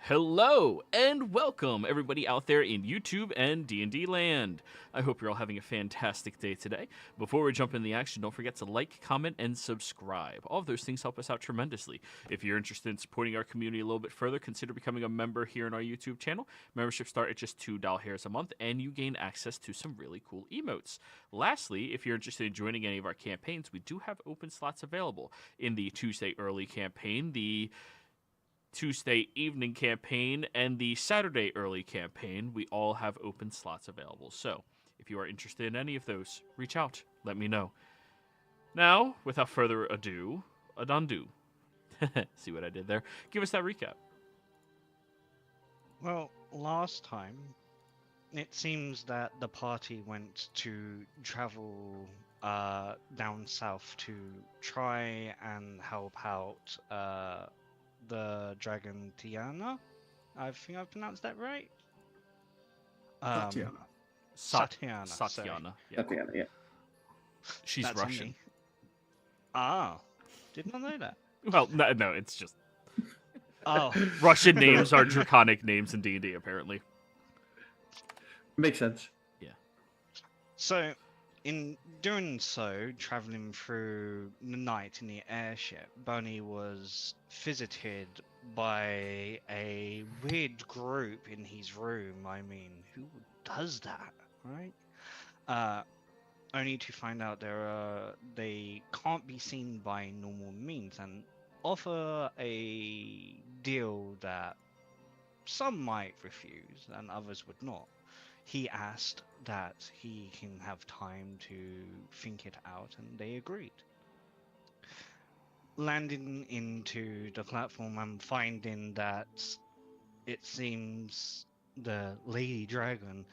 Hello and welcome everybody out there in YouTube and D&D land. I hope you're all having a fantastic day today. Before we jump in the action, don't forget to like, comment, and subscribe. All of those things help us out tremendously. If you're interested in supporting our community a little bit further, consider becoming a member here in our YouTube channel. Memberships start at just $2 a month, and you gain access to some really cool emotes. Lastly, if you're interested in joining any of our campaigns, we do have open slots available. In the Tuesday early campaign, the Tuesday evening campaign, and the Saturday early campaign, we all have open slots available. So, if you are interested in any of those, reach out, let me know. Now, without further ado, Adandu. See what I did there? Give us that recap. Well, last time, it seems that the party went to travel down south to try and help out the dragon Tiana. I think I've pronounced that right. Tatiana. Satyana. Satyana. Yeah. Tatiana, yeah. She's That's on Russian. me. Ah, did not know that. Well, no, it's just Oh, Russian names are draconic names in D&D, apparently. Makes sense. so in doing so, traveling through the night in the airship, Bunny was visited by a weird group in his room. I mean, who does that, right? Only to find out they can't be seen by normal means and offer a deal that some might refuse and others would not. He asked that he can have time to think it out, and they agreed. Landing into the platform and finding that it seems the Lady Dragon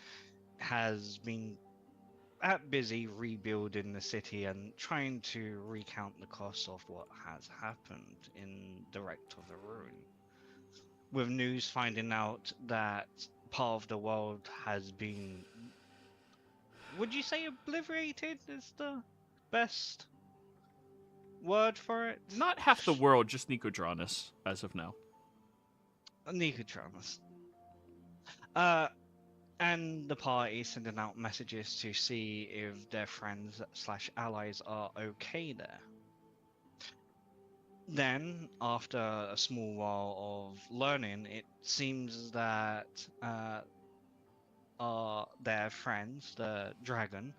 has been busy rebuilding the city and trying to recount the cost of what has happened in the wreck of the ruin. With news finding out that part of the world has been, would you say obliterated is the best word for it? Not half the world, just Nicodranas, as of now. Nicodramas. And the party sending out messages to see if their friends slash allies are okay there. Then, after a small while of learning, it seems that their friends, the dragon,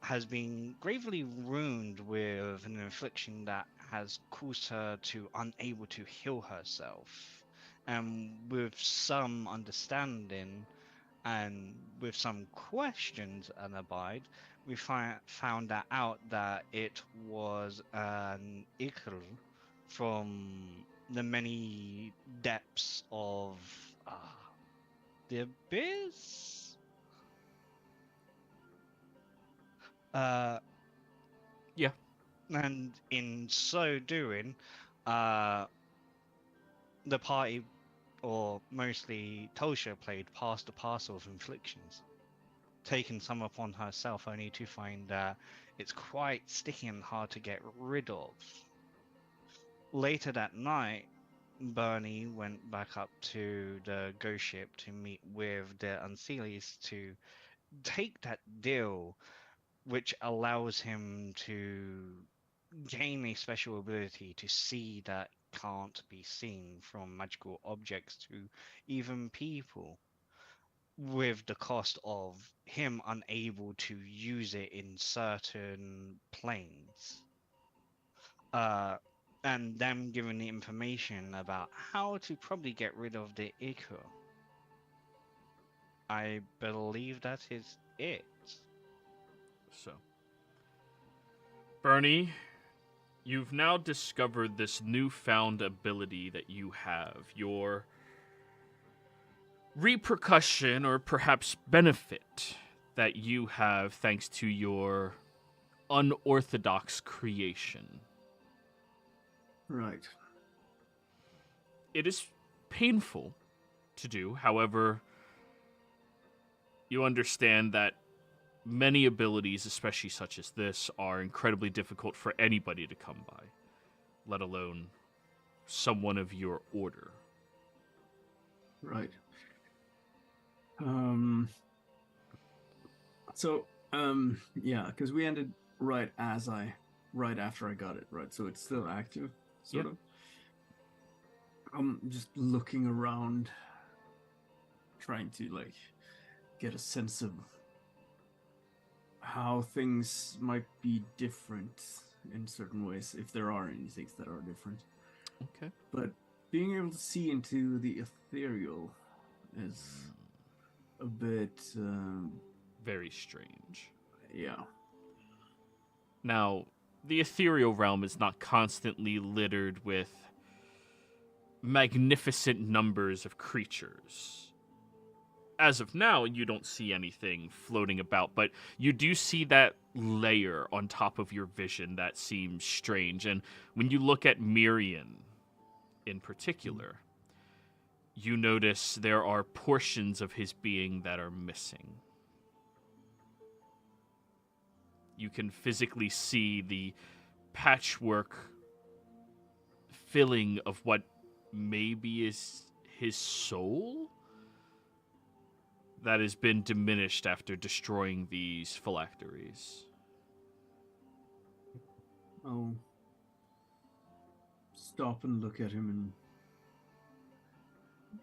has been gravely wounded with an infliction that has caused her to unable to heal herself. And with some understanding and with some questions and abide, we found that out that it was an ichor from the many depths of the abyss. Yeah. And in so doing, the party, or mostly Tosha, played past the parcel of inflictions, taking some upon herself, only to find that it's quite sticky and hard to get rid of. Later that night, Bernie went back up to the ghost ship to meet with the Unseelies to take that deal, which allows him to gain a special ability to see that can't be seen, from magical objects to even people, with the cost of him unable to use it in certain planes. And them giving the information about how to probably get rid of the ichor. I believe that is it. So, Bernie, you've now discovered this newfound ability that you have. Your repercussion, or perhaps benefit, that you have thanks to your unorthodox creation. Right. It is painful to do, however, you understand that many abilities, especially such as this, are incredibly difficult for anybody to come by, let alone someone of your order. Right. Yeah, because we ended right after I got it, right? So it's still active, sort Yeah. of. I'm just looking around, trying to like get a sense of how things might be different in certain ways, if there are any things that are different. Okay. But being able to see into the ethereal is a bit, Very strange. yeah. Now, the ethereal realm is not constantly littered with magnificent numbers of creatures. As of now, you don't see anything floating about, but you do see that layer on top of your vision that seems strange. And when you look at Mirian in particular, you notice there are portions of his being that are missing. You can physically see the patchwork filling of what maybe is his soul that has been diminished after destroying these phylacteries. I'll stop and look at him, and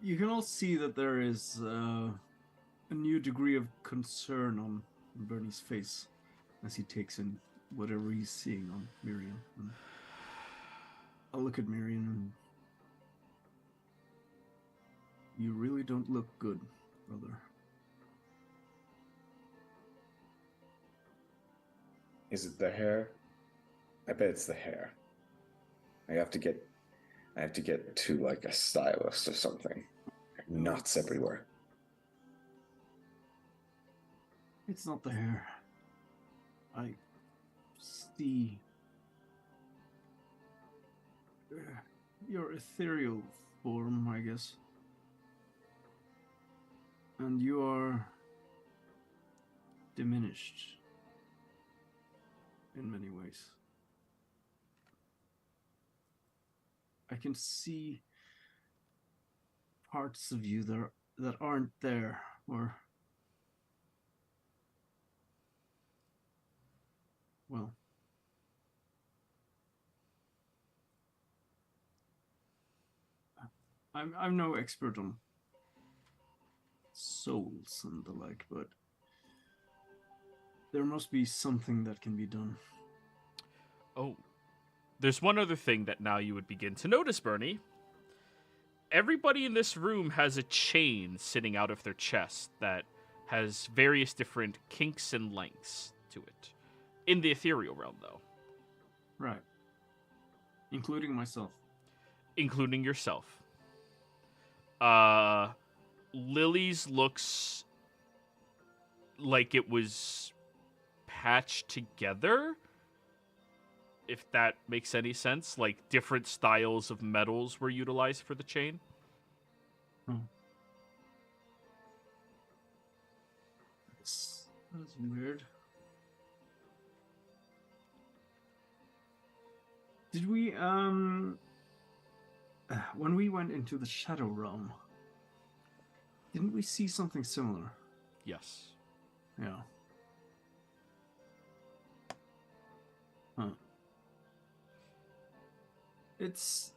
you can all see that there is a new degree of concern on Bernie's face as he takes in whatever he's seeing on Miriam. And I'll look at Miriam and you really don't look good, brother. Is it the hair? I bet it's the hair. I have to get to like a stylist or something. Knots everywhere. It's not the hair. I see your ethereal form, I guess. And you are diminished in many ways. I can see parts of you that aren't there, or well, I'm no expert on souls and the like, but there must be something that can be done. Oh, there's one other thing that now you would begin to notice, Bernie. Everybody in this room has a chain sitting out of their chest that has various different kinks and lengths to it. In the ethereal realm, though. Right. Including myself. Including yourself. Lily's looks like it was patched together, if that makes any sense. Like different styles of metals were utilized for the chain. Oh. That's weird. Did we, when we went into the Shadow Realm, didn't we see something similar? Yes. Yeah. Huh. It's...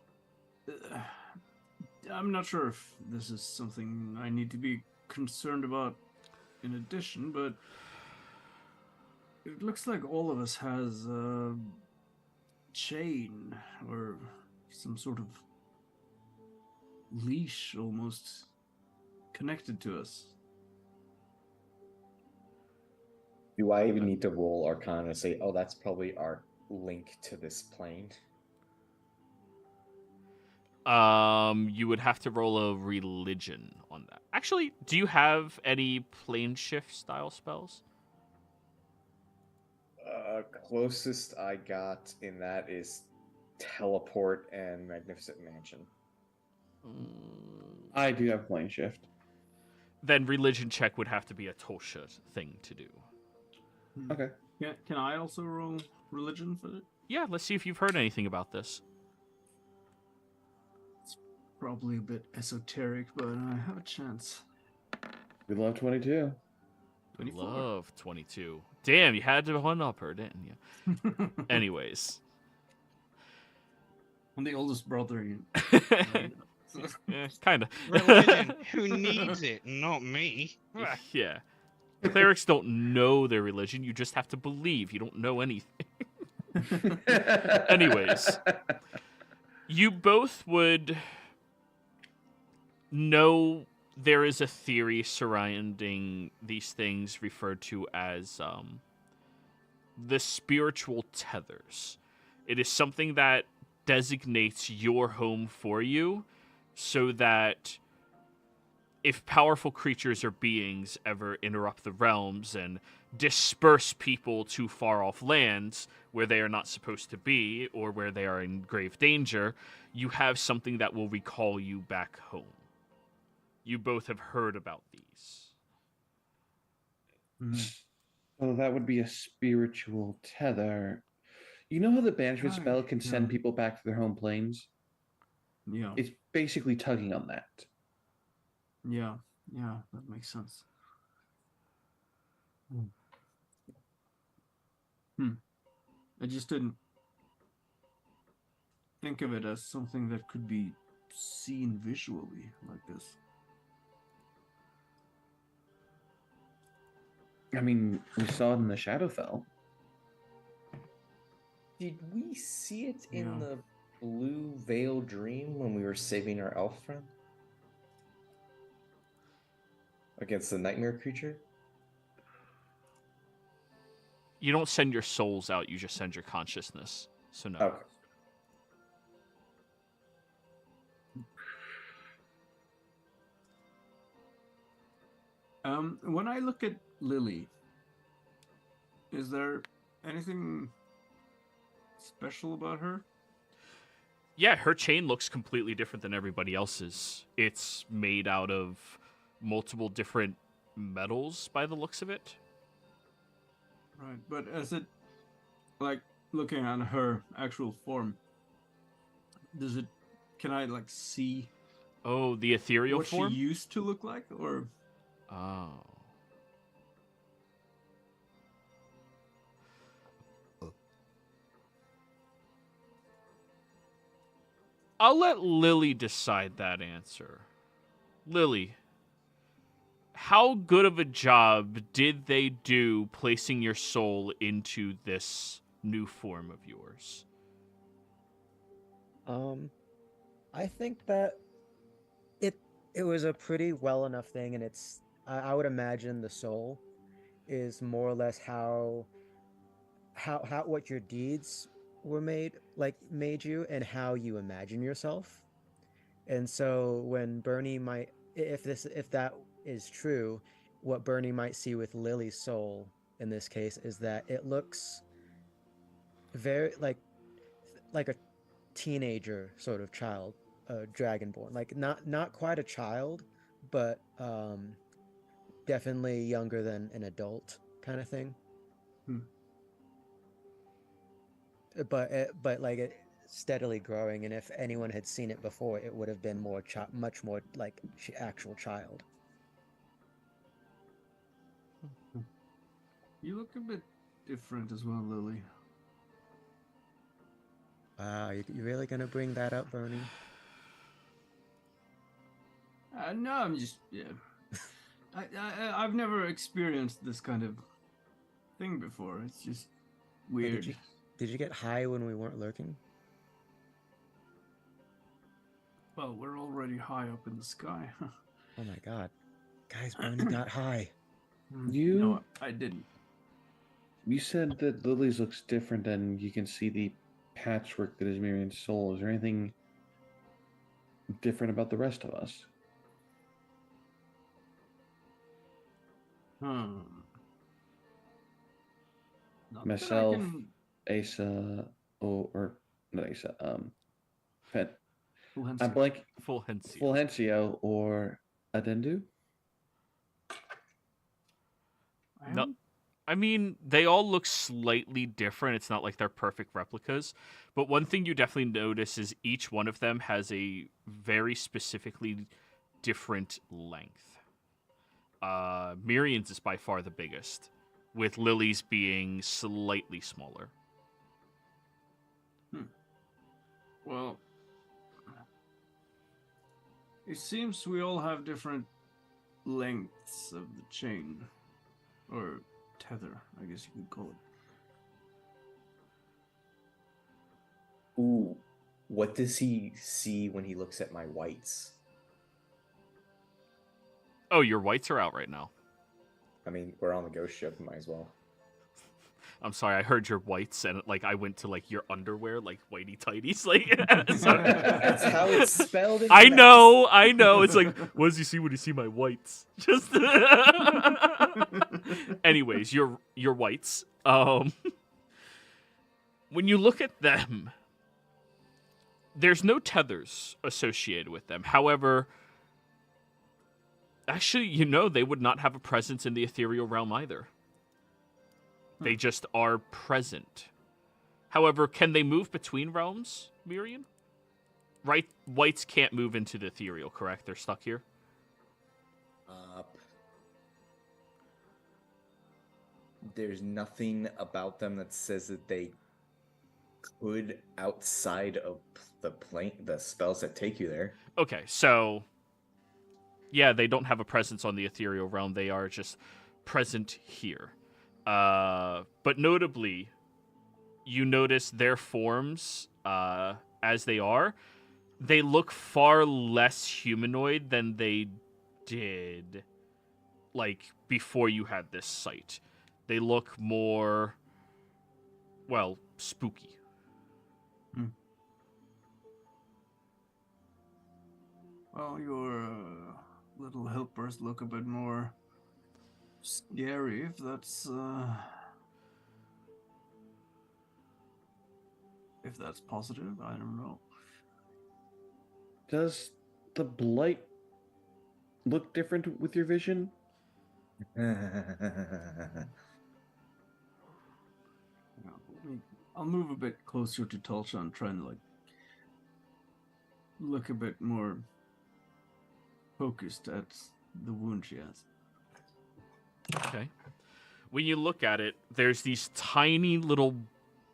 I'm not sure if this is something I need to be concerned about in addition, but it looks like all of us has a chain or some sort of leash almost connected to us. Do I even need to roll Arcana and say, oh, that's probably our link to this plane? You would have to roll a religion on that. Actually, do you have any plane shift style spells? Closest I got in that is teleport and magnificent mansion. I do have plane shift. Then religion check would have to be a Tosha thing to do. Okay. Yeah, can I also roll religion for it? Yeah, let's see if you've heard anything about this. Probably a bit esoteric, but I have a chance. We love 22. 24. Love 22. Damn, you had to one up her, didn't you? Anyways. I'm the oldest brother. Kind of. Religion. Who needs it? Not me. Yeah. Clerics don't know their religion. You just have to believe. You don't know anything. Anyways. You both would know there is a theory surrounding these things referred to as the spiritual tethers. It is something that designates your home for you so that if powerful creatures or beings ever interrupt the realms and disperse people to far off lands where they are not supposed to be or where they are in grave danger, you have something that will recall you back home. You both have heard about these. So that would be a spiritual tether. You know how the banishment spell can send people back to their home planes? Yeah. It's basically tugging on that. Yeah, that makes sense. I just didn't think of it as something that could be seen visually like this. I mean, we saw it in the Shadowfell. Did we see it in Yeah. the Blue Veil Dream when we were saving our elf friend? Against the nightmare creature? You don't send your souls out, you just send your consciousness. So no. Okay. When I look at Lily, is there anything special about her? Yeah, her chain looks completely different than everybody else's. It's made out of multiple different metals by the looks of it. Right, but as it, like, looking at her actual form, can I, like, see Oh, the ethereal what form? she used to look like, or? Oh. I'll let Lily decide that answer. Lily, how good of a job did they do placing your soul into this new form of yours? I think that it was a pretty well enough thing, and I would imagine the soul is more or less how what your deeds were made you and how you imagine yourself. And so when Bernie might, if that is true, what Bernie might see with Lily's soul in this case is that it looks very like a teenager sort of child, dragonborn, like not quite a child, but definitely younger than an adult kind of thing. But like it steadily growing, and if anyone had seen it before, it would have been much more like actual child. You look a bit different as well, Lily. Wow, you really gonna bring that up, Bernie? No, I'm just, yeah. I've never experienced this kind of thing before. It's just weird. Did you get high when we weren't lurking? Well, we're already high up in the sky. Oh my god. Guys, Bernie got high. No, I didn't. You said that Lily's looks different and you can see the patchwork that is Miriam's soul. Is there anything different about the rest of us? Not that I Myself, can- Asa, or not Asa, I'm Fulhensia. blank. Fulhencio. Fulhencio or Adendu? I No. haven't I mean, they all look slightly different. It's not like they're perfect replicas. But one thing you definitely notice is each one of them has a very specifically different length. Miriam's is by far the biggest, with Lily's being slightly smaller. Well, it seems we all have different lengths of the chain. Or tether, I guess you could call it. Ooh, what does he see when he looks at my whites? Oh, your whites are out right now. I mean, we're on the ghost ship, might as well. I'm sorry, I heard your whites, and like I went to like your underwear, like whitey tighties, like. Sorry. That's how it's spelled. In I know. It's like, what does he see when he see my whites? Just. Anyways, your whites. When you look at them, there's no tethers associated with them. However, actually, they would not have a presence in the ethereal realm either. They just are present. However, can they move between realms, Miriam? Right? Whites can't move into the ethereal, correct? They're stuck here? There's nothing about them that says that they could outside of the spells that take you there. Okay, so... yeah, they don't have a presence on the ethereal realm. They are just present here. But notably, you notice their forms, as they are, they look far less humanoid than they did, like, before you had this sight. They look more, well, spooky. Well, your little helpers look a bit more scary, if that's positive. I don't know. Does the blight look different with your vision? I'll move a bit closer to Tulsa and try and like look a bit more focused at the wound she has. Okay. When you look at it, there's these tiny little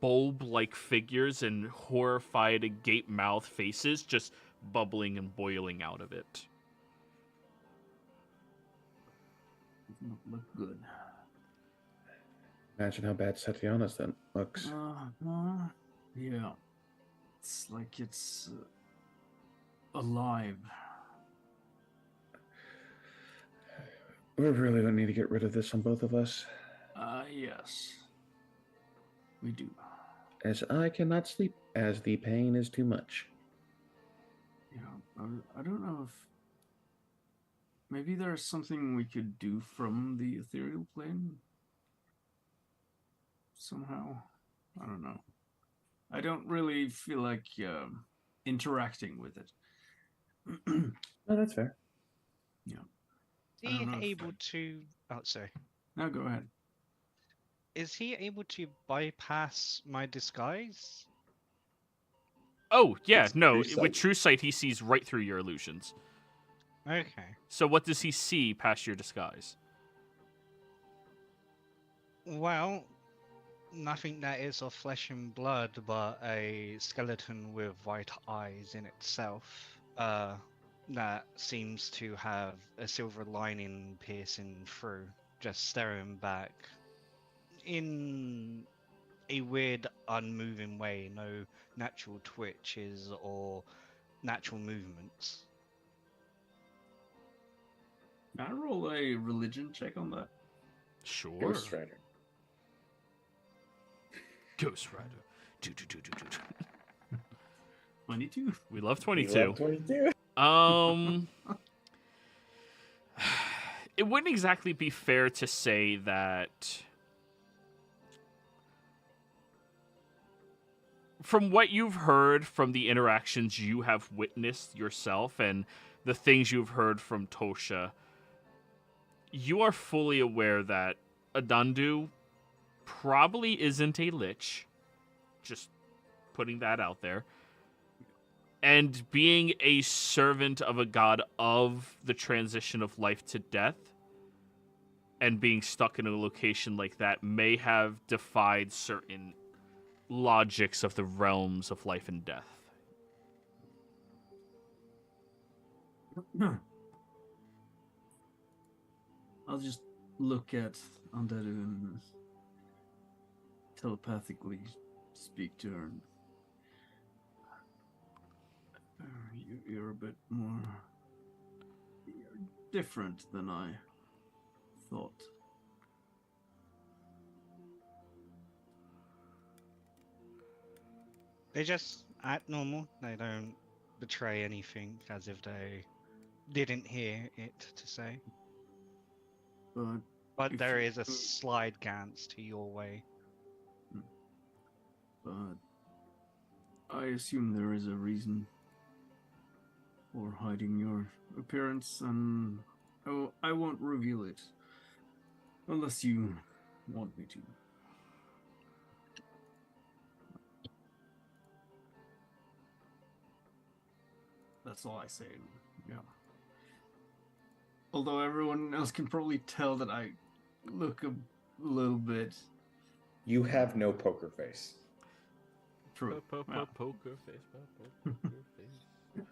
bulb-like figures and horrified, agape-mouthed faces just bubbling and boiling out of it. Doesn't look good. Imagine how bad Satiana's then looks. Yeah. It's like it's alive. We really don't need to get rid of this on both of us. Yes. We do. As I cannot sleep, as the pain is too much. Yeah, I don't know if... maybe there's something we could do from the ethereal plane? Somehow? I don't know. I don't really feel like interacting with it. No, that's fair. Yeah. Is I don't know he if able to... oh, sorry. No, go ahead. Is he able to bypass my disguise? Oh, yeah, It's no. true sight. With True Sight, he sees right through your illusions. Okay. So what does he see past your disguise? Well, nothing that is of flesh and blood, but a skeleton with white eyes in itself. That seems to have a silver lining piercing through, just staring back in a weird, unmoving way. No natural twitches or natural movements. Can I roll a religion check on that? Sure. Ghost Rider. Ghost Rider. Do. 22. We love We 22. love 22. It wouldn't exactly be fair to say that from what you've heard from the interactions you have witnessed yourself and the things you've heard from Tosha, you are fully aware that Adandu probably isn't a lich. Just putting that out there. And being a servant of a god of the transition of life to death, and being stuck in a location like that may have defied certain logics of the realms of life and death. I'll just look at Undead and telepathically speak to her. You're a bit more... You're different than I thought. They just act normal. They don't betray anything as if they didn't hear it to say. But if there you- is a slide glance to your way. But I assume there is a reason for hiding your appearance, and I won't reveal it unless you want me to. That's all I say. Yeah. Although everyone else can probably tell that I look a little bit You have no poker face. true. Yeah. Poker face, poker face.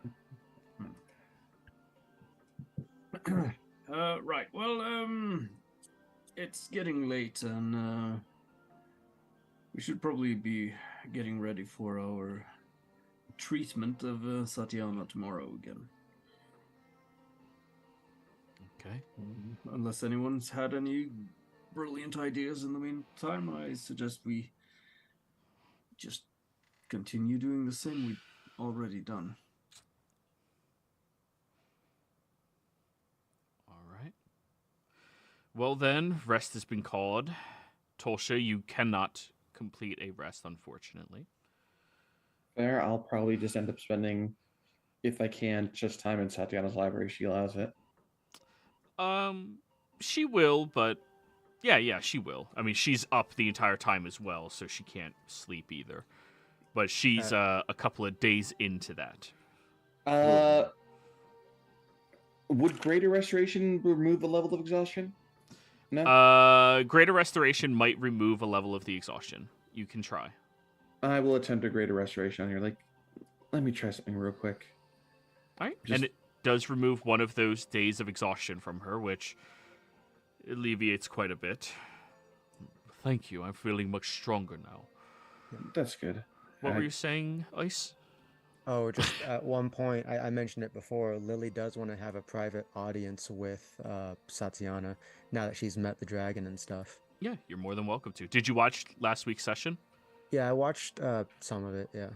Right. Well, it's getting late, and we should probably be getting ready for our treatment of Satyana tomorrow again. Okay. Unless anyone's had any brilliant ideas in the meantime, I suggest we just continue doing the same we've already done. All right. Well then, rest has been called. Tolsha, you cannot complete a rest, unfortunately. There, I'll probably just end up spending, if I can, just time in Satyana's library. She allows it. She will, but yeah, she will. I mean, she's up the entire time as well, so she can't sleep either. But she's a couple of days into that. Would Greater Restoration remove a level of exhaustion? No? Greater Restoration might remove a level of the exhaustion. You can try. I will attempt a Greater Restoration on here. Like, let me try something real quick. All right. Just- And it does remove one of those days of exhaustion from her, which alleviates quite a bit. Thank you. I'm feeling much stronger now. That's good. What were you saying, Ice? Oh, just at one point, I mentioned it before, Lily does want to have a private audience with Satyana now that she's met the dragon and stuff. Yeah, you're more than welcome to. Did you watch last week's session? Yeah, I watched some of it, yeah.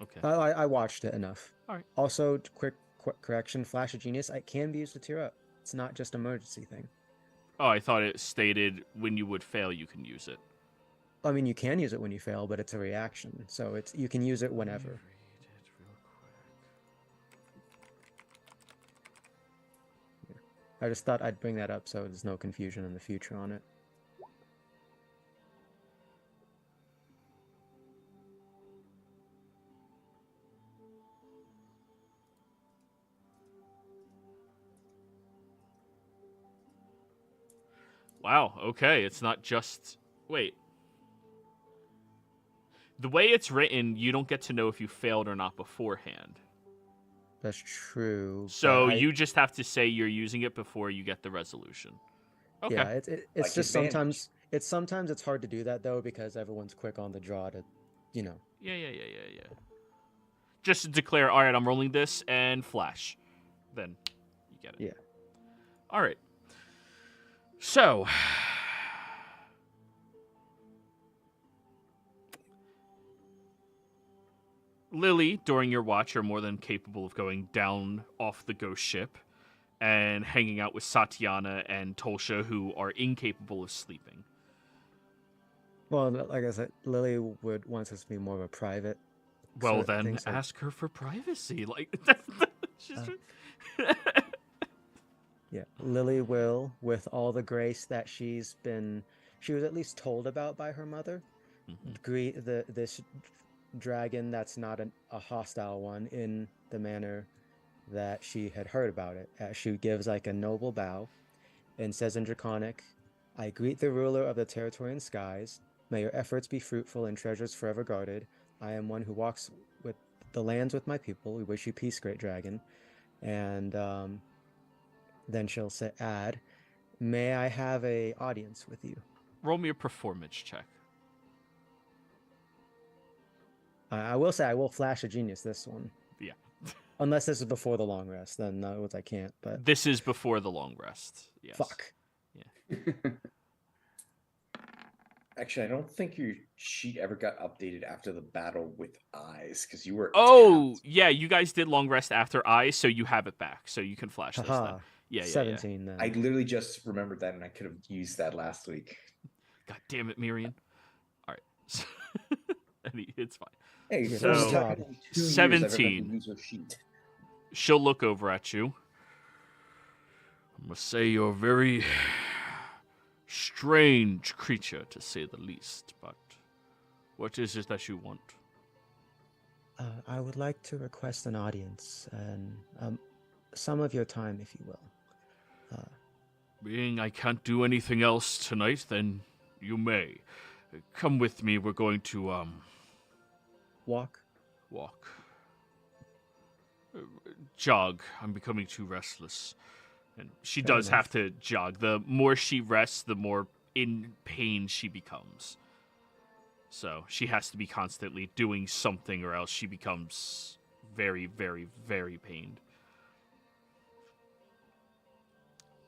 Okay. I watched it enough. All right. Also, quick correction, Flash of Genius, it can be used to tear up. It's not just an emergency thing. Oh, I thought it stated when you would fail, you can use it. I mean, you can use it when you fail, but it's a reaction, so you can use it whenever. Read it real quick. I just thought I'd bring that up so there's no confusion in the future on it. Wow, okay, it's not just... Wait. The way it's written, you don't get to know if you failed or not beforehand. That's true. So but you just have to say you're using it before you get the resolution. Okay. Yeah, it's Like just advantage. sometimes it's hard to do that though because everyone's quick on the draw to, you know. Yeah. Just to declare, all right, I'm rolling this and flash. Then you get it. Yeah. All right. So, Lily, during your watch, are more than capable of going down off the ghost ship and hanging out with Satyana and Tolsha, who are incapable of sleeping. Well, like I said, Lily wants this to be more of a private. Well, sort of then thing, so- ask her for privacy. Like, she's Yeah, Lily will, with all the grace that she's been she was at least told about by her mother. This dragon that's not a hostile one in the manner that she had heard about it. She gives like a noble bow and says in Draconic, I greet the ruler of the Territorian skies. May your efforts be fruitful and treasures forever guarded. I am one who walks with the lands with my people. We wish you peace, great dragon. And then she'll add, may I have a audience with you? Roll me a performance check. I will say I will flash a genius this one. Yeah. Unless this is before the long rest, then I can't. But This is before the long rest. Yes. fuck. Actually, I don't think your sheet ever got updated after the battle with eyes because you were. Oh, tapped. yeah, you guys did long rest after I, so you have it back. So you can flash this then. Haha. Yeah. 17 then. I literally just remembered that, and I could have used that last week. God damn it, Miriam. All right. It's fine. Hey, Yeah, So, first time in 2 years I've ever had to 17. use your sheet. She'll look over at you. I must say you're a very strange creature, to say the least. But what is it that you want? I would like to request an audience and some of your time, if you will. Being I can't do anything else tonight, then you may. Come with me. We're going to, Walk. walk. Jog. I'm becoming too restless. And she Fair does enough. have to jog. The more she rests, the more in pain she becomes. So she has to be constantly doing something or else she becomes very, very, very pained.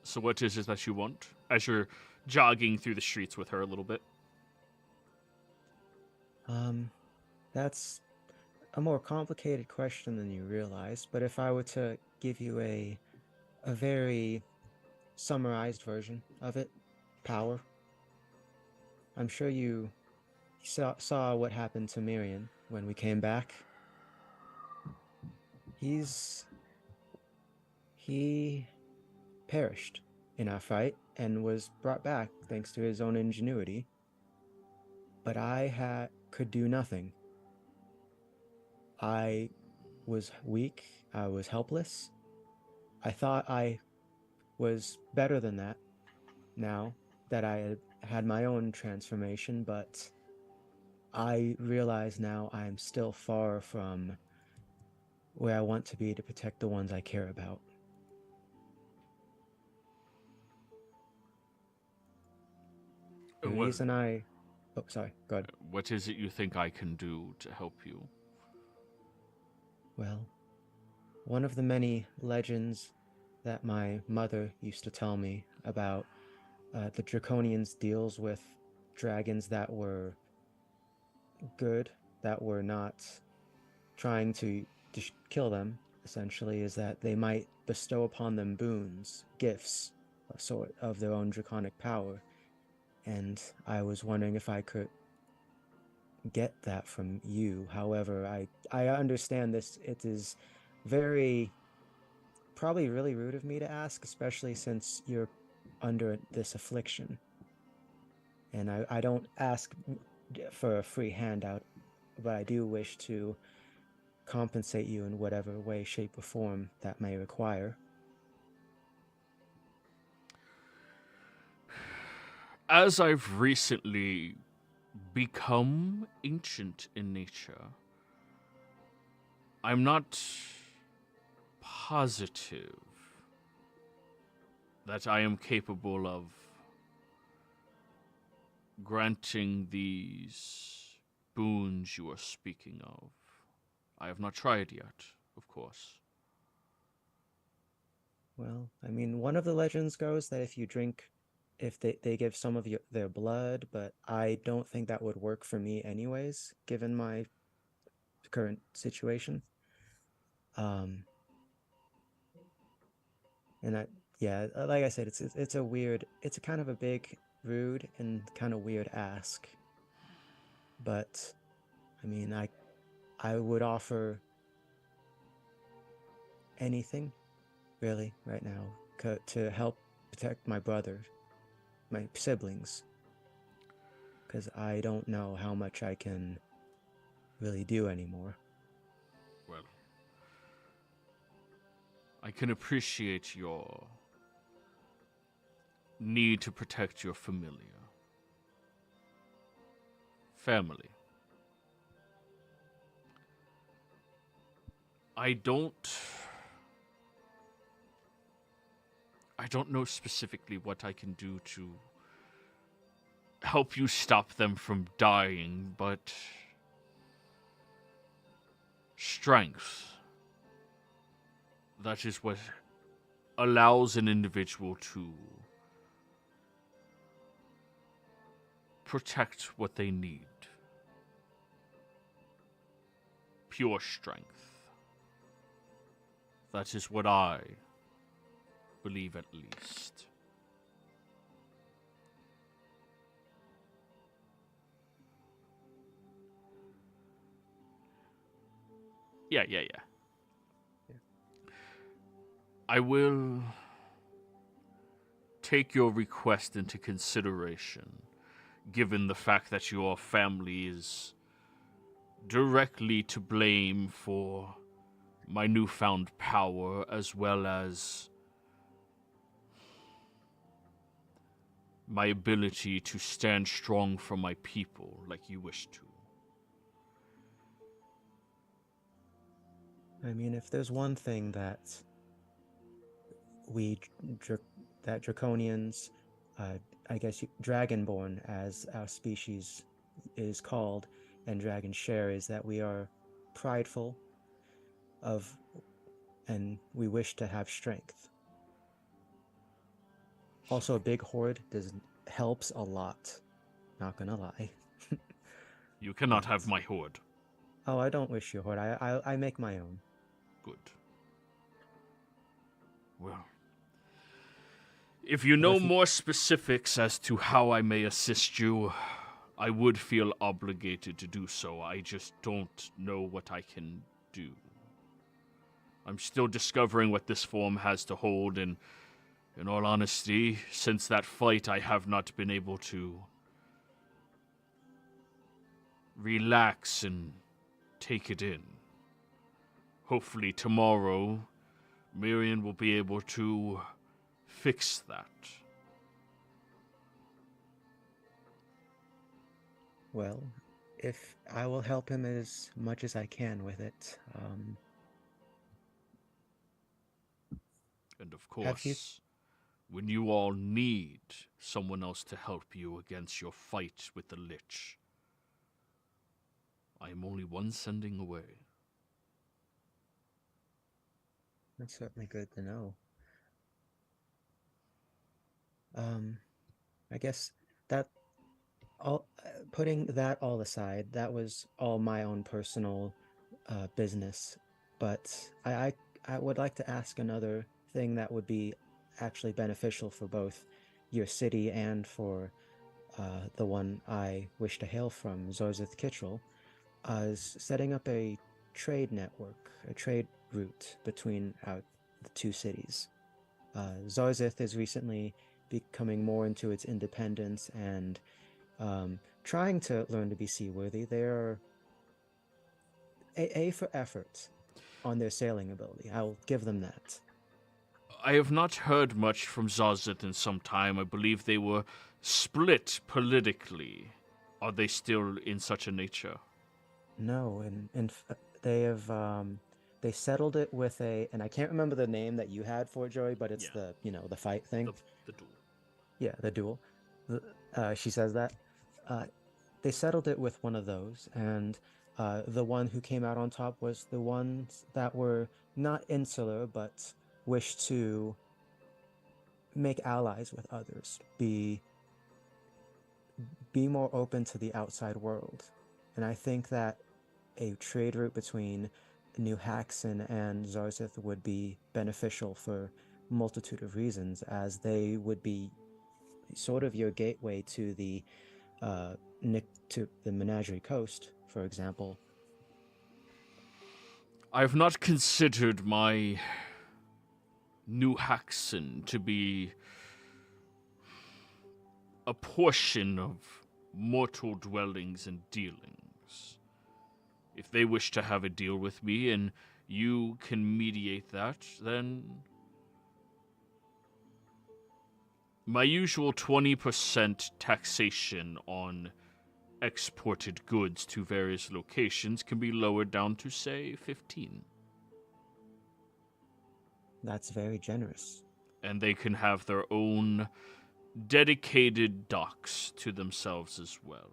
So what is it that you want? As you're jogging through the streets with her a little bit. That's a more complicated question than you realize, but if I were to give you a very summarized version of it, power. I'm sure you saw what happened to Miriam when we came back. He perished in our fight and was brought back thanks to his own ingenuity. But I could do nothing. I was weak. I was helpless. I thought I was better than that now that I had my own transformation, but I realize now I am still far from where I want to be to protect the ones I care about. The reason Oh, sorry, go ahead. What is it you think I can do to help you? Well, one of the many legends that my mother used to tell me about the Draconians deals with dragons that were good, that were not trying to kill them, essentially, is that they might bestow upon them boons, gifts, a sort of their own draconic power. And I was wondering if I could get that from you. However, I understand this. It is probably really rude of me to ask, especially since you're under this affliction. And I don't ask for a free handout, but I do wish to compensate you in whatever way, shape, or form that may require. As I've recently become ancient in nature, I'm not positive that I am capable of granting these boons you are speaking of. I have not tried yet, of course. Well, I mean, one of the legends goes that if they give some of their blood, but I don't think that would work for me anyways, given my current situation. And like I said, it's a kind of a big, rude, and kind of weird ask. But, I mean, I would offer anything, really, right now, to help protect my brother, my siblings, because I don't know how much I can really do anymore. Well, I can appreciate your need to protect your familiar. Family. I don't know specifically what I can do to help you stop them from dying, but strength. That is what allows an individual to protect what they need. Pure strength. That is what I believe, at least. Yeah. I will take your request into consideration, given the fact that your family is directly to blame for my newfound power, as well as my ability to stand strong for my people like you wish to. I mean, if there's one thing that that Draconians, I guess Dragonborn, as our species is called, and Dragons share, is that we are prideful of, and we wish to have strength. Also, a big horde helps a lot. Not gonna lie. You cannot have my horde. Oh, I don't wish you a horde. I make my own. Good. Well, if you know more specifics as to how I may assist you, I would feel obligated to do so. I just don't know what I can do. I'm still discovering what this form has to hold, and in all honesty, since that fight, I have not been able to relax and take it in. Hopefully tomorrow, Miriam will be able to fix that. Well, if I will help him as much as I can with it. And of course, when you all need someone else to help you against your fight with the Lich, I am only one sending away. That's certainly good to know. I guess that putting that all aside, that was all my own personal business. But I would like to ask another thing that would be actually beneficial for both your city and for the one I wish to hail from, Zorzith Kittrell, is setting up a trade network, a trade route between the two cities. Zorzith is recently becoming more into its independence and trying to learn to be seaworthy. They're A for effort on their sailing ability. I'll give them that. I have not heard much from Zorzith in some time. I believe they were split politically. Are they still in such a nature? No, and they have they settled it with and I can't remember the name that you had for it, Joey, but it's the fight thing. The duel. Yeah, the duel. She says that. They settled it with one of those, and the one who came out on top was the ones that were not insular, but wished to make allies with others, be more open to the outside world. And I think that a trade route between New Haxon and Zorzith would be beneficial for a multitude of reasons, as they would be sort of your gateway to the Menagerie Coast, for example. I have not considered my New Haxon to be a portion of mortal dwellings and dealings. If they wish to have a deal with me and you can mediate that, then my usual 20% taxation on exported goods to various locations can be lowered down to, say, 15. That's very generous. And they can have their own dedicated docks to themselves as well.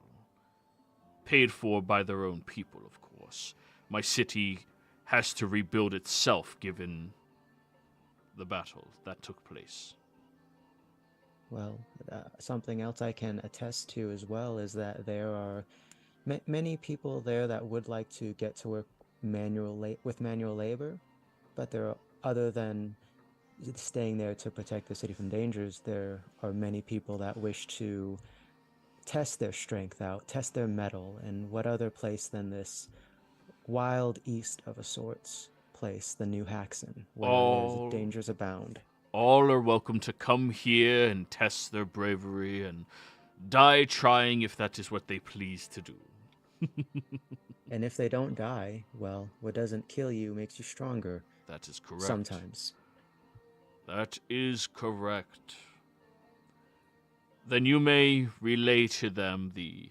Paid for by their own people, of course. My city has to rebuild itself given the battle that took place. Well, something else I can attest to as well is that there are many people there that would like to get to work with manual labor, but there are, other than staying there to protect the city from dangers, there are many people that wish to test their strength out, test their mettle, and what other place than this wild east of a sorts place, the New Haxon, where there's dangers abound. All are welcome to come here and test their bravery and die trying if that is what they please to do. And if they don't die, well, what doesn't kill you makes you stronger. That is correct. Sometimes. That is correct. Then you may relay to them the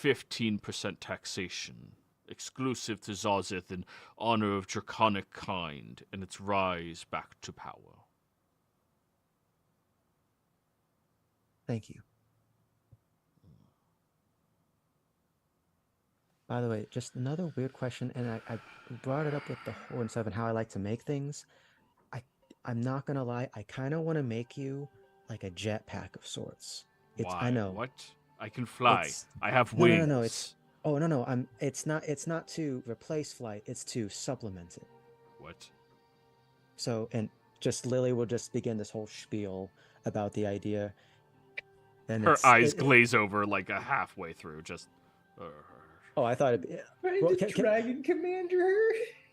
15% taxation, exclusive to Zazith in honor of draconic kind and its rise back to power. Thank you. By the way, just another weird question, and I brought it up with the Horn 7, how I like to make things. I'm not gonna lie, I kind of want to make you like a jetpack of sorts. Why? I know. What? I can fly. I have wings. No. It's not to replace flight. It's to supplement it. What? So, and just Lily will just begin this whole spiel about the idea. And her eyes glaze over like a halfway through. Just. Oh, I thought it'd be. Dragon Commander.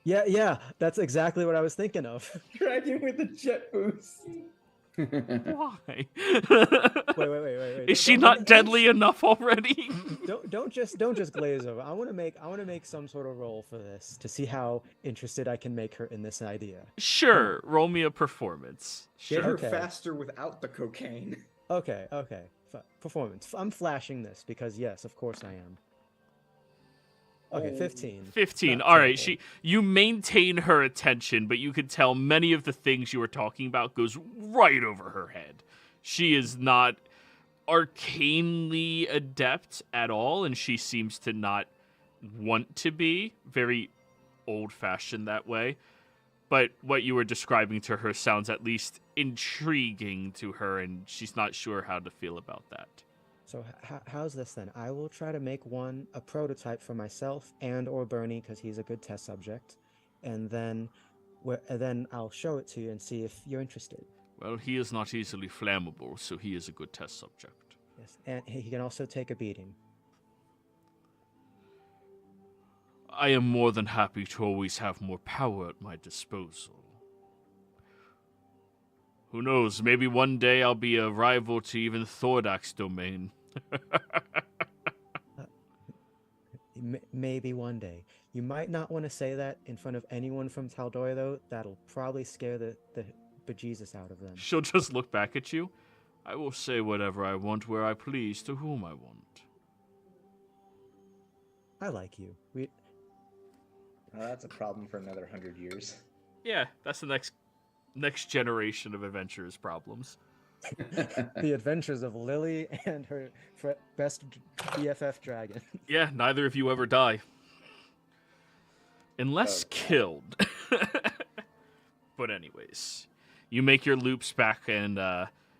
Yeah, that's exactly what I was thinking of. Dragon with a jet boost. Why? Wait. Is she not deadly enough already? Don't just glaze over. I want to make some sort of roll for this to see how interested I can make her in this idea. Sure, roll me a performance. Get her Okay. faster without the cocaine. Okay. Performance. I'm flashing this because yes, of course I am. Okay, 15. 15. All right, you maintain her attention, but you can tell many of the things you were talking about goes right over her head. She is not arcanely adept at all, and she seems to not want to be. Very old-fashioned that way. But what you were describing to her sounds at least intriguing to her, and she's not sure how to feel about that. So how's this then? I will try to make a prototype for myself or Bernie, because he's a good test subject, and then I'll show it to you and see if you're interested. Well, he is not easily flammable, so he is a good test subject. Yes, and he can also take a beating. I am more than happy to always have more power at my disposal. Who knows, maybe one day I'll be a rival to even ZODIAC's domain. Maybe one day. You might not want to say that in front of anyone from Tal'Dorei, though. That'll probably scare the bejesus out of them. She'll just look back at you. I will say whatever I want, where I please, to whom I want. I like you. That's a problem for another 100 years. Yeah, that's the next generation of adventurers' problems. The adventures of Lily and her best BFF dragon. Yeah, neither of you ever die. Unless killed. But anyways, you make your loops back and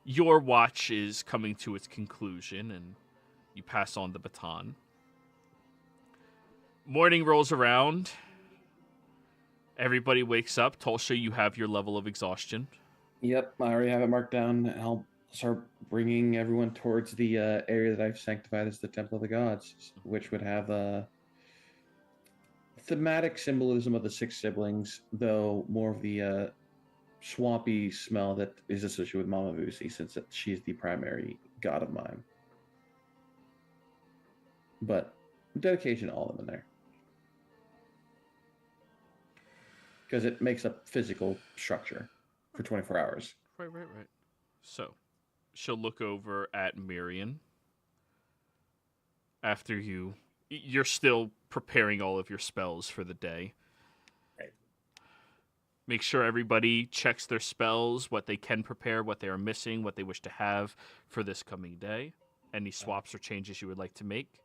your watch is coming to its conclusion and you pass on the baton. Morning rolls around. Everybody wakes up. Tulsha, you have your level of exhaustion. Yep, I already have it marked down. I'll start bringing everyone towards the area that I've sanctified as the Temple of the Gods, which would have a thematic symbolism of the six siblings, though more of the swampy smell that is associated with Mama Vusi, since she's the primary god of mine. but dedication, all of them in there. Because it makes a physical structure for 24 hours. Right. So, she'll look over at Miriam after you're still preparing all of your spells for the day. Right. Make sure everybody checks their spells, what they can prepare, what they are missing, what they wish to have for this coming day. Any swaps or changes you would like to make.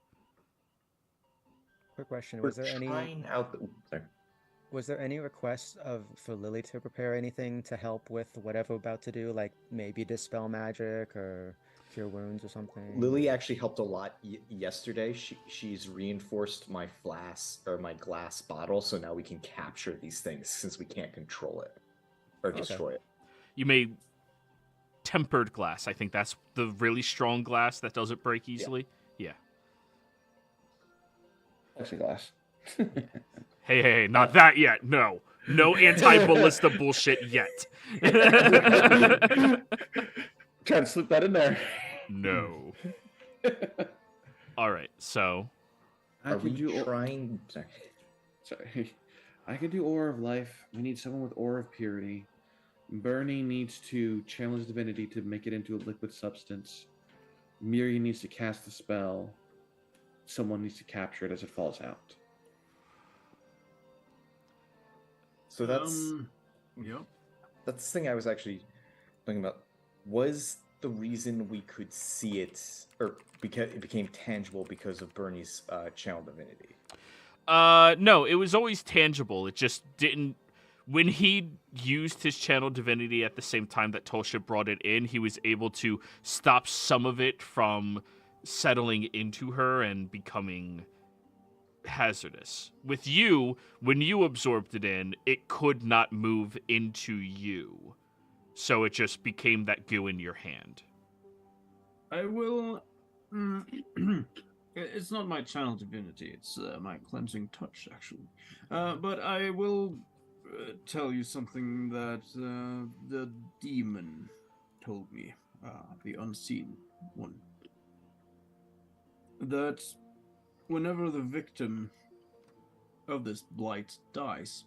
Quick question: We're Was there trying out the. Sorry. was there any requests for Lily to prepare anything to help with whatever we're about to do, like maybe dispel magic or cure wounds or something? Lily actually helped a lot yesterday. She's reinforced my my glass bottle, so now we can capture these things since we can't control it or Okay. destroy it. You may tempered glass. I think that's the really strong glass that doesn't break easily. Yeah. Plexiglass. Hey, not that yet. No anti-ballista bullshit yet. Try to slip that in there. No. All right, so Are we trying? Sorry. Sorry. I can do Aura of Life. We need someone with Aura of Purity. Bernie needs to challenge divinity to make it into a liquid substance. Miriam needs to cast the spell. Someone needs to capture it as it falls out. So that's Yep. that's the thing I was actually thinking about. Was the reason we could see it, or because it became tangible because of Bernie's channel divinity? No, it was always tangible. It just didn't. When he used his channel divinity at the same time that Tolsha brought it in, he was able to stop some of it from settling into her and becoming hazardous. With you, when you absorbed it in, it could not move into you. So it just became that goo in your hand. I will. It's not my channel divinity. It's my cleansing touch, actually. But I will tell you something that the demon told me, the unseen one. That whenever the victim of this blight dies,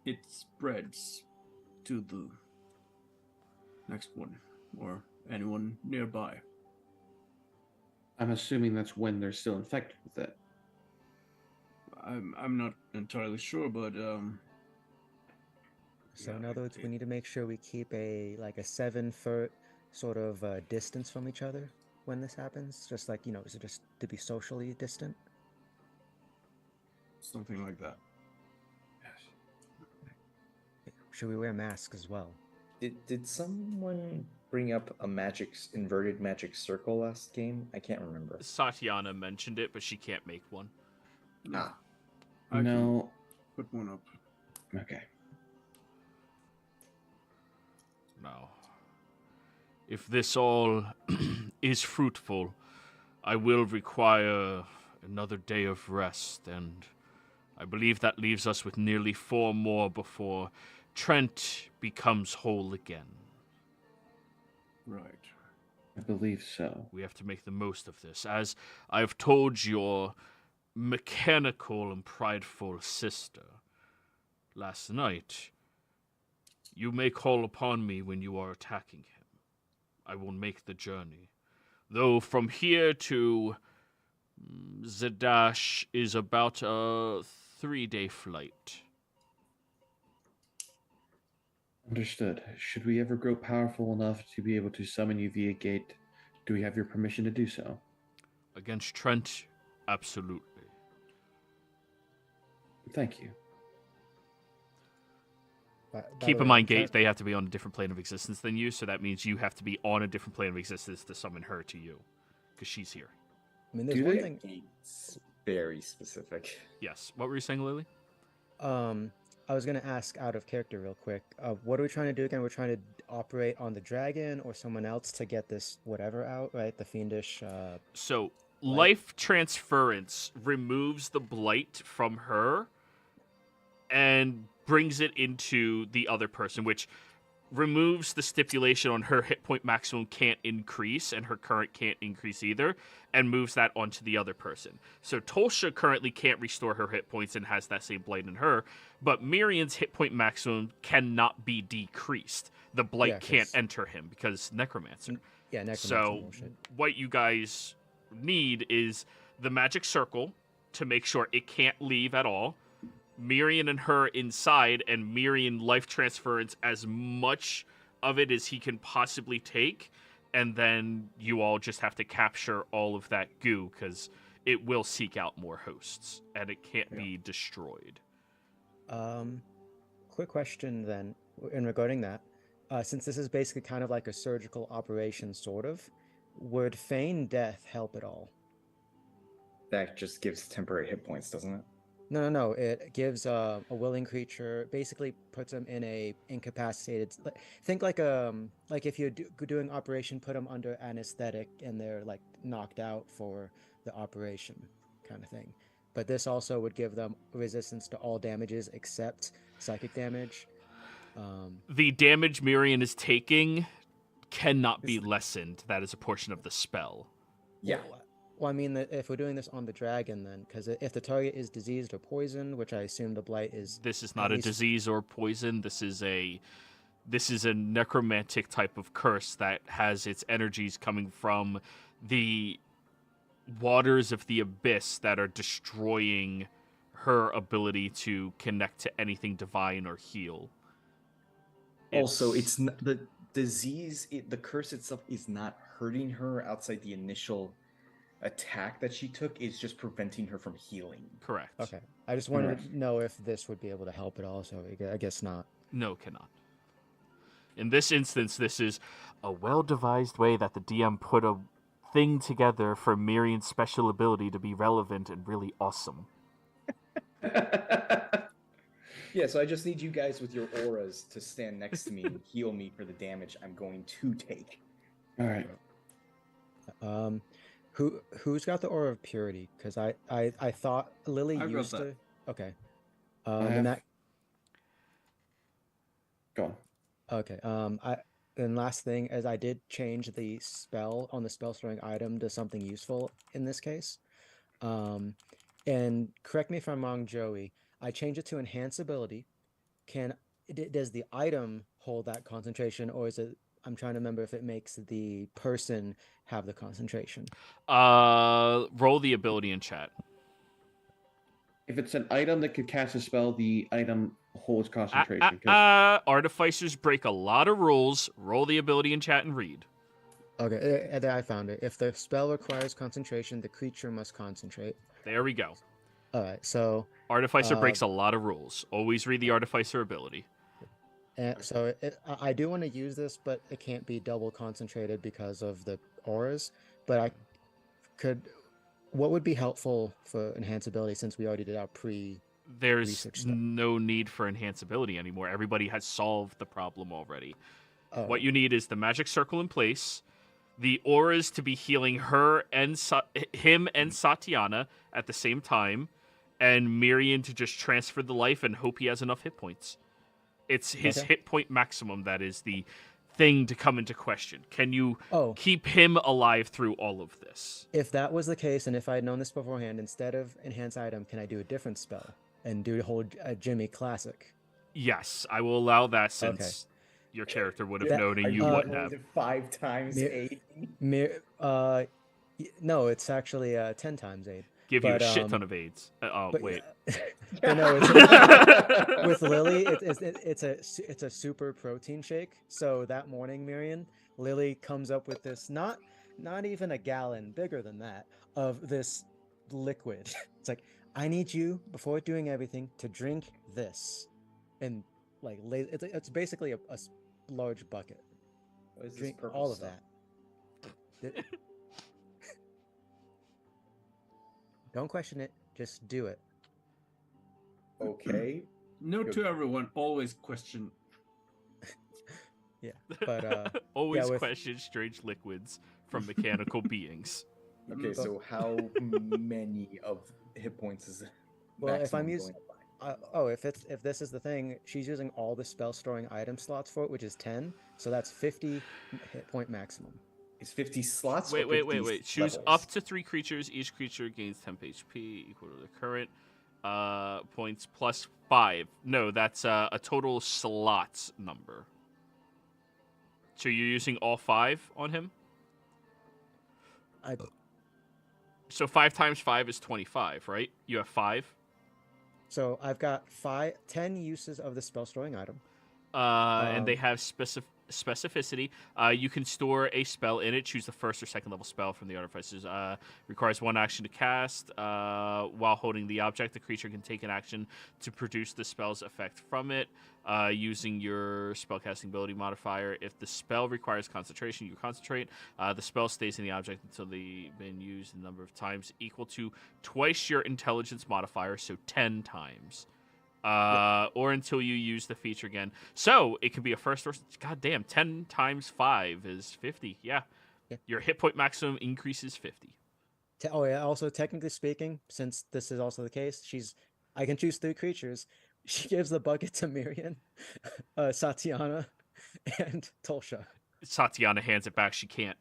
it spreads to the next one, or anyone nearby. I'm assuming that's when they're still infected with it. I'm not entirely sure, but So in yeah, other words, we need to make sure we keep a 7-foot sort of distance from each other when this happens. Just like, is it just to be socially distant? something like that. Should we wear masks as well? Did someone bring up a inverted magic circle last game? I can't remember. Satyana mentioned it, but she can't make one. Ah, I can No. put one up. Okay. No. If this all is fruitful, I will require another day of rest, and I believe that leaves us with nearly 4 more before Trent becomes whole again. Right. I believe so. We have to make the most of this. As I've told your mechanical and prideful sister last night, you may call upon me when you are attacking him. I will make the journey. Though from here to Zadash is about a 3-day flight. Understood. Should we ever grow powerful enough to be able to summon you via gate, do we have your permission to do so? Against Trent, absolutely. Thank you. By Keep the in way, mind, Trent- Gate, they have to be on a different plane of existence than you, so that means you have to be on a different plane of existence to summon her to you, because she's here. I mean, there's Do one they? thing. it's very specific. Yes. What were you saying, Lily? I was gonna ask out of character real quick. What are we trying to do again? We're trying to operate on the dragon or someone else to get this whatever out, right? The fiendish. So, life transference removes the blight from her and brings it into the other person, which removes the stipulation on her hit point maximum can't increase and her current can't increase either, and moves that onto the other person. So Tolsha currently can't restore her hit points and has that same blight in her, but Mirian's hit point maximum cannot be decreased. The blight Yeah, can't 'cause- enter him because Necromancer. Yeah, necromancy So bullshit. what you guys need is the magic circle to make sure it can't leave at all. Mirian and her inside, and Mirian life transference as much of it as he can possibly take, and then you all just have to capture all of that goo because it will seek out more hosts and it can't be destroyed. Quick question then, in regarding that. Since this is basically kind of like a surgical operation, sort of, would feign death help at all? That just gives temporary hit points, doesn't it? No. It gives a willing creature, basically puts them in a incapacitated. Think like if you're doing operation, put them under anesthetic and they're like knocked out for the operation, kind of thing. But this also would give them resistance to all damages except psychic damage. The damage Mirian is taking cannot be lessened. That is a portion of the spell. Yeah. Well, I mean, if we're doing this on the dragon, then, because if the target is diseased or poisoned, which I assume the blight is. This is not at a least- disease or poison. This is a necromantic type of curse that has its energies coming from the waters of the abyss that are destroying her ability to connect to anything divine or heal. Also, it's not, the disease, the curse itself is not hurting her outside the initial attack that she took. It's just preventing her from healing. Correct. Okay. I just wanted to know if this would be able to help at all, so I guess not. No, cannot. In this instance, this is a well-devised way that the DM put a thing together for Mirian's special ability to be relevant and really awesome. Yeah, so I just need you guys with your auras to stand next to me and heal me for the damage I'm going to take. All right. Who's got the aura of purity? Because I thought Lily I've got used that. to. Okay. I In have- that. Go on. Okay. And last thing is I did change the spell on the spell storing item to something useful in this case. And correct me if I'm wrong, Joey. I changed it to enhance ability. Does the item hold that concentration, or is it? I'm trying to remember if it makes the person have the concentration. Roll the ability in chat. If it's an item that could cast a spell, the item holds concentration. 'cause- Artificers break a lot of rules. Roll the ability in chat and read. Okay, there I found it. If the spell requires concentration, the creature must concentrate. There we go. All right, so Artificer breaks a lot of rules. Always read the Artificer ability. I do want to use this, but it can't be double concentrated because of the auras. But I could. What would be helpful for enhanceability since we already did our There's research stuff? no need for enhanceability anymore. Everybody has solved the problem already. Oh, What you need is the magic circle in place, the auras to be healing her and him and Satyana at the same time, and Mirian to just transfer the life and hope he has enough hit points. It's his Okay. hit point maximum that is the thing to come into question. Can you Oh, keep him alive through all of this? if that was the case, and if I had known this beforehand, instead of enhance item, can I do a different spell and do the whole Jimmy classic? Yes, I will allow that since your character would have That- known Are and you you wouldn't going have. to 5 times Mir- 8? No, it's actually 10 times 8. Give you a but, shit ton of AIDS. But, Wait. but no, with Lily, it's a super protein shake. So that morning, Miriam, Lily comes up with this not even a gallon, bigger than that, of this liquid. It's like, I need you before doing everything to drink this, and like it's basically a large bucket. What is this Drink purple all of stuff? that. Don't question it, just do it. Okay. Note to everyone: always question. Yeah, but Always with- question strange liquids from mechanical beings. Okay, But- so how many of hit points is Well, if I'm maximum using, going to buy? if this is the thing, she's using all the spell storing item slots for it, which is 10. So that's 50 hit point maximum. It's 50 slots. Wait, or wait, 50 wait, wait. Choose levels? up to 3 creatures. Each creature gains 10 HP equal to the current points plus 5. No, that's a total slots number. So you're using all 5 on him? So 5 times 5 is 25, right? You have 5? So I've got 10 uses of the spell storing item. And they have specificity. You can store a spell in it. Choose the first or second level spell from the artifices. Requires 1 action to cast. While holding the object, the creature can take an action to produce the spell's effect from it, using your spellcasting ability modifier. If the spell requires concentration, you concentrate. The spell stays in the object until they've been used a number of times equal to twice your intelligence modifier, so 10 times. Or until you use the feature again. So it can be a first or goddamn 10 times 5 is 50. Yeah. Your hit point maximum increases 50. Oh yeah. Also, technically speaking, since this is also the case, I can choose 3 creatures. She gives the bucket to Miriam, Satiana, and Tolsha. Satiana hands it back. She can't.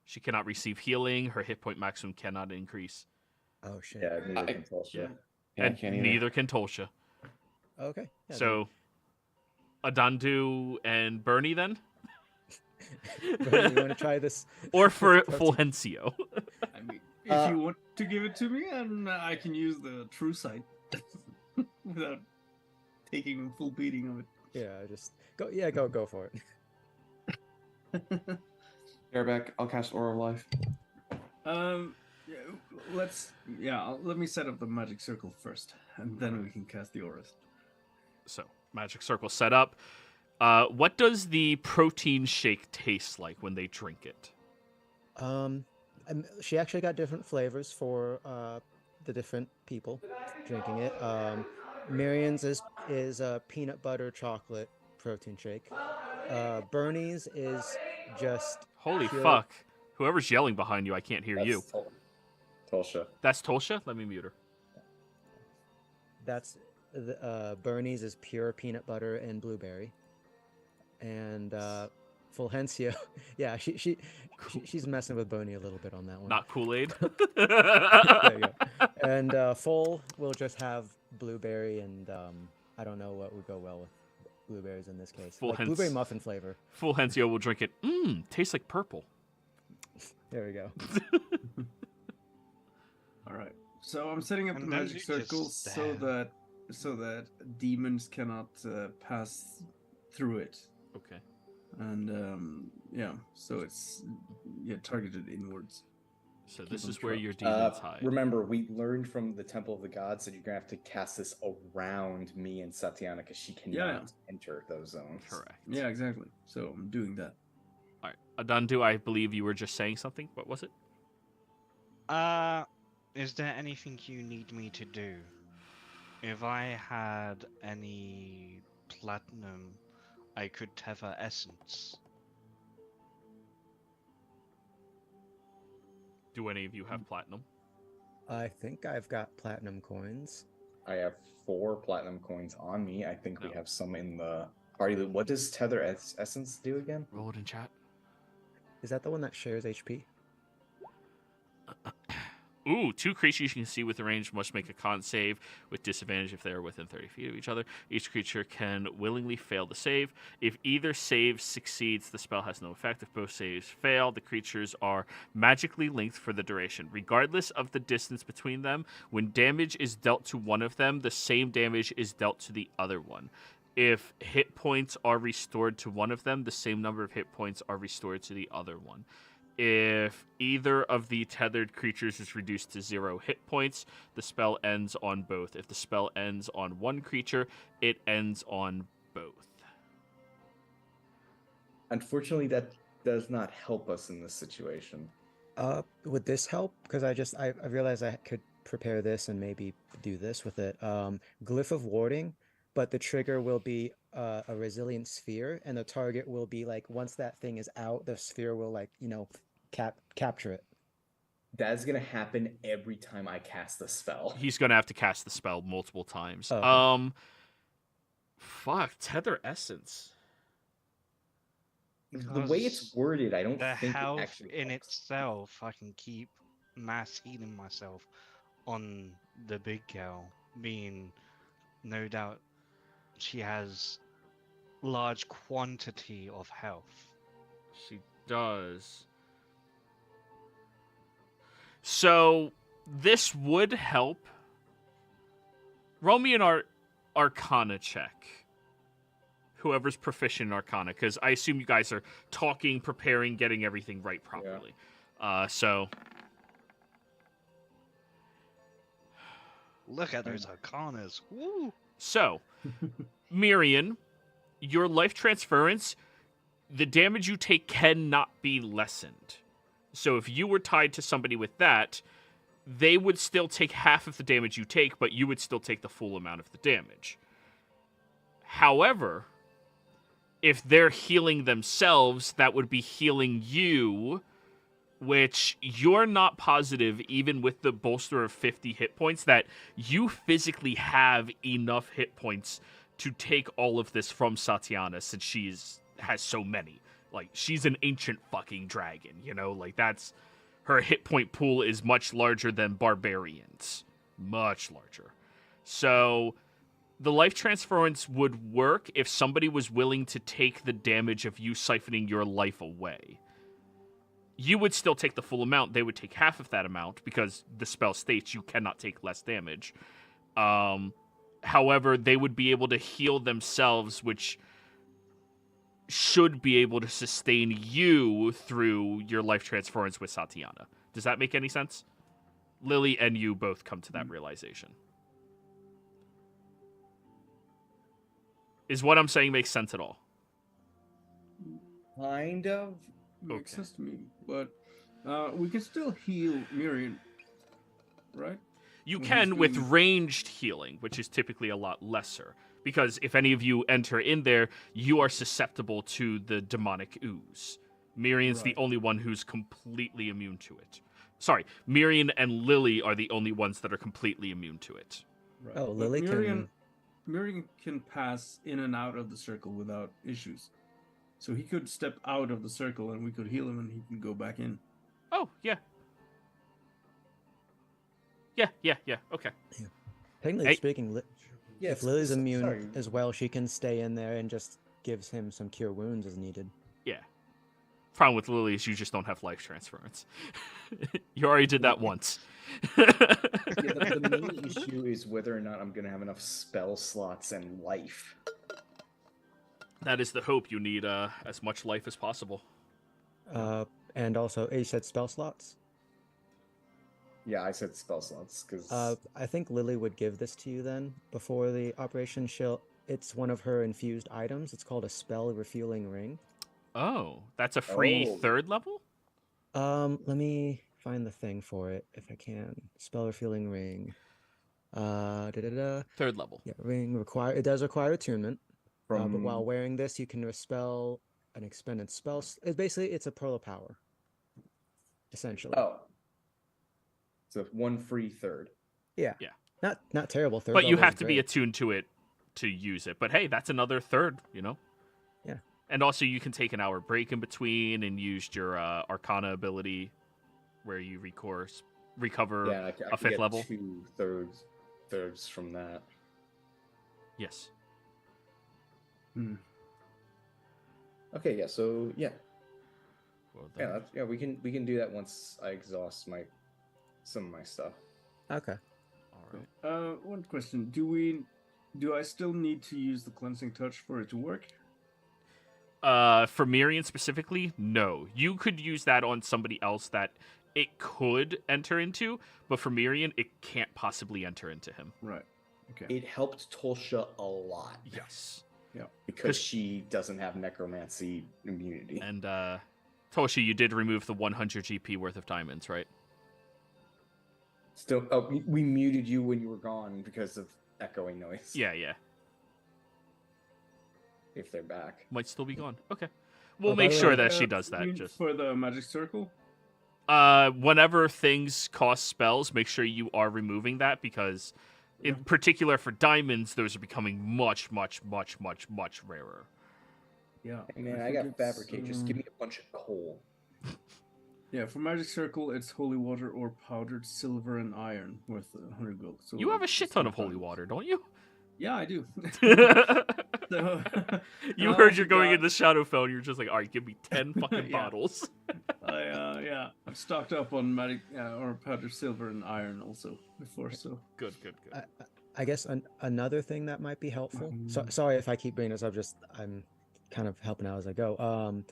She cannot receive healing. Her hit point maximum cannot increase. Oh shit. Yeah, neither can Tulsa. Yeah. Yeah, I And can't either. neither can Tolsha. Okay. Yeah, So, Adandu and Bernie then? Bernie, you want to try this? Or for Protein. Fulgencio? I mean, if you want to give it to me, and I can use the true sight without taking a full beating of it. Yeah, just go. Yeah, go for it. Bareback, I'll cast Aura of Life. Let me set up the magic circle first, and then we can cast the auras. So, magic circle set up. What does the protein shake taste like when they drink it? She actually got different flavors for the different people drinking it. Miriam's is a peanut butter chocolate protein shake. Bernie's is just Holy pure- fuck. Whoever's yelling behind you, I can't hear you. Tulsa. That's Tolsha? Let me mute her. That's Bernie's is pure peanut butter and blueberry, and Fulgencio, yeah, she's messing with Bernie a little bit on that one. Not Kool-Aid. There you go. And Full will just have blueberry and I don't know what would go well with blueberries in this case. Full Like hens- blueberry muffin flavor. Fulgencio will drink it. Tastes like purple. There we go. All right. So I'm setting up And the then magic you just circle so that demons cannot pass through it, Okay. and so it's targeted inwards. So Keep this them is where trapped. your demons hide. Remember, we learned from the Temple of the Gods that you're gonna have to cast this around me and Satiana because she cannot enter those zones. Correct. Yeah, exactly. So I'm doing that. All right. Adandu, I believe you were just saying something. What was it? Is there anything you need me to do? If I had any platinum, I could tether essence. Do any of you have platinum? I think I've got platinum coins. I have 4 platinum coins on me. I think No. we have some in the party. What does Tether Essence do again? Roll it in chat. Is that the one that shares HP? Ooh, 2 creatures you can see within range must make a con save with disadvantage if they are within 30 feet of each other. Each creature can willingly fail the save. If either save succeeds, the spell has no effect. If both saves fail, the creatures are magically linked for the duration. Regardless of the distance between them, when damage is dealt to one of them, the same damage is dealt to the other one. If hit points are restored to one of them, the same number of hit points are restored to the other one. If either of the tethered creatures is reduced to 0 hit points, the spell ends on both. If the spell ends on one creature, it ends on both. Unfortunately, that does not help us in this situation. Would this help? Because I realized I could prepare this and maybe do this with it. Glyph of Warding, but the trigger will be a resilient sphere, and the target will be like once that thing is out, the sphere will capture it. That's gonna happen every time I cast the spell. He's gonna have to cast the spell multiple times. Oh, okay. Fuck, Tether Essence. The way it's Because worded, I don't the think it health actually in helps. itself, I can keep mass healing myself on the big girl, being no doubt she has large quantity of health. She does. So this would help. Roll me an Arcana check. Whoever's proficient in Arcana, because I assume you guys are talking, preparing, getting everything right properly. So Look at those arcanas. Woo! So, Miriam, your life transference, the damage you take cannot be lessened. So if you were tied to somebody with that, they would still take half of the damage you take, but you would still take the full amount of the damage. However, if they're healing themselves, that would be healing you, which you're not positive, even with the bolster of 50 hit points, that you physically have enough hit points to take all of this from Satyana, since has so many. Like, she's an ancient fucking dragon, you know? Like, her hit point pool is much larger than barbarians. Much larger. So the life transference would work if somebody was willing to take the damage of you siphoning your life away. You would still take the full amount. They would take half of that amount because the spell states you cannot take less damage. However, they would be able to heal themselves, which should be able to sustain you through your life transference with Satyana. Does that make any sense? Lily and you both come to that realization. Is what I'm saying makes sense at all? Kind of. Makes Okay. sense to me, but we can still heal Miriam, right? You Well, can he's with doing- ranged healing, which is typically a lot lesser. Because if any of you enter in there, you are susceptible to the demonic ooze. Miriam's the Right. only one who's completely immune to it. Sorry, Miriam and Lily are the only ones that are completely immune to it. Right. Oh, But Lily Miriam can pass in and out of the circle without issues. So he could step out of the circle and we could heal him and he can go back in. Oh, yeah. Yeah, okay. Technically Hey. speaking, Yes, if Lily's immune sorry. as well, she can stay in there and just gives him some cure wounds as needed. Yeah. Problem with Lily is you just don't have life transference. You already did that once. Yeah, the main issue is whether or not I'm gonna have enough spell slots and life. That is the hope. You need as much life as possible. And also, you said spell slots. Yeah, I said spell slots because I think Lily would give this to you then before the operation. It's one of her infused items. It's called a spell refueling ring. Oh, that's a free Oh. third level? Let me find the thing for it if I can. Spell refueling ring. Third level. Yeah, ring it does require attunement. But from while wearing this, you can expel an expended spell. It's a pearl of power. Essentially. so 1 free third. Yeah. Yeah. Not terrible. Third But you level have is to be great. attuned to it to use it. But hey, that's another third, you know? Yeah. And also you can take an hour break in between and use your Arcana ability where you recover Yeah, I can a fifth get level. 2 thirds from that. Yes. Okay, yeah. So yeah, Well, yeah, then- we can do that once I exhaust some of my stuff. Okay. all right. One question: Do I still need to use the cleansing touch for it to work? For Miriam specifically, no. You could use that on somebody else that it could enter into, but for Miriam, it can't possibly enter into him. Right. Okay. It helped Tolsha a lot Yes. because she doesn't have necromancy immunity. And Toshi, you did remove the 100 GP worth of diamonds, right? Still, we muted you when you were gone because of echoing noise. Yeah. If they're back. Might still be gone. Okay. We'll Oh, by make the sure way, that she does that. you mean Just for the magic circle. Whenever things cost spells, make sure you are removing that because, in particular for diamonds, those are becoming much, much, much, much, much rarer. Yeah. Hey man, I think got it's, fabricate. Just give me a bunch of coal. Yeah, for Magic Circle, it's holy water or powdered silver and iron worth 100 gold. So You have a it's shit ton two of holy times. water, don't you? Yeah, I do. So, You and I heard you're also going got- into Shadowfell, and you're just like, all right, give me 10 fucking Yeah. bottles. I've stocked up on magic or powdered silver and iron also before. So Good. I guess another thing that might be helpful. So, sorry if I keep bringing this up. Just I'm kind of helping out as I go.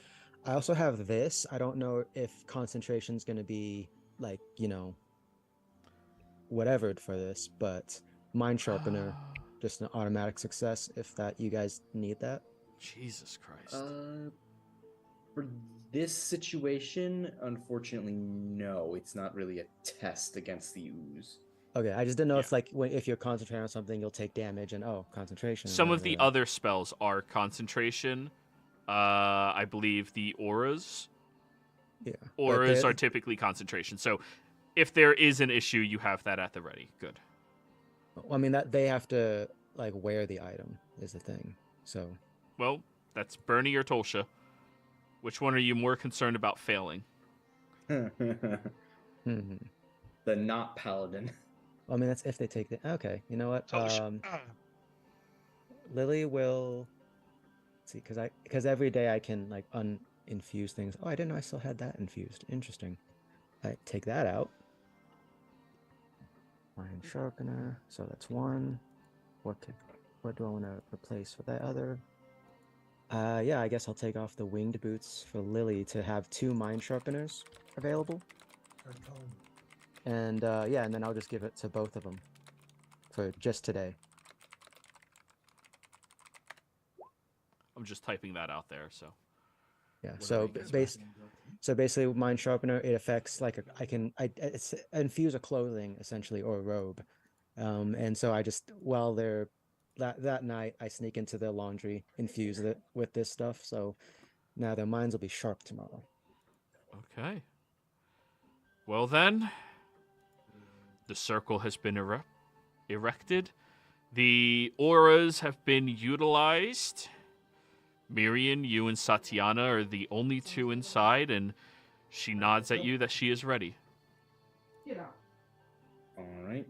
I also have this. I don't know if concentration's going to be like whatever for this, but mind sharpener, just an automatic success. If that you guys need that. Jesus Christ. For this situation, unfortunately, no. It's not really a test against the ooze. Okay, I just didn't know Yeah. if if you're concentrating on something, you'll take damage and concentration. Some of the other spells are concentration. I believe the auras. Yeah, but Auras they're- are typically concentration. So if there is an issue, you have that at the ready. Good. Well, I mean that they have to like wear the item is the thing. So Well, that's Bernie or Tolsha. Which one are you more concerned about failing? The mhm. not paladin. I mean that's if they take the okay. You know what? Tosha. Lily will see because every day I can like infuse things. Oh, I didn't know I still had that infused. Interesting. I take that out. Iron sharpener. So that's one. What do I want to replace with that other? Yeah, I guess I'll take off the winged boots for Lily to have 2 mind sharpeners available. And and then I'll just give it to both of them for just today. I'm just typing that out there, so. Yeah. What So do I guess basically, mind sharpener it affects like it's infuse a clothing essentially or a robe, and so I just while they're that night I sneak into their laundry, infuse it with this stuff, so now their minds will be sharp tomorrow. Okay. Well then, the circle has been erected. The auras have been utilized. Miriam, you and Satyana are the only 2 inside, and she nods at you that she is ready. All right.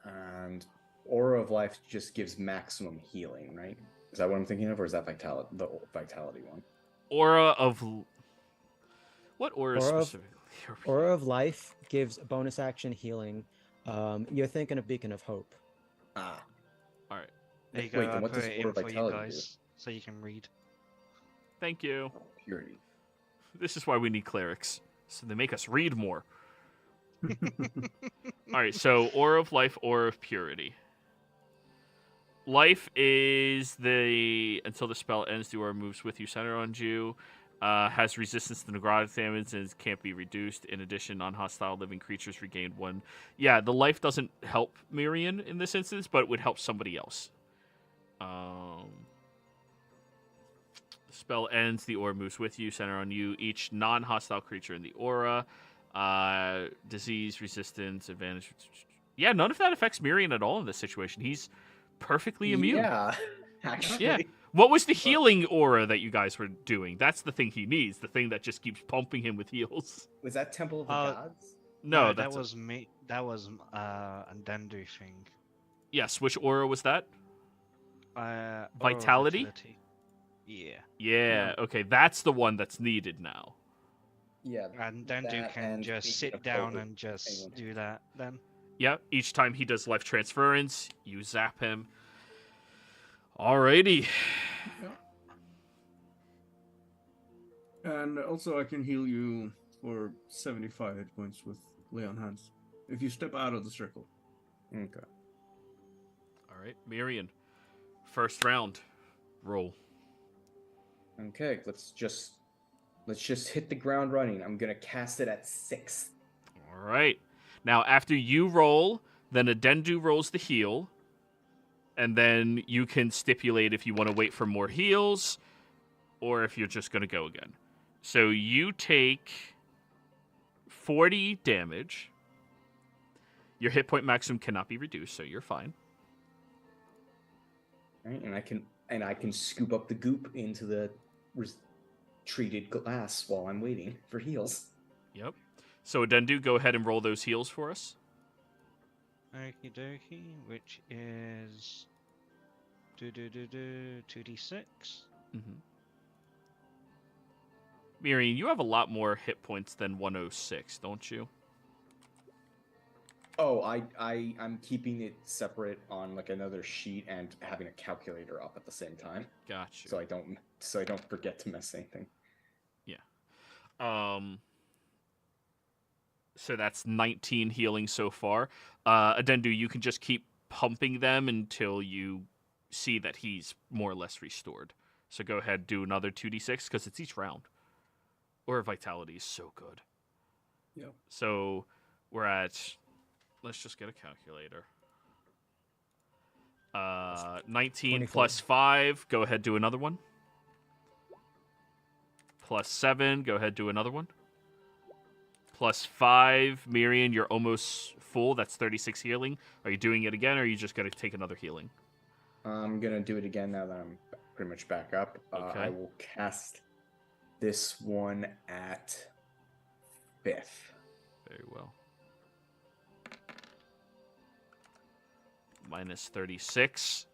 And Aura of Life just gives maximum healing, right? Is that what I'm thinking of, or is that vitality, the vitality one? Aura of... What aura Aura of- specifically? Aura of Life gives bonus action healing. You're thinking of Beacon of Hope. Ah, All right. There you go. Wait, then I what put does it in Aura for you Vitality do? guys so you can read. Thank you. purity. This is why we need clerics, so they make us read more. All right, so Aura of Life, Aura of Purity. Life is until the spell ends, the aura moves with you, center on you, has resistance to necrotic damage and can't be reduced. In addition, non-hostile living creatures regain 1. Yeah, the life doesn't help Miriam in this instance, but it would help somebody else. The spell ends, the aura moves with you, center on you. Each non-hostile creature in the aura, disease, resistance, advantage. Yeah, none of that affects Miriam at all in this situation. He's perfectly immune. Yeah, actually. Yeah. What was the healing aura that you guys were doing? That's the thing he needs. The thing that just keeps pumping him with heals. Was that Temple of the Gods? No, that that's was me. That was a Dendu thing. yes. Which aura was that? Aura of Vitality? Yeah, Yeah. Okay, that's the one that's needed now. Yeah. and Dendu that can and just Beacon sit of down Hope and just anyone. do that. Then Yeah. Each time he does life transference, you zap him. Alrighty. And also, I can heal you for 75 hit points with Lay on Hands if you step out of the circle. Okay. All right, Miriam. First round. Roll. Okay, let's just hit the ground running. I'm gonna cast it at 6. All right. Now, after you roll, then Adendu rolls the heal, and then you can stipulate if you want to wait for more heals, or if you're just going to go again. So you take 40 damage. Your hit point maximum cannot be reduced, so you're fine. Right, and I can scoop up the goop into the treated glass while I'm waiting for heals. Yep. So Adendu, go ahead and roll those heals for us. Okie dokie, which is 2d6. Mm-hmm. Miriam, you have a lot more hit points than 106, don't you? Oh, I'm keeping it separate on like another sheet and having a calculator up at the same time, Gotcha. so I don't forget to miss anything. So that's 19 healing so far. Adendu, you can just keep pumping them until you see that he's more or less restored. So go ahead, do another 2d6, because it's each round. Or vitality is so good. Yep. So we're at... Let's just get a calculator. 19 24. plus 5. Go ahead, do another one. Plus 7. Go ahead, do another one. Plus 5. Miriam, you're almost full. That's 36 healing. Are you doing it again, or are you just going to take another healing? I'm gonna do it again now that I'm pretty much back up. Okay. I will cast this one at 5th. Very well. Minus 36.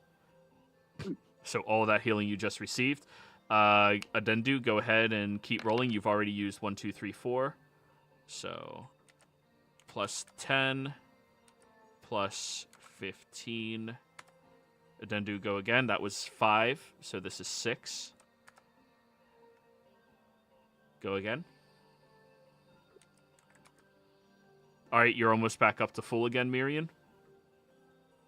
So all that healing you just received. Adendu, go ahead and keep rolling. You've already used 1, 2, 3, 4. So plus 10, plus 15. Adendu, go again. That was 5. So this is 6. Go again. All right, you're almost back up to full again, Miriam.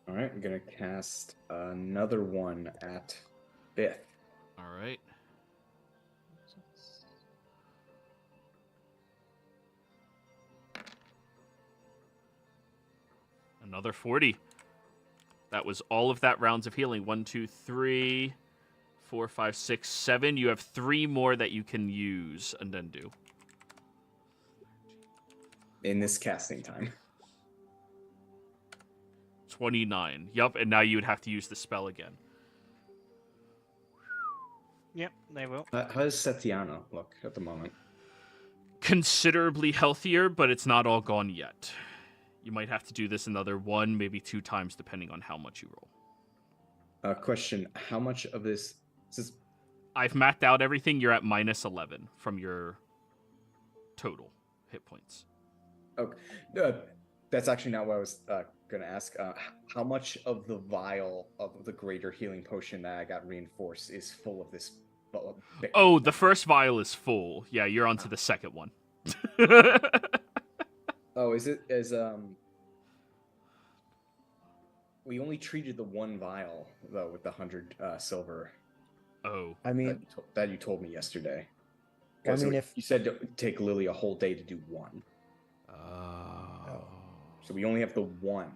All right, I'm gonna cast another one at 5th. All right. Another 40. That was all of that rounds of healing. 1, 2, 3, 4, 5, 6, 7. You have 3 more that you can use and then do. In this casting time. 29. Yup, and now you would have to use the spell again. Yep, they will. How does Setiana look at the moment? Considerably healthier, but it's not all gone yet. You might have to do this another 1, maybe 2 times, depending on how much you roll. Question, how much of this is... I've mapped out everything. You're at minus 11 from your total hit points. Okay. That's actually not what I was going to ask. How much of the vial of the greater healing potion that I got reinforced is full of this? Oh, the first vial is full. Yeah, you're on to the second one. Oh, is it? We only treated the one vial, though, with the 100 silver. Oh. I mean, that you told me yesterday. I mean, if you said to take Lily a whole day to do one. Oh. So we only have the one.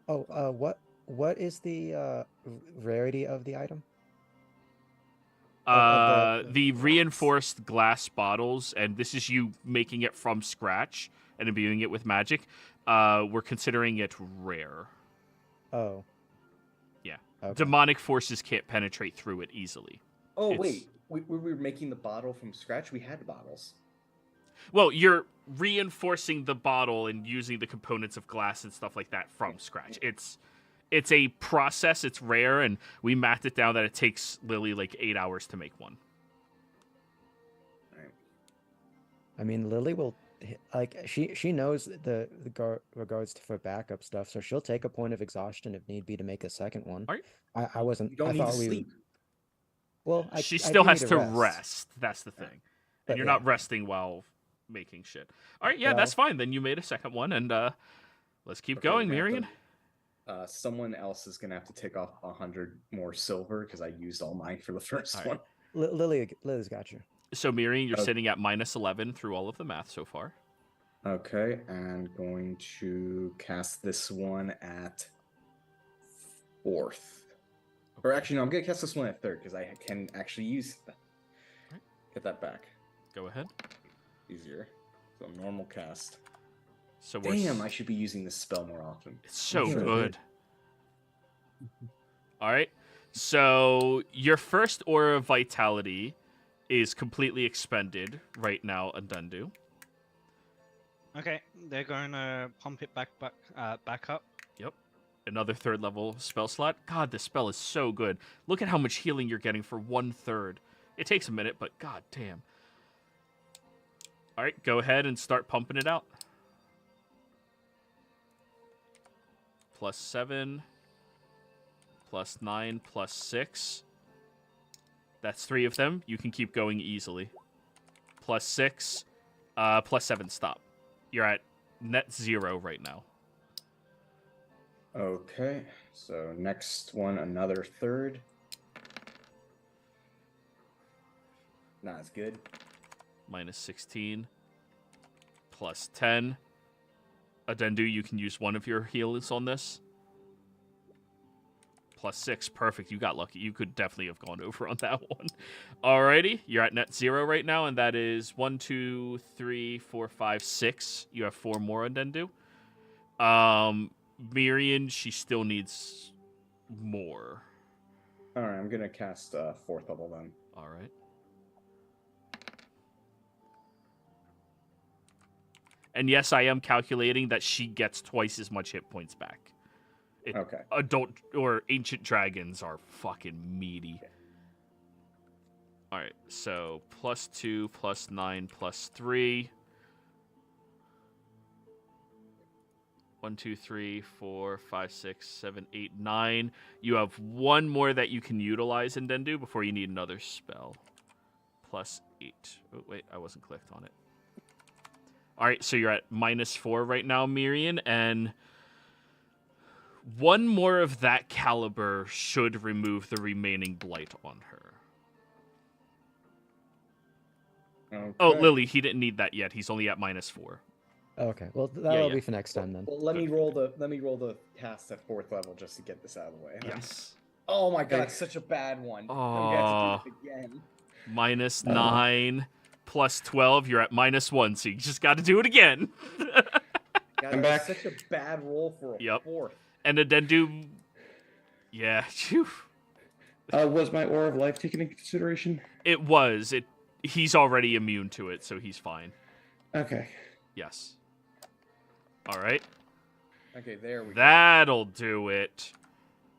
what is the rarity of the item? The reinforced glass bottles, and this is you making it from scratch and imbuing it with magic. We're considering it rare. Oh. Yeah. Okay. Demonic forces can't penetrate through it easily. Oh, wait. We were making the bottle from scratch? We had bottles. Well, you're reinforcing the bottle and using the components of glass and stuff like that from scratch. It's a process. It's rare, and we mapped it down that it takes Lily like 8 hours to make one. All right. I mean, Lily will she knows the regards for backup stuff, so she'll take a point of exhaustion if need be to make a second one. All right. I wasn't. You don't I need to thought sleep. Well, She I still do has need to rest. That's the thing. And But you're yeah. not resting while making shit. All right, yeah, Well- that's fine. Then you made a second one, and let's keep Okay, going, we're gonna have Miriam. to- someone else is gonna have to take off 100 more silver because I used all mine for the first All right. one. Lily's got you. So, Miriam, you're Okay. sitting at minus 11 through all of the math so far. Okay, and going to cast this one at 4th. Or actually, no, I'm gonna cast this one at 3rd because I can actually use that. Right. Get that back. Go ahead. Easier. So normal cast. So Damn, I should be using this spell more often. It's so Sure. good. All right. So your first aura of vitality is completely expended right now, Adendu. Okay, they're going to pump it back up. Yep. Another 3rd level spell slot. God, this spell is so good. Look at how much healing you're getting for 1/3. It takes a minute, but god damn. All right, go ahead and start pumping it out. +7, +9, +6. That's 3 of them. You can keep going easily. +6, +7, stop. You're at net 0 right now. Okay, so next one, another 3rd. Not as good. -16, +10. Adendu, you can use one of your heals on this. +6, perfect. You got lucky. You could definitely have gone over on that one. Alrighty, you're at net 0 right now, and that is 1, 2, 3, 4, 5, 6. You have 4 more, Adendu. Miriam, she still needs more. All right, I'm gonna cast 4th level then. All right. And yes, I am calculating that she gets twice as much hit points back. Okay. Adult or ancient dragons are fucking meaty. All right, so +2, +9, +3. 1, 2, 3, 4, 5, 6, 7, 8, 9. You have 1 more that you can utilize in Dendu before you need another spell. +8. Oh, wait, I wasn't clicked on it. All right, so you're at -4 right now, Miriam, and 1 more of that caliber should remove the remaining blight on her. Okay. Oh, Lily, he didn't need that yet. He's only at -4. Okay, well that'll yeah. be for next time then. Well, let me roll the cast at 4th level just to get this out of the way. Yes. Oh my god, such a bad one. I'm gonna have to do it again. -9 +12. You're at -1, so you just got to do it again. God, I'm that's back. such a bad roll for a Yep. 4th. And the Dendu, yeah, phew. Was my Aura of Life taken into consideration? It was. He's already immune to it, so he's fine. Okay. Yes. All right. Okay, there we go. That'll do it.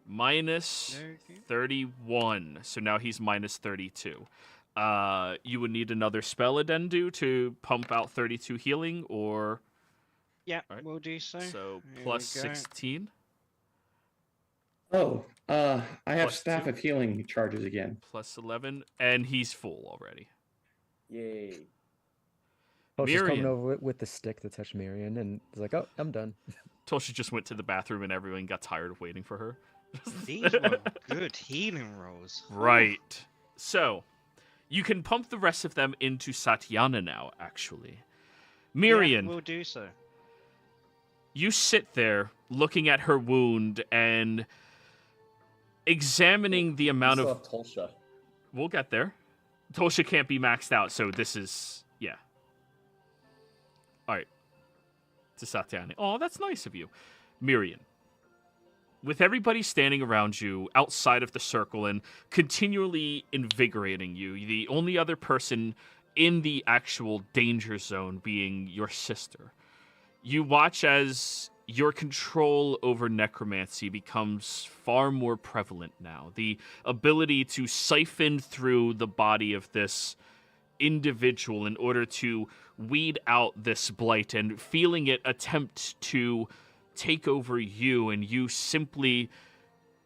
Minus Okay. 31. So now he's minus 32. You would need another spell, Adendu, to pump out 32 healing, or... Yeah, Alright. we'll do so. So Here plus we go. 16. Oh, I have Plus Staff 2. of Healing charges again. Plus 11. And he's full already. Yay. Oh, she's coming Miriam. over with the stick to touch Miriam, and it's like, oh, I'm done. Tulsi just went to the bathroom and everyone got tired of waiting for her. These were good healing rolls. Right. So, you can pump the rest of them into Satyana now, actually. Miriam, Yeah, we'll do so. you sit there looking at her wound and examining the amount We of... still have Tulsha. We'll get there. Tulsa can't be maxed out, so this is... Yeah. Alright. To Satyana. Oh, that's nice of you. Miriam. With everybody standing around you outside of the circle and continually invigorating you, the only other person in the actual danger zone being your sister, you watch as your control over necromancy becomes far more prevalent now. The ability to siphon through the body of this individual in order to weed out this blight and feeling it attempt to take over you, and you simply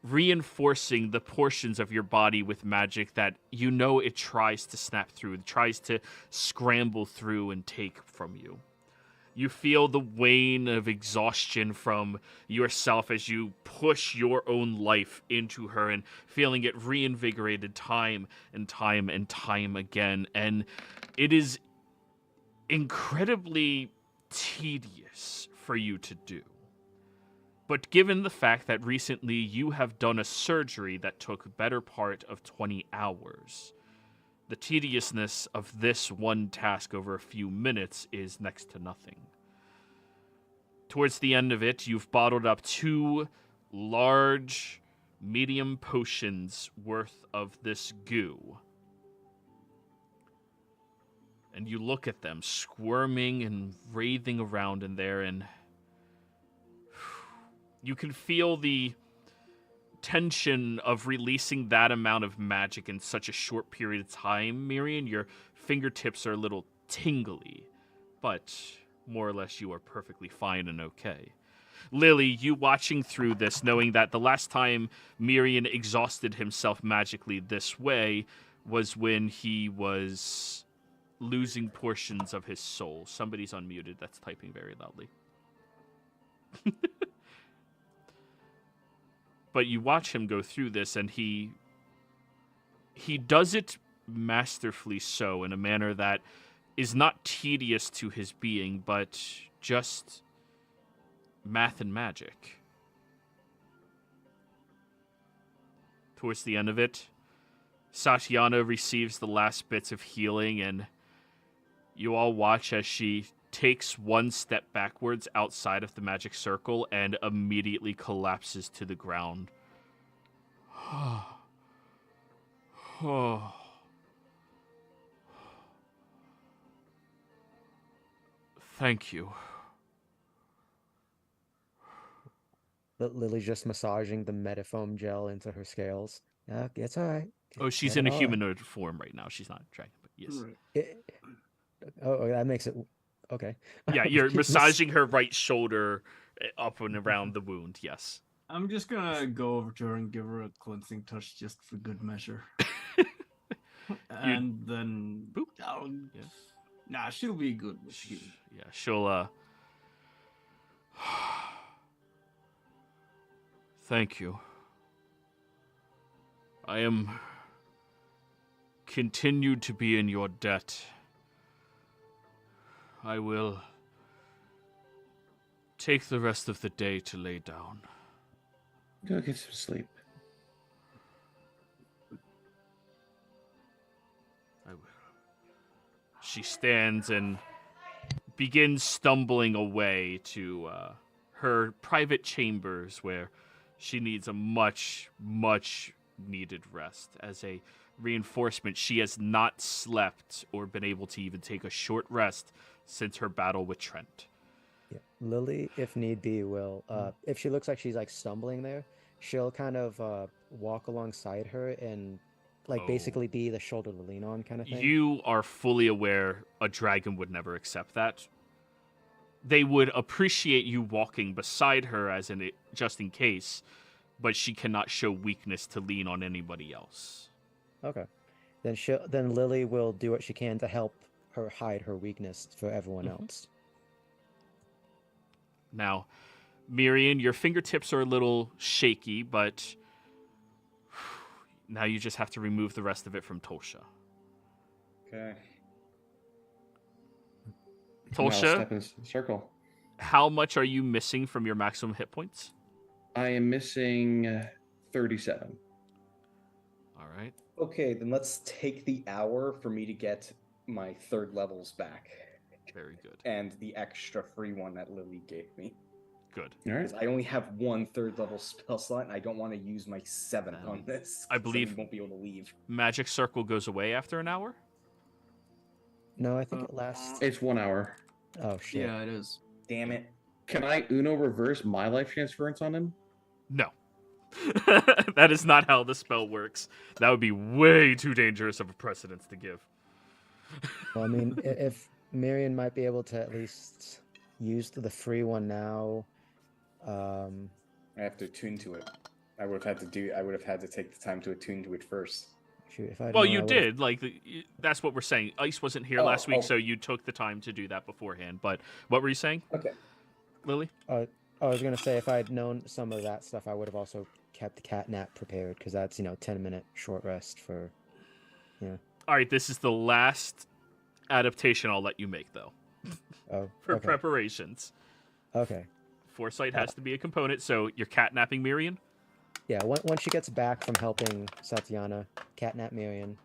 reinforcing the portions of your body with magic that you know it tries to snap through, it tries to scramble through and take from you. You feel the wane of exhaustion from yourself as you push your own life into her and feeling it reinvigorated time and time and time again. And it is incredibly tedious for you to do. But given the fact that recently you have done a surgery that took better part of 20 hours, the tediousness of this one task over a few minutes is next to nothing. Towards the end of it, you've bottled up 2 large, medium potions worth of this goo. And you look at them squirming and writhing around in there, and you can feel the tension of releasing that amount of magic in such a short period of time, Miriam. Your fingertips are a little tingly, but more or less you are perfectly fine and okay. Lily, you watching through this, knowing that the last time Miriam exhausted himself magically this way was when he was losing portions of his soul. Somebody's unmuted that's typing very loudly. But you watch him go through this, and he does it masterfully so, in a manner that is not tedious to his being, but just math and magic. Towards the end of it, Satiana receives the last bits of healing, and you all watch as she takes one step backwards outside of the magic circle and immediately collapses to the ground. Thank you. Lily's just massaging the metafoam gel into her scales. It's all right. Oh, she's in a humanoid form right now. She's not a dragon, but yes. That makes it okay. Yeah, you're massaging her right shoulder up and around the wound. Yes. I'm just gonna go over to her and give her a cleansing touch just for good measure. And then boop. Yeah. Nah, she'll be good with you. Yeah, she'll Thank you. I am continued to be in your debt. I will take the rest of the day to lay down. Go get some sleep. I will. She stands and begins stumbling away to her private chambers, where she needs a much, much needed rest. As a reinforcement, she has not slept or been able to even take a short rest since her battle with Trent. Yeah. Lily, if need be, will if she looks like she's like stumbling there, she'll kind of walk alongside her and basically be the shoulder to lean on kind of thing. You are fully aware a dragon would never accept that. They would appreciate you walking beside her as in just in case, but she cannot show weakness to lean on anybody else. Okay. Then Lily will do what she can to help her hide her weakness for everyone else. Now, Miriam, your fingertips are a little shaky, but now you just have to remove the rest of it from Tolsha. Okay. Tolsha, Step in the circle. how much are you missing from your maximum hit points? I am missing 37. All right. Okay, then let's take the hour for me to get my 3rd levels back. Very good. And the extra free one that Lily gave me. Good. All right. Because I only have 1 3rd level spell slot, and I don't want to use my 7th on this. I believe- so we won't be able to leave. Magic Circle goes away after an hour? No, I think it lasts. It's 1 hour. Oh shit. Yeah, it is. Damn it. Can I Uno reverse my life transference on him? No. That is not how the spell works. That would be way too dangerous of a precedence to give. Well, I mean, if Miriam might be able to at least use the free one now. I have to attune to it. I would have had to take the time to attune to it first. Shoot, if I'd Well, known, you I would've- did. That's what we're saying. Ice wasn't here last week, so you took the time to do that beforehand. But what were you saying, Okay. Lily? I was gonna say if I'd known some of that stuff, I would have also kept the cat nap prepared because that's 10-minute short rest for. All right, this is the last adaptation I'll let you make, though, Oh. for Okay. preparations. Okay. Foresight has to be a component, so you're catnapping Miriam? Yeah. Once she gets back from helping Satiana, catnap Miriam.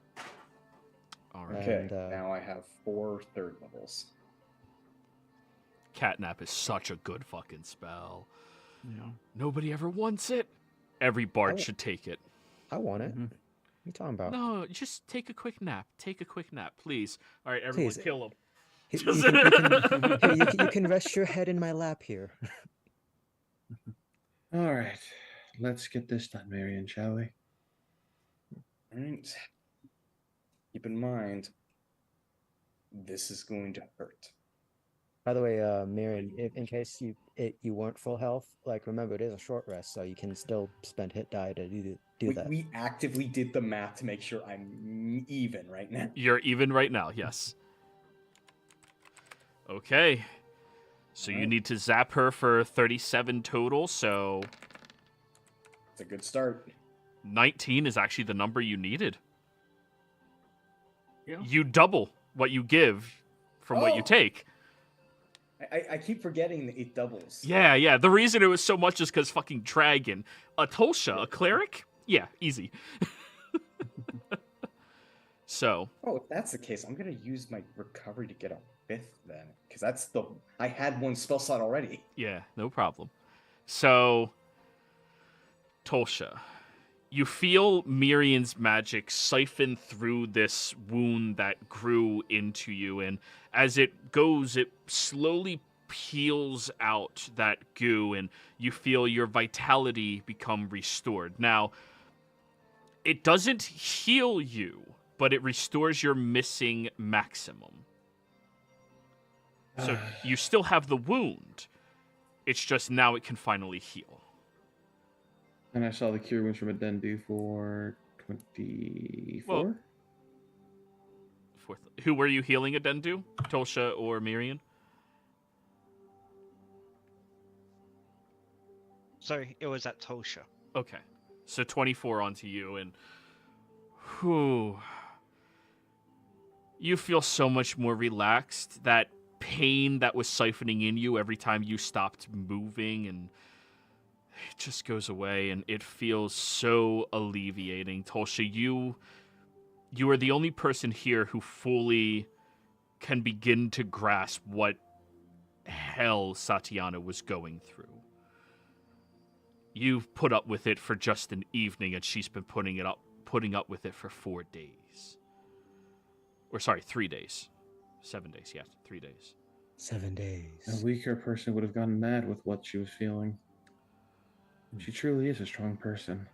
All right. Okay, And, now I have 4 third levels. Catnap is such a good fucking spell. Yeah. Nobody ever wants it. Every bard I- should take it. I want it. Mhm. What are you talking about? No, just take a quick nap. Take a quick nap, please. All right, everyone, Please. kill him. You can rest your head in my lap here. All right, let's get this done, Marion, shall we? Alright. Keep in mind, this is going to hurt. By the way, Marion, in case you weren't full health, like remember it is a short rest, so you can still spend hit die to do that. We actively did the math to make sure I'm even right now. You're even right now, yes. Okay. So you Alright. need to zap her for 37 total, so It's a good start. 19 is actually the number you needed. Yeah. You double what you give from what you Oh. take. I keep forgetting that it doubles. Yeah. The reason it was so much is because fucking dragon. A Tolsha, a cleric? Yeah, easy. So, Oh, if that's the case, I'm gonna use my recovery to get a 5th then, because I had 1 spell slot already. yeah, no problem. So, Tolsha, you feel Mirian's magic siphon through this wound that grew into you, and as it goes, it slowly peels out that goo, and you feel your vitality become restored. Now, it doesn't heal you, but it restores your missing maximum. So you still have the wound. It's just now it can finally heal. And I saw the cure wounds from a Dendu for 24. Well- Who were you healing, Adendu? Tolsha or Mirian? Sorry, it was at Tolsha. Okay. So 24 onto you, and whew, you feel so much more relaxed. That pain that was siphoning in you every time you stopped moving, and it just goes away, and it feels so alleviating. Tolsha, you are the only person here who fully can begin to grasp what hell Satyana was going through. You've put up with it for just an evening, and she's been putting up with it for 4 days. Or sorry, 3 days. 7 days, yeah, 3 days. 7 days. A weaker person would have gone mad with what she was feeling. She truly is a strong person.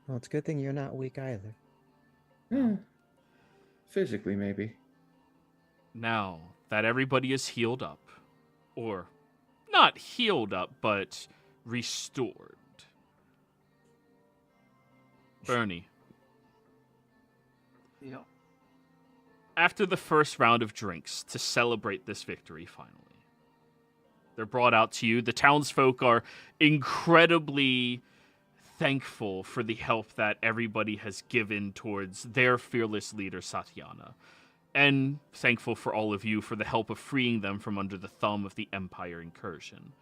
Well, it's a good thing you're not weak either. Physically, maybe. Now that everybody is healed up, or not healed up, but restored. Bernie, Yeah. after the first round of drinks to celebrate this victory finally, they're brought out to you. The townsfolk are incredibly thankful for the help that everybody has given towards their fearless leader, Satyana, and thankful for all of you for the help of freeing them from under the thumb of the Empire incursion.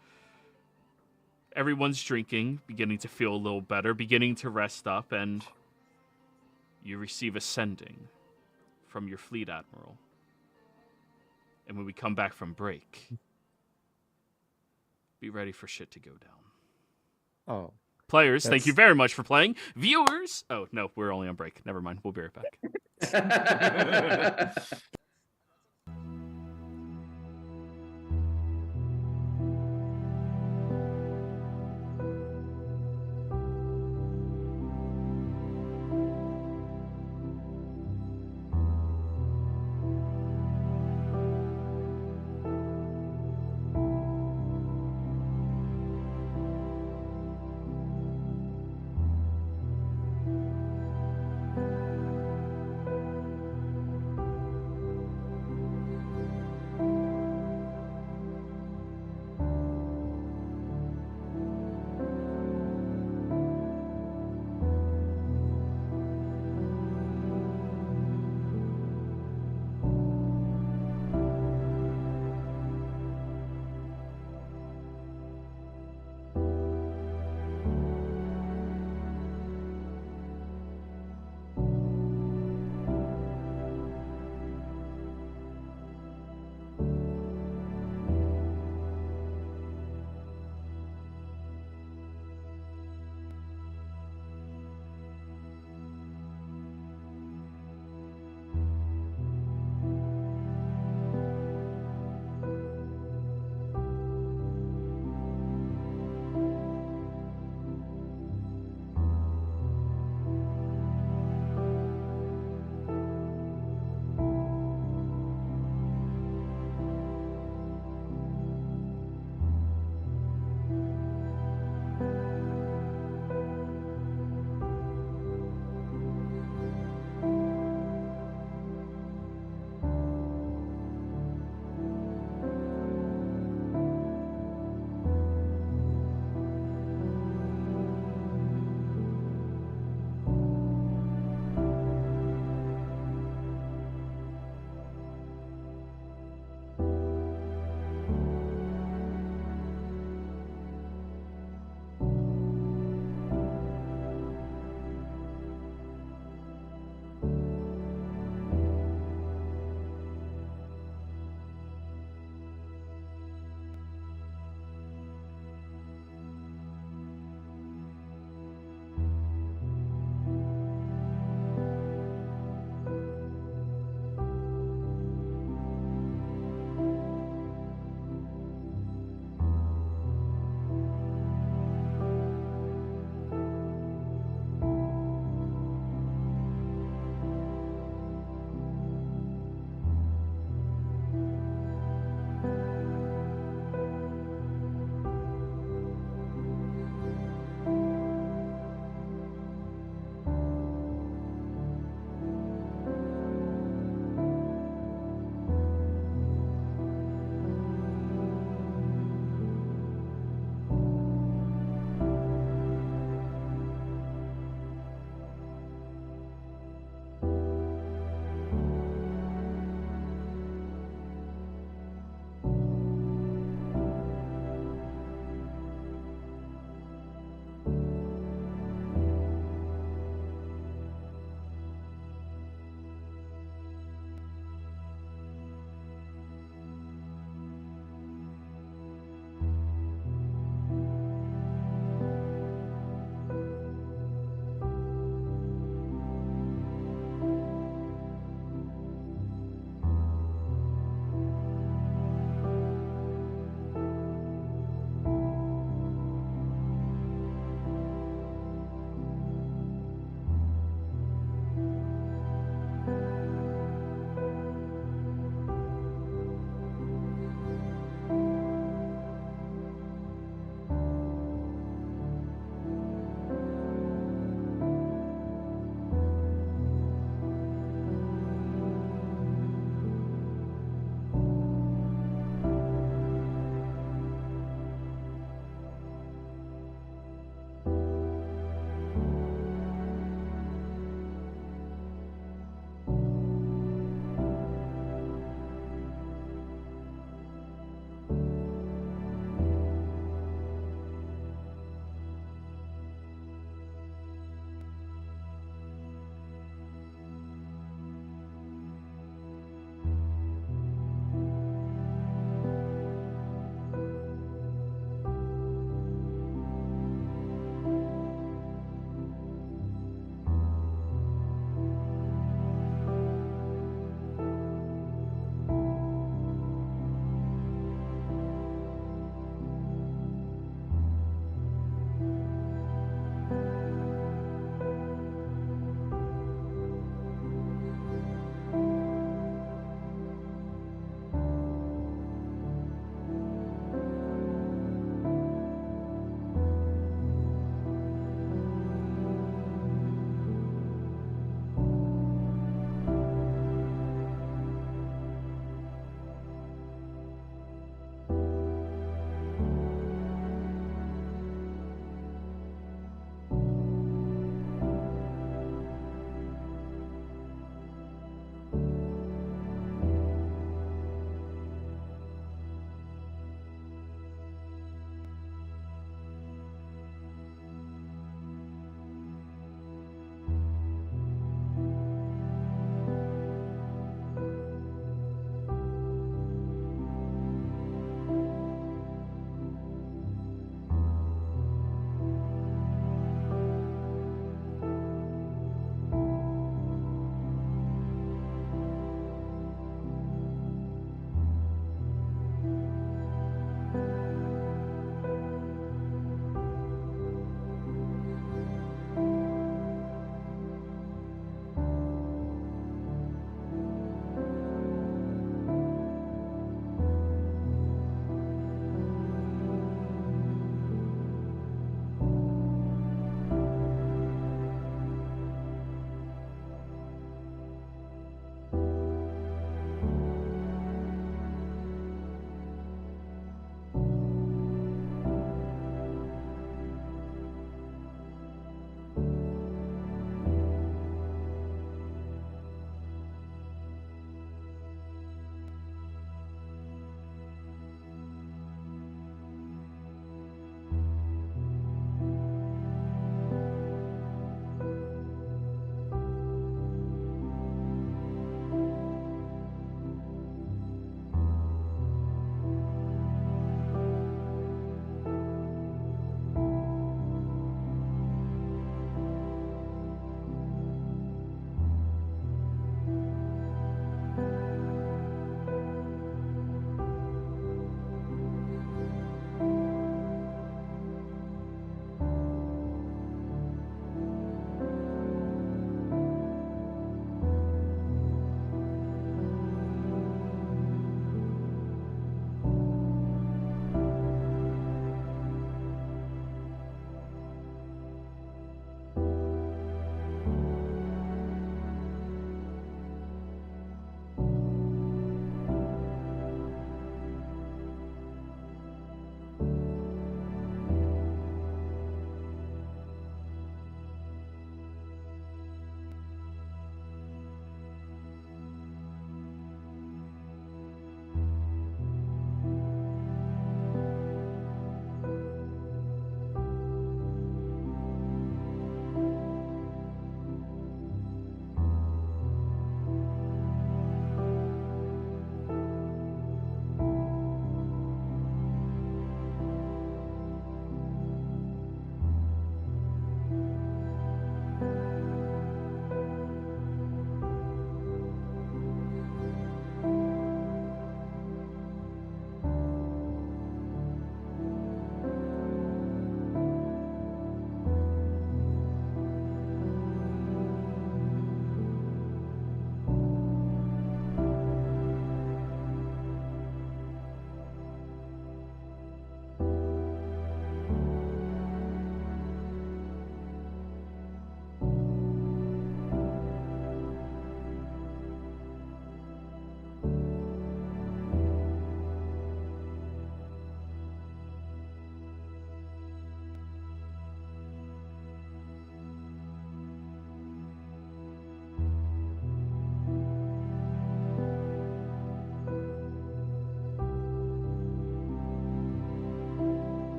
Everyone's drinking, beginning to feel a little better, beginning to rest up, and you receive a sending from your fleet admiral. And when we come back from break, be ready for shit to go down. Oh, Players, thank That's- you very much for playing. Viewers, oh no, we're only on break. Never mind, we'll be right back.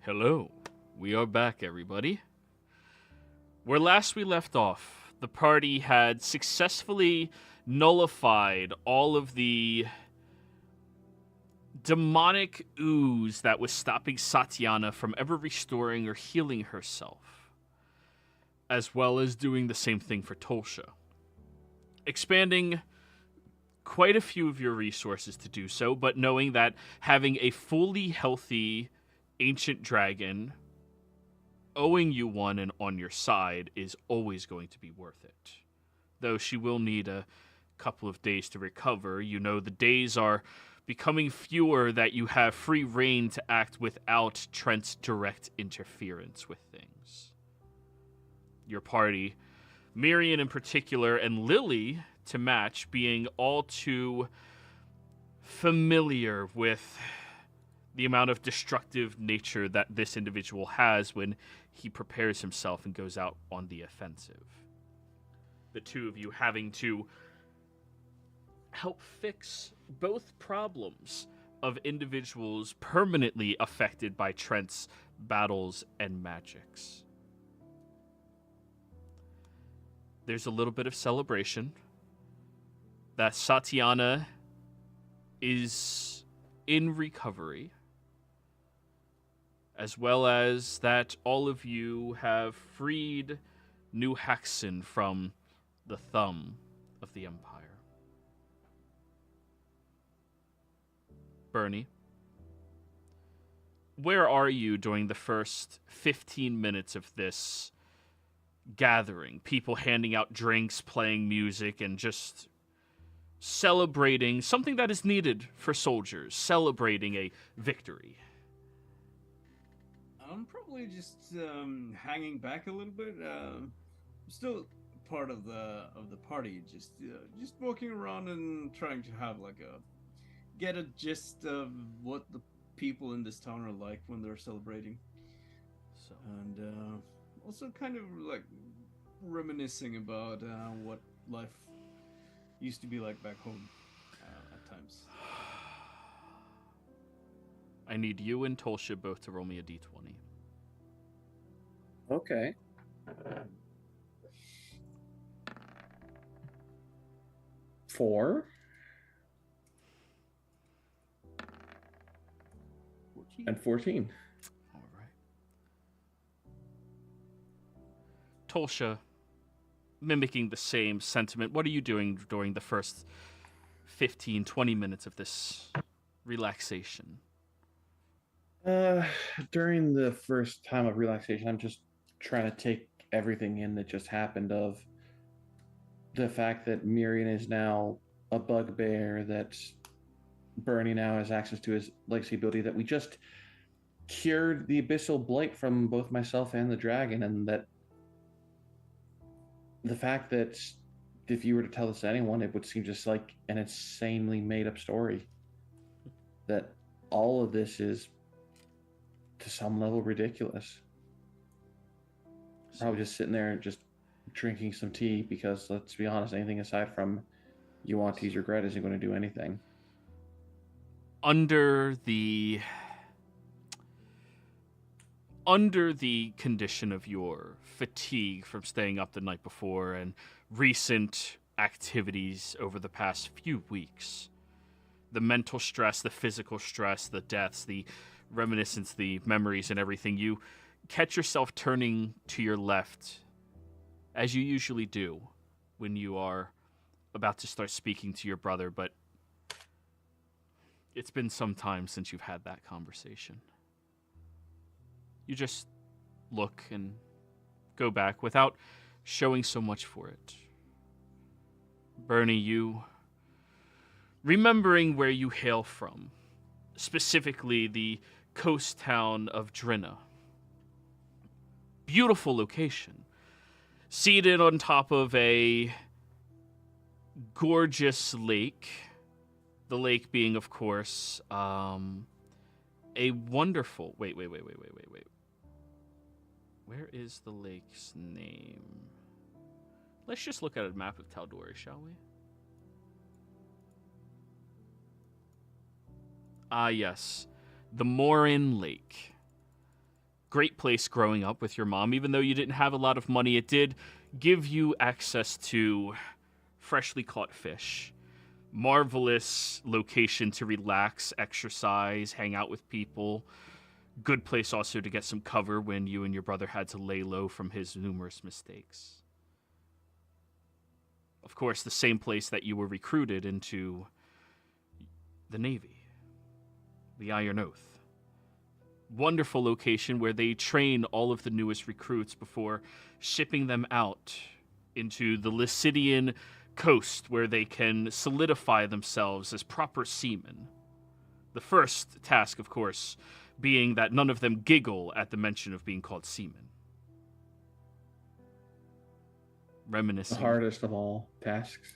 Hello. We are back, everybody. Where last we left off, the party had successfully nullified all of the demonic ooze that was stopping Satyana from ever restoring or healing herself, as well as doing the same thing for Tolsha, expanding quite a few of your resources to do so, but knowing that having a fully healthy ancient dragon owing you one and on your side is always going to be worth it. Though she will need a couple of days to recover, you know the days are becoming fewer that you have free reign to act without Trent's direct interference with things. Your party, Mirian in particular, and Lily to match, being all too familiar with the amount of destructive nature that this individual has when he prepares himself and goes out on the offensive. The two of you having to help fix both problems of individuals permanently affected by Trent's battles and magics. There's a little bit of celebration that Satyana is in recovery, as well as that all of you have freed New Haxon from the thumb of the Empire. Bernie, where are you during the first 15 minutes of this gathering? People handing out drinks, playing music, and just celebrating something that is needed for soldiers, celebrating a victory. I'm probably just hanging back a little bit. I'm still part of the party, just walking around and trying to have get a gist of what the people in this town are like when they're celebrating. So, And also kind of like reminiscing about what life used to be like back home at times. I need you and Tolsha both to roll me a d20. Okay. Four. 14. And 14. All right. Tolsha, mimicking the same sentiment, what are you doing during the first 15, 20 minutes of this relaxation? During the first time of relaxation, I'm just trying to take everything in that just happened, of the fact that Mirian is now a bugbear, that Bernie now has access to his legacy ability, that we just cured the abyssal blight from both myself and the dragon, and that the fact that if you were to tell this to anyone, it would seem just like an insanely made up story. That all of this is to some level ridiculous. Probably just sitting there and just drinking some tea, because let's be honest, anything aside from you want tease regret isn't going to do anything. Under the condition of your fatigue from staying up the night before and recent activities over the past few weeks, the mental stress, the physical stress, the deaths, the reminiscence, the memories and everything, you catch yourself turning to your left, as you usually do when you are about to start speaking to your brother, but it's been some time since you've had that conversation. You just look and go back without showing so much for it. Bernie, you remembering where you hail from, specifically the coast town of Drinna. Beautiful location. Seated on top of a gorgeous lake. The lake being, of course, a wonderful... Wait. Where is the lake's name? Let's just look at a map of Tal'Dorei, shall we? Ah, yes. The Morin Lake. great place growing up with your mom. Even though you didn't have a lot of money, it did give you access to freshly caught fish. Marvelous location to relax, exercise, hang out with people. Good place also to get some cover when you and your brother had to lay low from his numerous mistakes. Of course, the same place that you were recruited into the Navy, the Iron Oath. Wonderful location where they train all of the newest recruits before shipping them out into the Lycidian coast where they can solidify themselves as proper seamen. The first task, of course, being that none of them giggle at the mention of being called seamen. Reminiscing. The hardest of all tasks.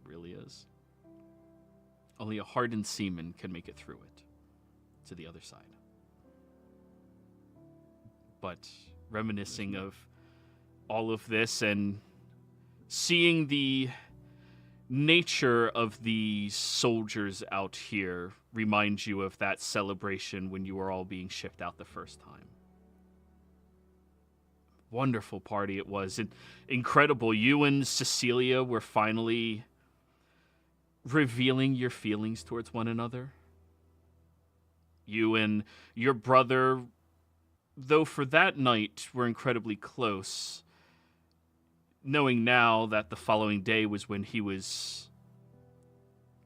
Really is. Only a hardened seaman can make it through it to the other side. But reminiscing of all of this and seeing the nature of the soldiers out here reminds you of that celebration when you were all being shipped out the first time. Wonderful party it was. And incredible. You and Cecilia were finally revealing your feelings towards one another. You and your brother, though for that night were incredibly close, knowing now that the following day was when he was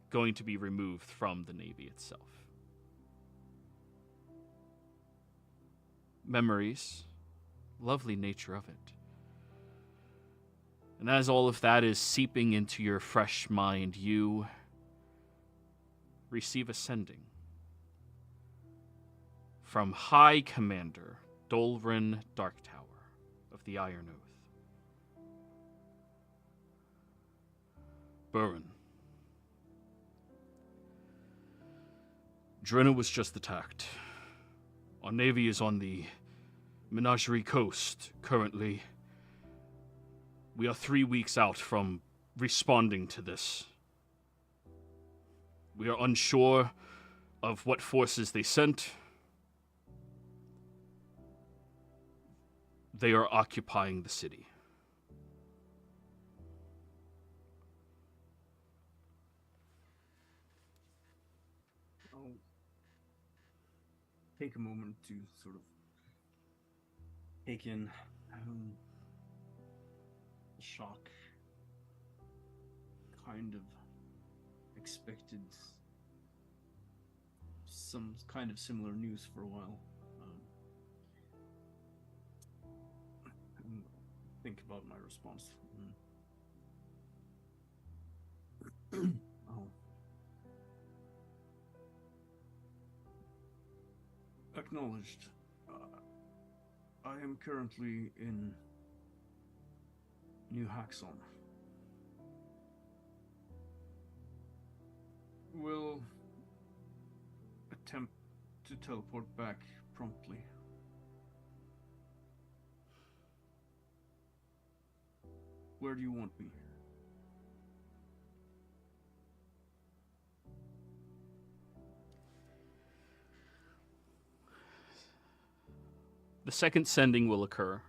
going to be removed from the Navy itself. Memories, lovely nature of it. And as all of that is seeping into your fresh mind, you receive a sending from High Commander Dolren Darktower of the Iron Oath. Burin. Drenna was just attacked. Our navy is on the Menagerie Coast currently. We are 3 weeks out from responding to this. We are unsure of what forces they sent. They are occupying the city. I'll take a moment to sort of take in the shock. Kind of expected some kind of similar news for a while. And think about my response. Oh. Acknowledged. I am currently in New Haxon. Will attempt to teleport back promptly. Where do you want me? The second sending will occur.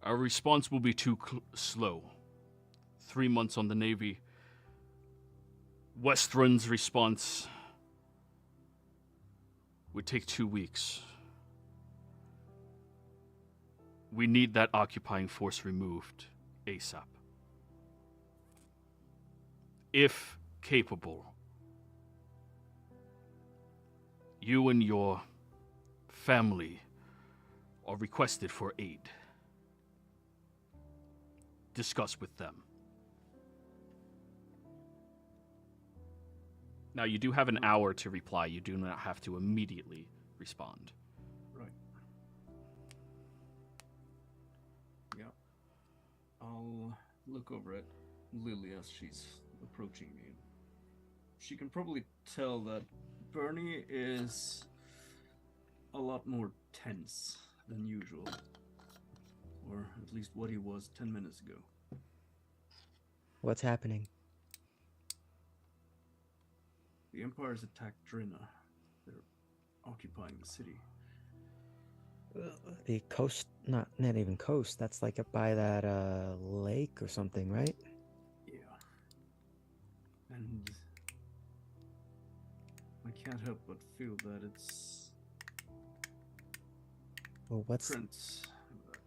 Our response will be too slow. 3 months on the Navy. Westrun's response would take 2 weeks. We need that occupying force removed ASAP. If capable, you and your family are requested for aid. Discuss with them. Now, you do have an hour to reply. You do not have to immediately respond. Right. Yeah. I'll look over at Lily as she's approaching me. She can probably tell that Bernie is a lot more tense than usual. Or at least what he was 10 minutes ago. What's happening? The Empire's attacked Drina. They're occupying the city. The coast, not even coast. That's like up by that lake or something, right? Yeah. And I can't help but feel that it's Well, what's Trent's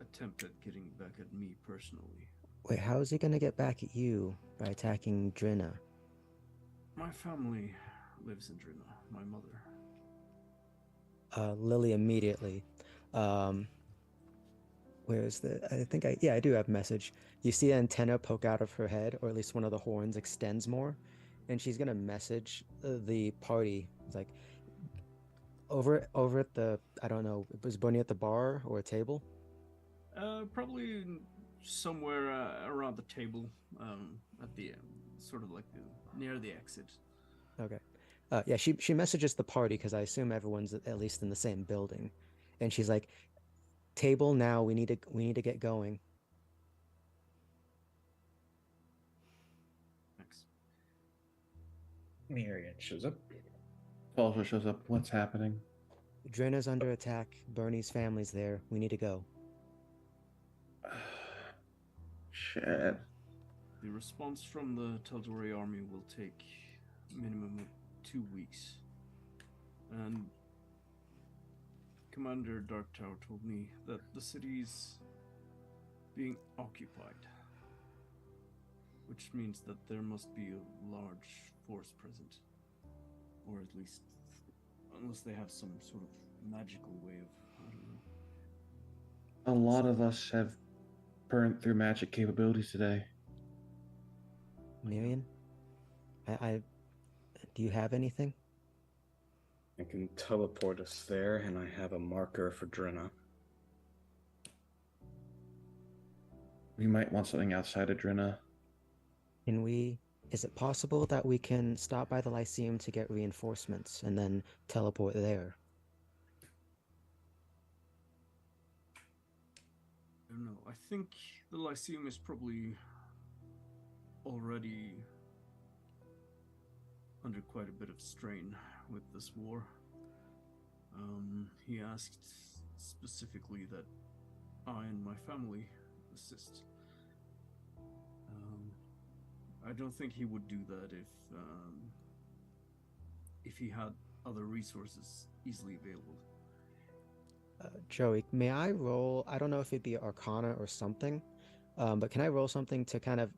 attempt at getting back at me personally. wait? How is he gonna get back at you by attacking Drina? My family lives in Drina. My mother. Lily immediately. Where's the? I do have a message. You see an antenna poke out of her head, or at least one of the horns extends more, and she's gonna message the party. It's like over at the, I don't know, was Bunny at the bar or a table? Probably somewhere around the table, at the sort of like near the exit. Okay. Yeah, she messages the party because I assume everyone's at least in the same building, and she's like, "Table now. We need to get going." Thanks. Marion shows up. Also shows up. What's happening? Drina's under attack. Bernie's family's there. We need to go. Shit. The response from the Tal'Dorei army will take a minimum of 2 weeks. And Commander Dark Tower told me that the city's being occupied, which means that there must be a large force present, or at least, unless they have some sort of magical way of, I don't know. A lot of us have burned through magic capabilities today. Miriam, I do you have anything? I can teleport us there, and I have a marker for Drina. We might want something outside of Drina. Is it possible that we can stop by the Lyceum to get reinforcements and then teleport there? I don't know. I think the Lyceum is probably already under quite a bit of strain with this war. He asked specifically that I and my family assist. I don't think he would do that if he had other resources easily available. Joey, may I roll? I don't know if it'd be Arcana or something, but can I roll something to kind of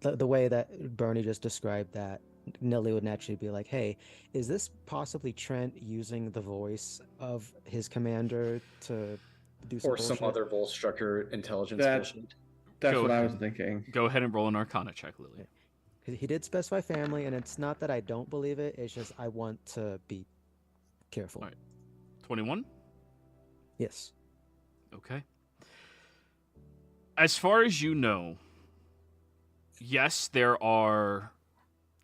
the way that Bernie just described that? Nilly would naturally be like, "Hey, is this possibly Trent using the voice of his commander to do some Or some bullshit?" other Volstrucker intelligence That's bullshit. that's Go what I ahead. was thinking. Go ahead and roll an Arcana check, Lily. He did specify family, and it's not that I don't believe it. It's just I want to be careful. All right. 21? Yes. Okay. As far as you know, yes, there are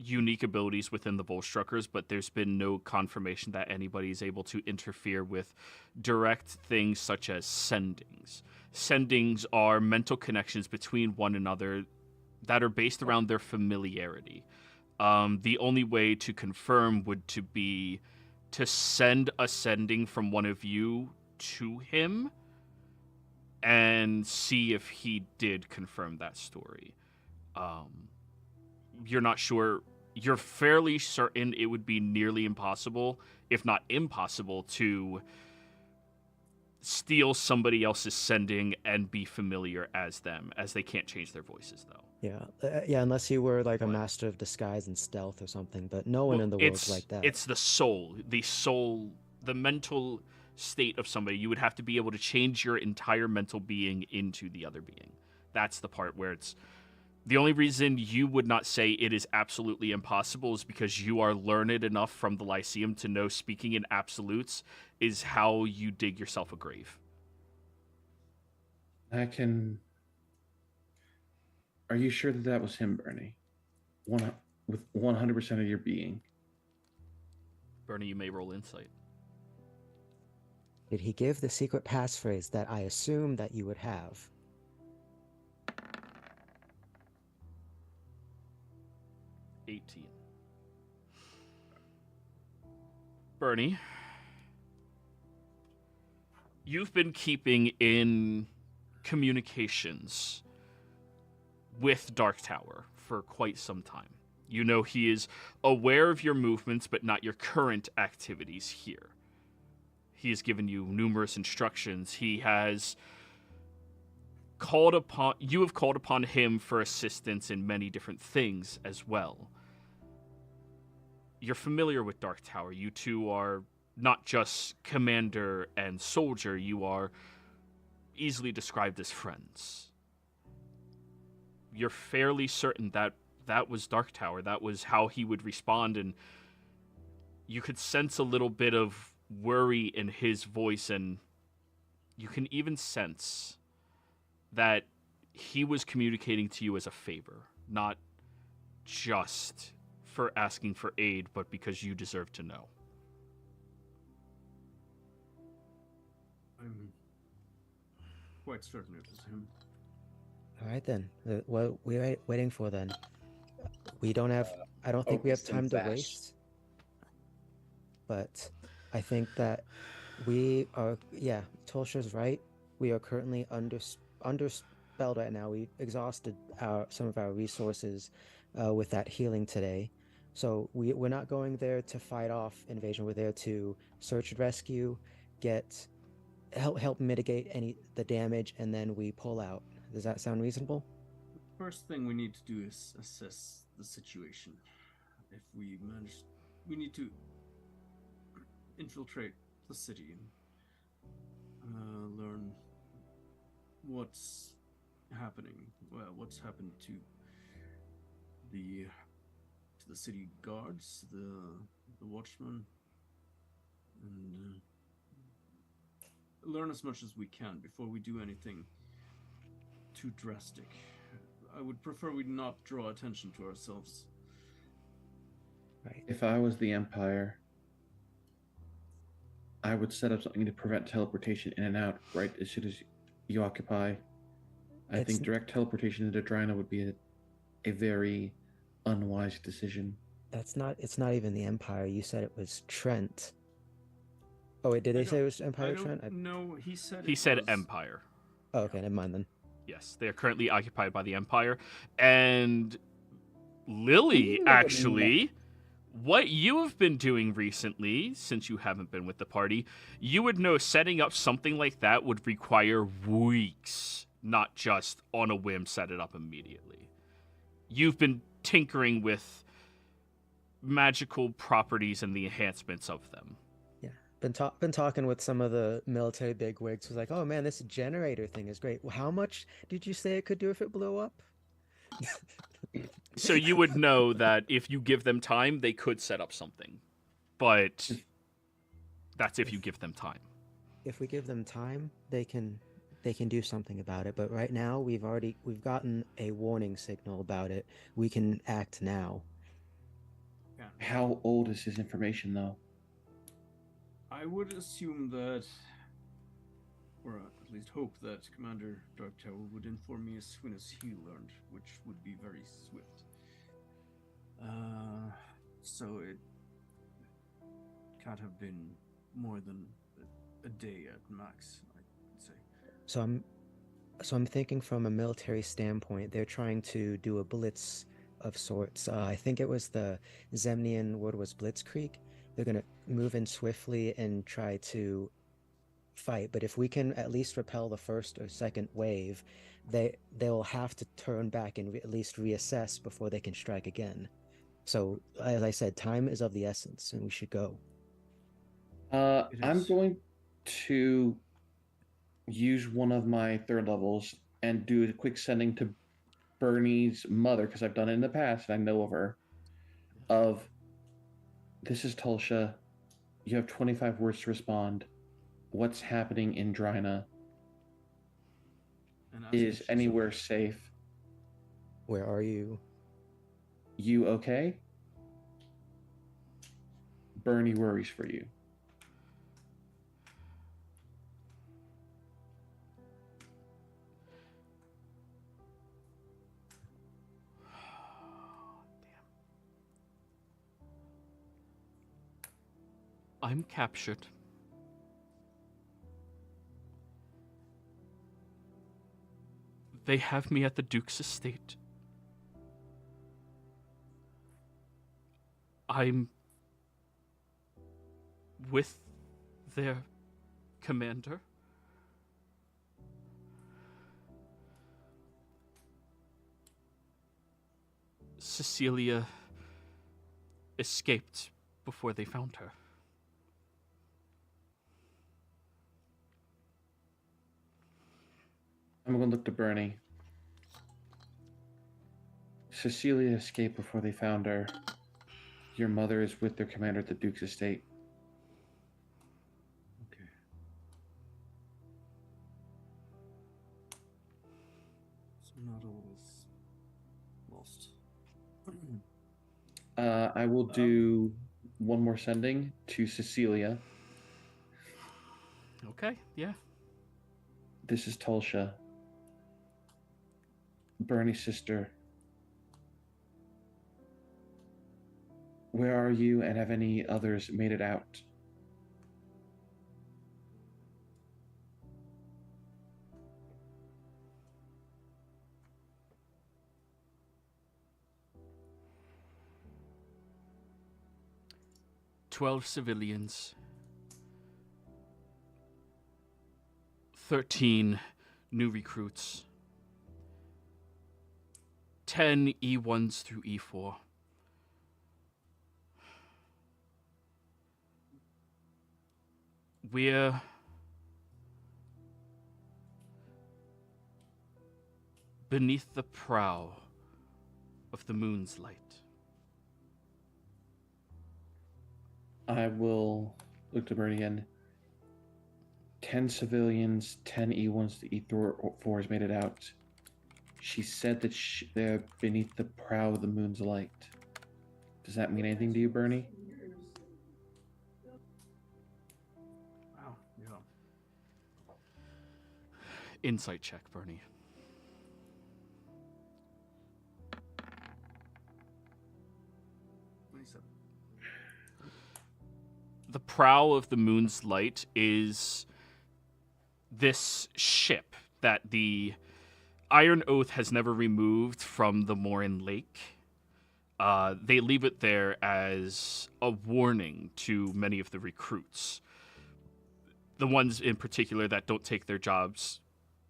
unique abilities within the Volstruckers, but there's been no confirmation that anybody is able to interfere with direct things such as sendings. Sendings are mental connections between one another that are based around their familiarity. The only way to confirm would to be to send a sending from one of you to him and see if he did confirm that story. You're not sure. You're fairly certain it would be nearly impossible, if not impossible, to steal somebody else's sending and be familiar as them, as they can't change their voices, though. Yeah, unless you were like a master of disguise and stealth or something, but no one in the world's like that. It's the soul, the mental state of somebody. You would have to be able to change your entire mental being into the other being. That's the part where it's... The only reason you would not say it is absolutely impossible is because you are learned enough from the Lyceum to know speaking in absolutes is how you dig yourself a grave. I can. Are you sure that that was him, Bernie? With 100% of your being. Bernie, you may roll insight. Did he give the secret passphrase that I assume that you would have? 18. Bernie, you've been keeping in communications with Dark Tower for quite some time. You know he is aware of your movements, but not your current activities here. He has given you numerous instructions. He has you have called upon him for assistance in many different things as well. You're familiar with Dark Tower. You two are not just commander and soldier. You are easily described as friends. You're fairly certain that that was Dark Tower. That was how he would respond, and you could sense a little bit of worry in his voice, and you can even sense that he was communicating to you as a favor, not just for asking for aid, but because you deserve to know. I'm quite certain it was him. All right then. What we're waiting for then? We don't have. I don't think we have focused and time to fast. waste. But I think that we are. Yeah, Tolsha's right. We are currently underspelled right now. We exhausted some of our resources with that healing today. So we're not going there to fight off invasion. We're there to search and rescue, help mitigate the damage, and then we pull out. Does that sound reasonable? The first thing we need to do is assess the situation. If we manage, we need to infiltrate the city and learn what's happening. Well, what's happened to the city guards, the watchmen, and learn as much as we can before we do anything too drastic. I would prefer we not draw attention to ourselves. Right. If I was the Empire, I would set up something to prevent teleportation in and out right as soon as you occupy. I It's- think direct teleportation into Drina would be a very unwise decision. It's not even the Empire. You said it was Trent. Oh wait, did they say it was Empire Trent? No, he said. He it said was... Empire. Oh, okay, never mind then. Yes, they are currently occupied by the Empire. And Lily, actually, what you have been doing recently, since you haven't been with the party, you would know setting up something like that would require weeks, not just on a whim set it up immediately. You've been tinkering with magical properties and the enhancements of them. Yeah, been talking with some of the military bigwigs. Who's like, oh man, this generator thing is great. Well, how much did you say it could do if it blew up? So you would know that if you give them time, they could set up something. But that's if you give them time. If we give them time, they can do something about it. But right now, we've gotten a warning signal about it. We can act now. Yeah. How old is his information, though? I would assume that, or at least hope that Commander Dark Tower would inform me as soon as he learned, which would be very swift. So it can't have been more than a day at max, I'd say. So I'm thinking from a military standpoint, they're trying to do a blitz of sorts. I think it was the Zemnian word was Blitzkrieg. They're gonna move in swiftly and try to fight. But if we can at least repel the first or second wave, they'll have to turn back and at least reassess before they can strike again. So as I said, time is of the essence, and we should go. I'm is. going to use one of my third levels and do a quick sending to Bernie's mother, because I've done it in the past and I know of her. This is Tulsha. You have 25 words to respond. What's happening in Drina? And ask if Is she's anywhere okay. safe? Where are you? You okay? Bernie worries for you. I'm captured. They have me at the Duke's estate. I'm with their commander. Cecilia escaped before they found her. I'm going to look to Bernie. Cecilia escaped before they found her. Your mother is with their commander at the Duke's estate. Okay. So not all is lost. I will do one more sending to Cecilia. Okay, yeah. This is Tulsha, Bernie's sister. Where are you, and have any others made it out? "12 civilians, 13 new recruits, 10 E1s through E4. We're beneath the prow of the moon's light." I will look to Bernie again. 10 civilians, 10 E1s to E4s made it out. She said that they're beneath the prow of the moon's light. Does that mean anything to you, Bernie? Wow. Yeah. Insight check, Bernie. 27. The prow of the moon's light is this ship that the Iron Oath has never removed from the Morin Lake. They leave it there as a warning to many of the recruits. The ones in particular that don't take their jobs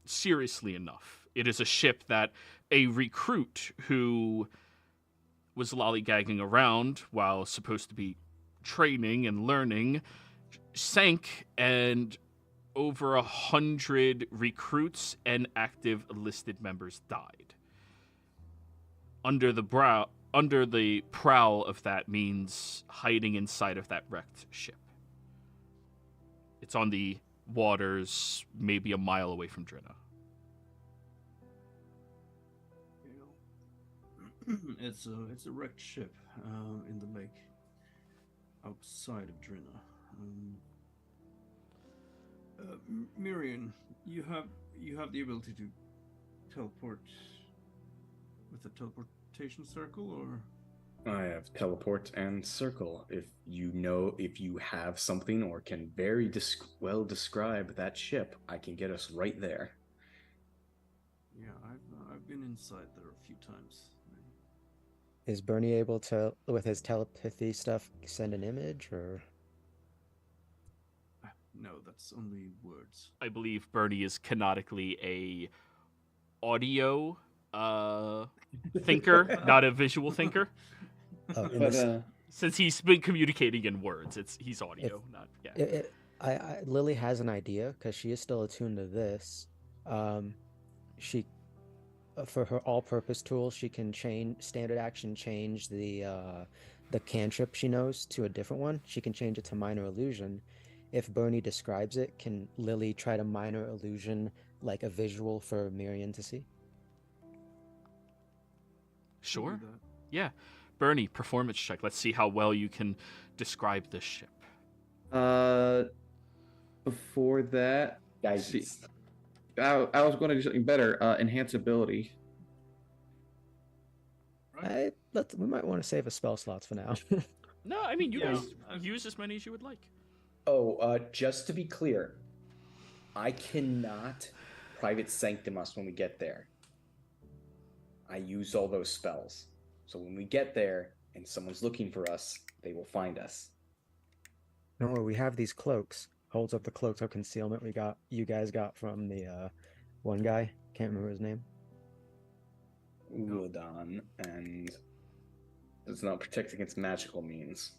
seriously enough. It is a ship that a recruit who was lollygagging around while supposed to be training and learning sank, and over 100 recruits and active enlisted members died. Under the prow of that means hiding inside of that wrecked ship. It's on the waters, maybe a mile away from Drina. It's a wrecked ship in the lake outside of Drina. Miriam, you have the ability to teleport with a teleportation circle, or I have teleport and circle. If you have something or can very well describe that ship, I can get us right there. yeah, I've been inside there a few times. Is Bernie able to, with his telepathy stuff, send an image, or? No, that's only words. I believe Bernie is canonically a audio thinker, not a visual thinker. Oh, in But this, Since he's been communicating in words, he's audio, not Lily has an idea because she is still attuned to this. She, for her all-purpose tool, she can standard action change the cantrip she knows to a different one. She can change it to minor illusion. If Bernie describes it, can Lily try to minor illusion like a visual for Miriam to see? Sure. Do that. Yeah. Bernie, performance check. Let's see how well you can describe this ship. Before that, Guys, I was going to do something better. Enhance ability. We might want to save a spell slots for now. No, I mean, you Yeah. guys use as many as you would like. Just to be clear, I cannot private sanctum us when we get there. I use all those spells. So when we get there and someone's looking for us, they will find us. No, we have these cloaks. Holds up the cloaks of concealment you guys got from the one guy. Can't remember his name. Udon, and does not protect against magical means.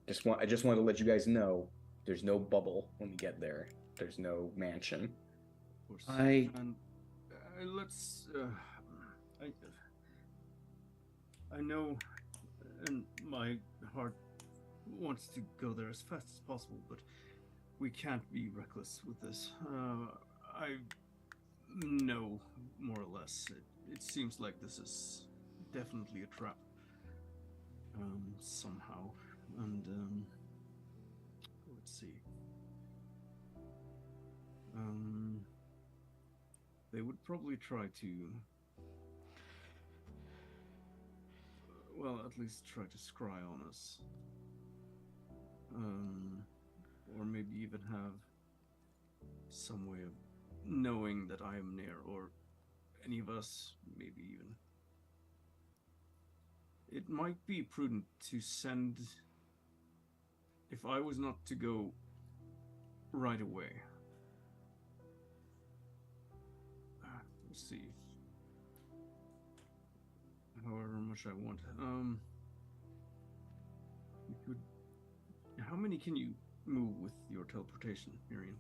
I just wanted to let you guys know there's no bubble when we get there. There's no mansion. Of course. I- And let's. I know, and my heart wants to go there as fast as possible, but we can't be reckless with this. I know more or less. It seems like this is definitely a trap. Somehow, and let's see. They would probably try to, well, at least try to scry on us. Or maybe even have some way of knowing that I am near, or any of us, maybe even. It might be prudent to send, if I was not to go right away. Let's see. However much I want. You could. How many can you move with your teleportation, Miriam?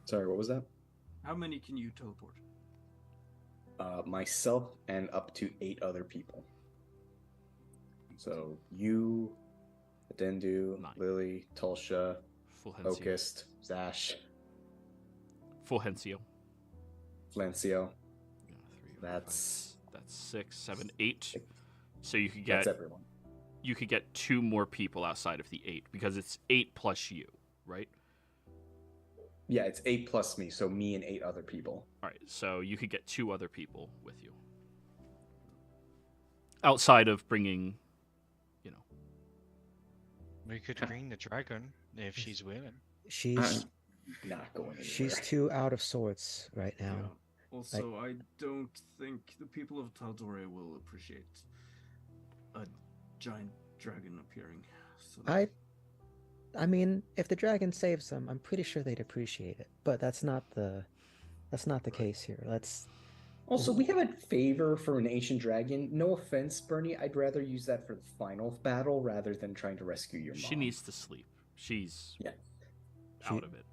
Sorry, what was that? How many can you teleport? Myself and up to 8 other people. So you, Adendu, 9. Lily, Tulsha, Fulhencio. Okist, Zash, Fulhencio. Flancio. Yeah, 3, 4, That's 6, 7, 8. So you could that's get everyone. 2 more people outside of the 8 because it's 8 plus you, right? Yeah, it's 8 plus me, so me and 8 other people. All right, so you could get 2 other people with you. Outside of bringing, We could bring the dragon if she's willing. She's Not going anywhere. she's too out of sorts right now. Yeah. Also, I don't think the people of Tal'Dorei will appreciate a giant dragon appearing. So I mean, if the dragon saves them, I'm pretty sure they'd appreciate it. But that's not the case here. Also, we have a favor for an ancient dragon. No offense, Bernie. I'd rather use that for the final battle rather than trying to rescue your mom. she needs to sleep. She's out of it.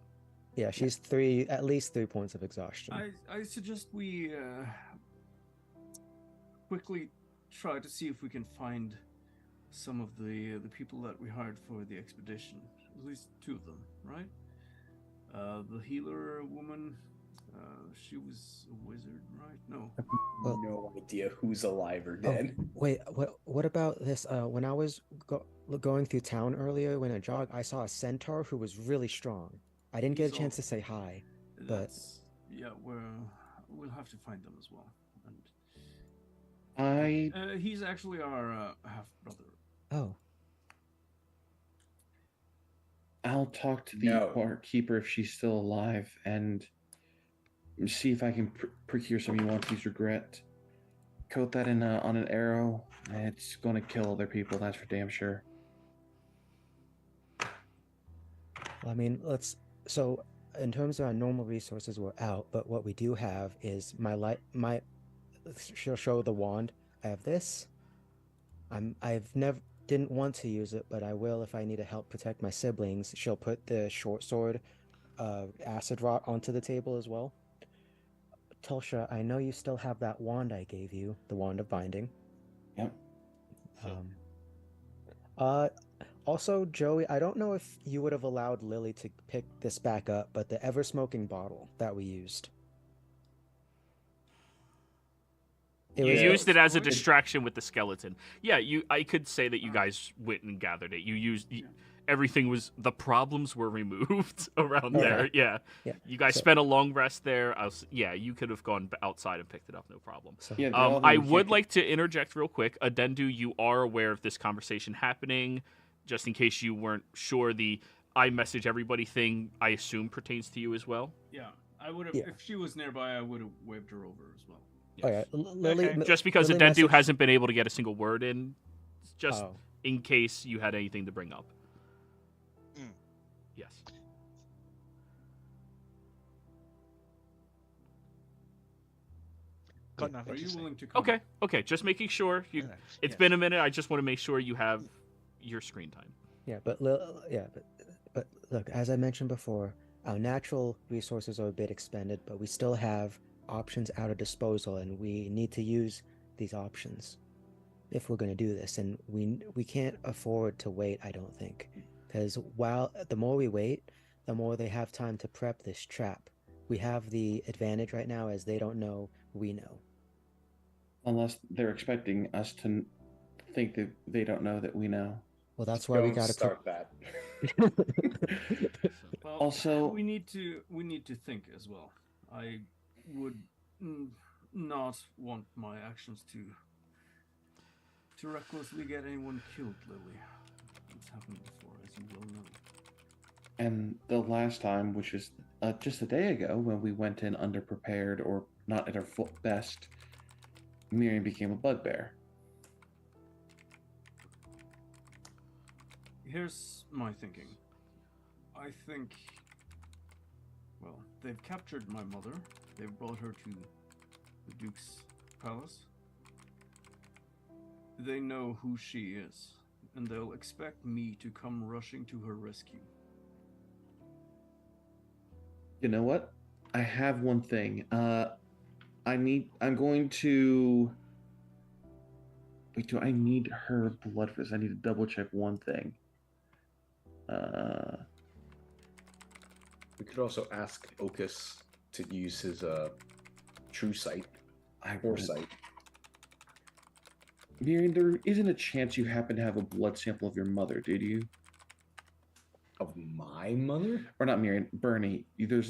Yeah, she's at least 3 points of exhaustion. I suggest we quickly try to see if we can find some of the people that we hired for the expedition. At least 2 of them, right? The healer woman, she was a wizard, right? No. Well- No idea who's alive or Oh, dead. wait, what about this? When I was going through town earlier, when I jogged, I saw a centaur who was really strong. I didn't get a He's chance all- to say hi. That's, yeah, we'll have to find them as well. I And he's actually our half brother. Oh, I'll talk to the No. barkeeper if she's still alive and see if I can procure some Yuan-Ti's regret. Coat that in on an arrow. It's going to kill other people. That's for damn sure. well, I mean, so in terms of our normal resources, we're out. But what we do have is she'll show the wand. I have this. I've never didn't want to use it, but I will if I need to help protect my siblings. She'll put the short sword, acid rot onto the table as well. Tulsha, I know you still have that wand I gave you, the wand of binding. Yep. Also, Joey, I don't know if you would have allowed Lily to pick this back up, but the ever-smoking bottle that we used. You was used it as a It- distraction with the skeleton. Yeah, I could say that you guys went and gathered it. Everything was, the problems were removed around Okay. there. Yeah. Yeah. You guys So- spent a long rest there. You could have gone outside and picked it up, no problem. So, Yeah, all I them would can't- like to interject real quick. Adendu, you are aware of this conversation happening. just in case you weren't sure, the I message everybody thing, I assume, pertains to you as well. Yeah, I would have. Yeah. If she was nearby, I would have waved her over as well. Oh yeah, Lily. Okay. Just because Lily Adendu message- hasn't been able to get a single word in, just Oh. in case you had anything to bring up. Mm. Yes. Got nothing Are to you say. willing to come? Okay. Just making sure. It's Yes. been a minute. I just want to make sure you have your screen time. Yeah, but look, as I mentioned before, our natural resources are a bit expended, but we still have options at our disposal, and we need to use these options if we're going to do this. And we can't afford to wait, I don't think, because while the more we wait, the more they have time to prep this trap. We have the advantage right now, as they don't know, we know. Unless they're expecting us to think that they don't know that we know. Well, that's why we Don't got to start that. Well, Also- we need to think as well. I would not want my actions to recklessly get anyone killed, Lily. It's happened before, as you well know. And the last time, which is just a day ago, when we went in underprepared or not at our full best, Miriam became a bugbear. Here's my thinking. I think, well, they've captured my mother. They've brought her to the Duke's palace. They know who she is, and they'll expect me to come rushing to her rescue. You know what? I have one thing. I'm going to. Wait, do I need her blood for this? I need to double check one thing. We could also ask Okus to use his true sight, I foresight. Miriam, there isn't a chance you happen to have a blood sample of your mother, did you? Of my mother? Or not Miriam, Bernie. Is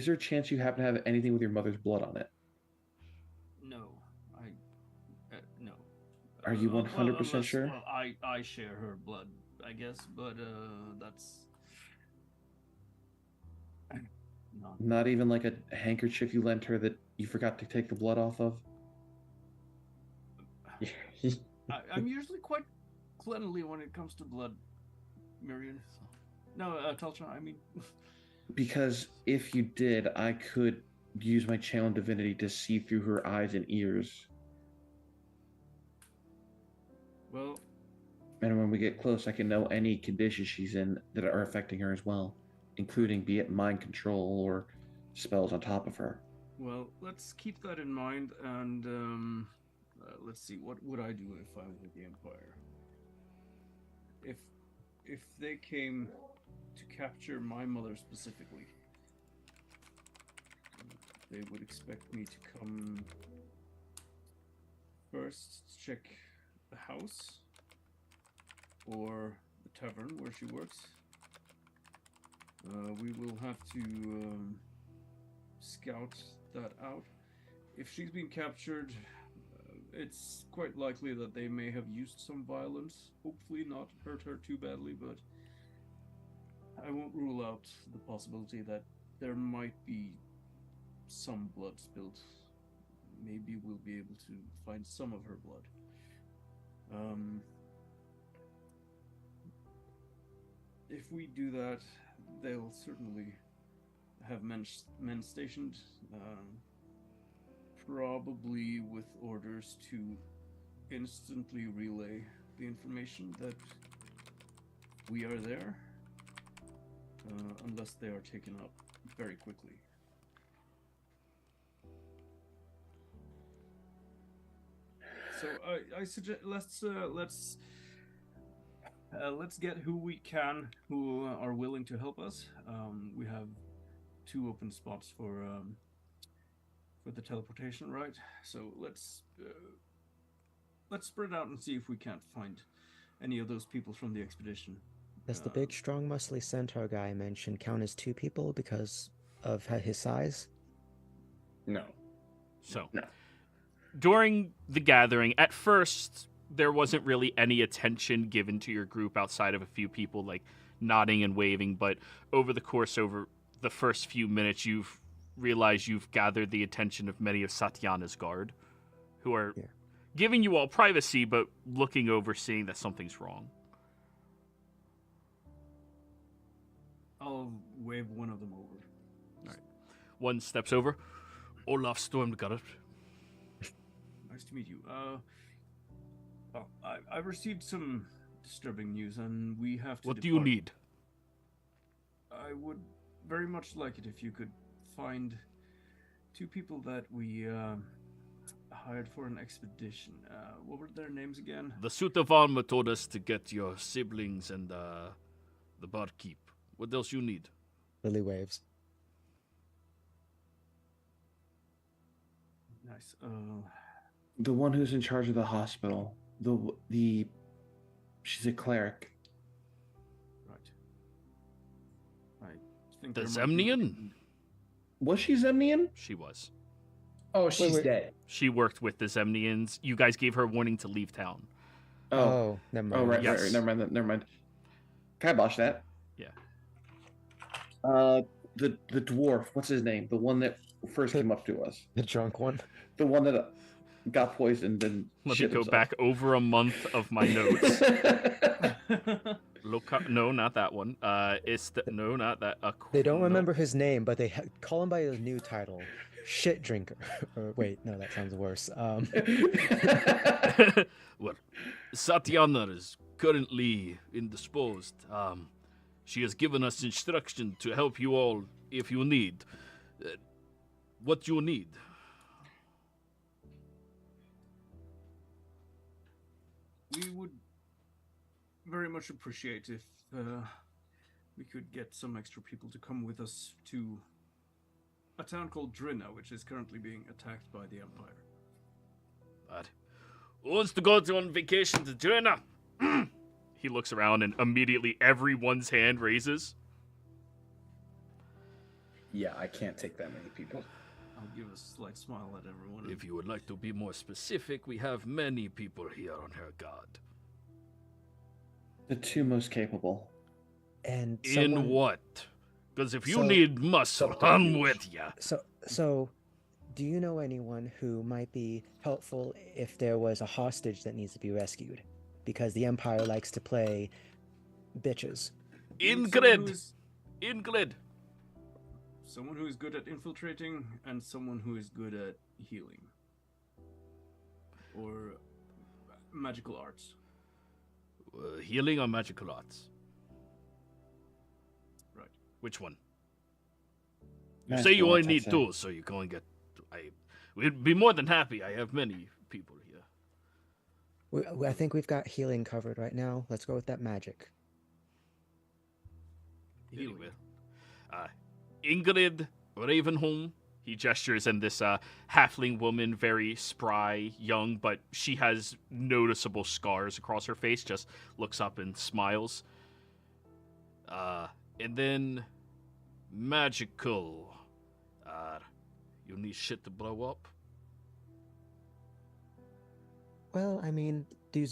there a chance you happen to have anything with your mother's blood on it? No, no. Are you Well, 100% unless- sure? Well, I share her blood, I guess, but that's no. Not even like a handkerchief you lent her that you forgot to take the blood off of? I'm usually quite cleanly when it comes to blood, Miriam. No, Talcha, I mean. Because if you did, I could use my channel divinity to see through her eyes and ears. Well, And when we get close, I can know any condition she's in that are affecting her as well, including be it mind control or spells on top of her. well, let's keep that in mind, and let's see. What would I do if I were the Empire? If they came to capture my mother specifically, they would expect me to come first, check the house or the tavern where she works. We will have to scout that out. If she's been captured, it's quite likely that they may have used some violence. Hopefully not hurt her too badly, but I won't rule out the possibility that there might be some blood spilled. Maybe we'll be able to find some of her blood. If we do that, they'll certainly have men stationed, probably with orders to instantly relay the information that we are there, unless they are taken up very quickly. So I suggest let's get who we can who are willing to help us. We have 2 open spots for the teleportation, right? So let's spread out and see if we can't find any of those people from the expedition. Does the big, strong, muscly centaur guy I mentioned count as 2 people because of his size? No. So, No. during the gathering, at first, there wasn't really any attention given to your group outside of a few people like nodding and waving, but over the first few minutes, you've realized you've gathered the attention of many of Satyana's guard, who are giving you all privacy, but looking over, seeing that something's wrong. I'll wave one of them over. All right. One steps over. Olaf Stormguard. Nice to meet you. I've received some disturbing news, and we have to. What do you need? I would very much like it if you could find two people that we hired for an expedition. What were their names again? The suit of armor told us to get your siblings and the barkeep. What else you need? Lily waves. Nice. The one who's in charge of the hospital. She's a cleric. Right. I think The there might be- Zemnian? Was she Zemnian? She was. Oh, she's wait. dead. She worked with the Zemnians. You guys gave her warning to leave town. Oh, never mind. Oh, right, Yes. right, never mind. Kibosh that. Yeah. The dwarf, what's his name? The one that first came up to us. The drunk one. The one that got poisoned and Let me shit go himself. back over a month of my notes. No, not that one. No, not that. They don't no. remember his name, but they call him by his new title, Shit Drinker. Or wait, no, that sounds worse. Well, Satyana is currently indisposed. She has given us instruction to help you all if you need. What you need? We would very much appreciate if we could get some extra people to come with us to a town called Drina, which is currently being attacked by the Empire. But who wants to go on vacation to Drina? He looks around and immediately everyone's hand raises. Yeah, I can't take that many people. I'll give a slight smile at everyone. If you would like to be more specific, we have many people here on her guard. The two most capable. And In someone- what? Because if you So- need muscle, I'm with ya. So, do you know anyone who might be helpful if there was a hostage that needs to be rescued? Because the Empire likes to play bitches. Ingrid! Someone who is good at infiltrating and someone who is good at healing. Or magical arts. Healing or magical arts? Right. Which one? You say Magical you only arts, I'd need say. two, so you can only get... We'd be more than happy. I have many people here. I think we've got healing covered right now. Let's go with that magic. Anyway, Ingrid Ravenholm. He gestures, and this halfling woman, very spry, young, but she has noticeable scars across her face, just looks up and smiles. And then magical. You need shit to blow up? Well, I mean, the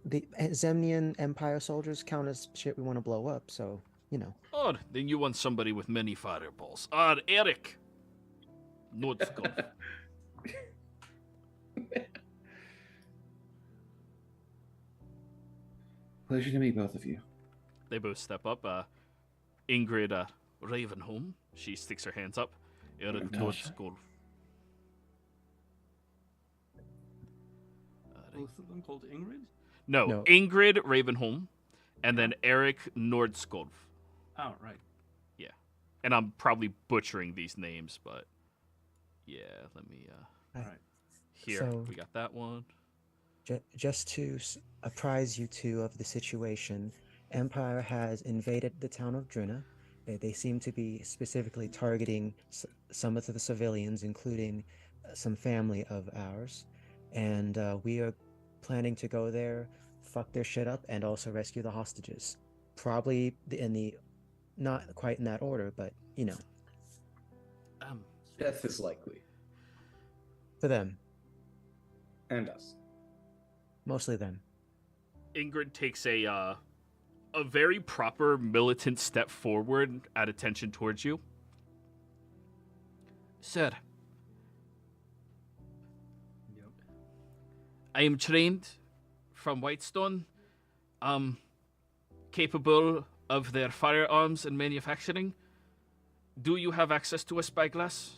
Zemnian Empire soldiers count as shit we want to blow up, so, you know. Oh, then you want somebody with many fireballs. Eric. Nordskov. Pleasure to meet both of you. They both step up. Ingrid Ravenholm. She sticks her hands up. Eric Fantastic. Nordskov. Both of them called Ingrid? No, Ingrid Ravenholm, and then Eric Nordskov. Oh, right. Yeah, and I'm probably butchering these names, but yeah, let me. Alright. Here So- we got that one. Just to apprise you two of the situation, Empire has invaded the town of Drina. They seem to be specifically targeting some of the civilians, including some family of ours. And we are planning to go there, fuck their shit up, and also rescue the hostages. Probably not quite in that order, but, you know, Death is likely. for them. And us. Mostly them. Ingrid takes a very proper militant step forward at attention towards you. Sir, Yep. I am trained from Whitestone, capable of their firearms and manufacturing. Do you have access to a spyglass?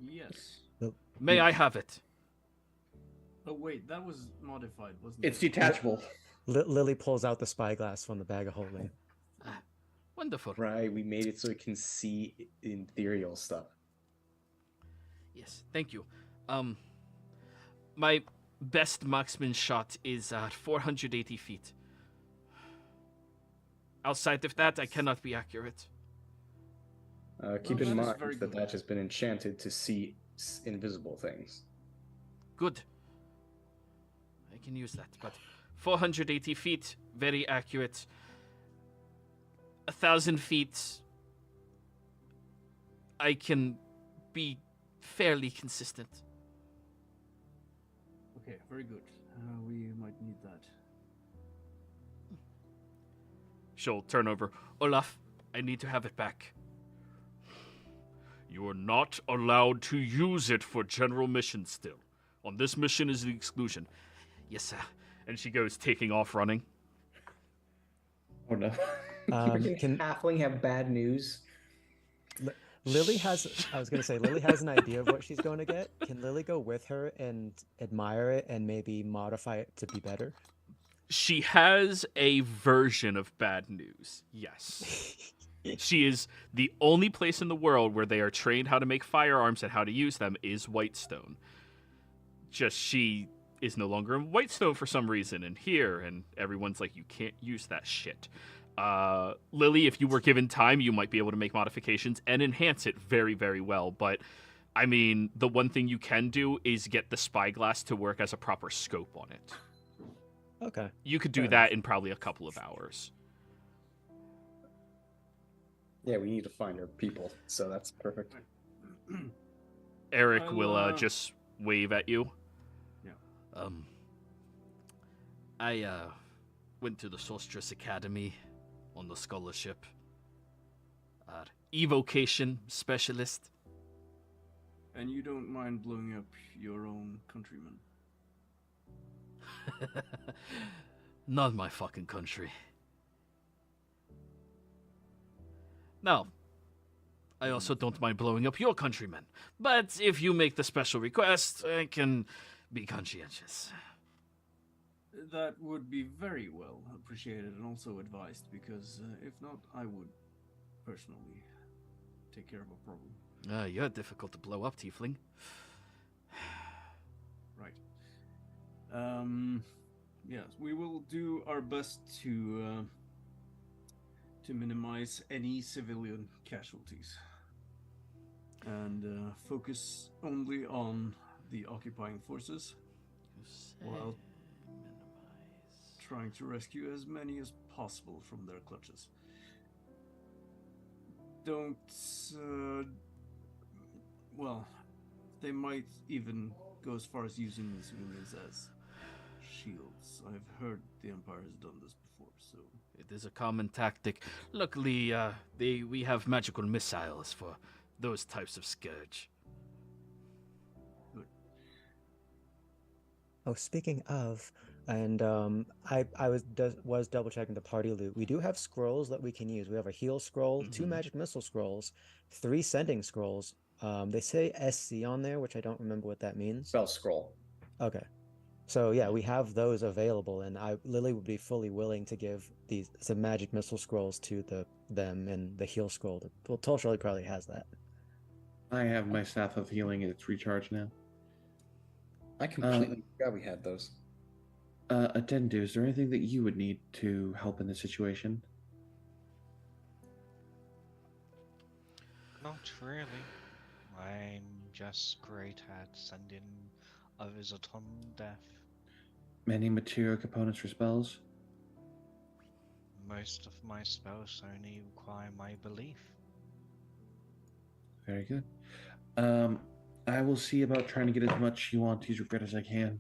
Yes. May I have it? Oh wait, that was modified, wasn't it? It's detachable. Lily pulls out the spyglass from the bag of holding. Wonderful. Right, we made it so it can see ethereal stuff. Yes, thank you. My best marksman shot is 480 feet. Outside of that, I cannot be accurate. Keep Well, in that is mind very that good. that has been enchanted to see invisible things. Good. I can use that, but 480 feet, very accurate. 1,000 feet, I can be fairly consistent. Okay, very good. We might need that. She'll turn over. Olaf, I need to have it back. You are not allowed to use it for general missions still. On this mission is the exclusion. Yes, sir. And she goes taking off running. Oh no. Can Halfling have bad news? Lily has? I was gonna say Lily has an idea of what she's going to get. Can Lily go with her and admire it and maybe modify it to be better? She has a version of bad news. Yes. She is the only place in the world where they are trained how to make firearms and how to use them is Whitestone. Just she is no longer in Whitestone for some reason and here, and everyone's like, you can't use that shit. Lily, if you were given time, you might be able to make modifications and enhance it very, very well. But, I mean, the one thing you can do is get the spyglass to work as a proper scope on it. Okay. You could do Fair that enough. in probably a couple of hours. Yeah, we need to find our people, so that's perfect. Eric I'll, will just wave at you. Yeah. I went to the Solstice Academy on the scholarship. Evocation specialist. And you don't mind blowing up your own countrymen? Not my fucking country. No. I also don't mind blowing up your countrymen. But if you make the special request, I can be conscientious. That would be very well appreciated and also advised, because if not, I would personally take care of a problem. You're difficult to blow up, tiefling. Right. Yes, we will do our best to minimize any civilian casualties and focus only on the occupying forces while trying to rescue as many as possible from their clutches. Don't, well, they might even go as far as using the civilians as shields. I've heard the Empire has done this before, so... It is a common tactic. Luckily, we have magical missiles for those types of scourge. Good. Oh, speaking of, and I was double checking the party loot. We do have scrolls that we can use. We have a heal scroll, 2 magic missile scrolls, 3 sending scrolls. They say SC on there, which I don't remember what that means. Spell scroll. Okay. So yeah, we have those available, and Lily would be fully willing to give some magic missile scrolls to them and the heal scroll. Well, Tulshali probably has that. I have my staff of healing and it's recharged now. I completely forgot we had those. Atendu, is there anything that you would need to help in this situation? Not really. I'm just great at sending others upon death. Any material components for spells? Most of my spells only require my belief. Very good. I will see about trying to get as much you want to regret as I can.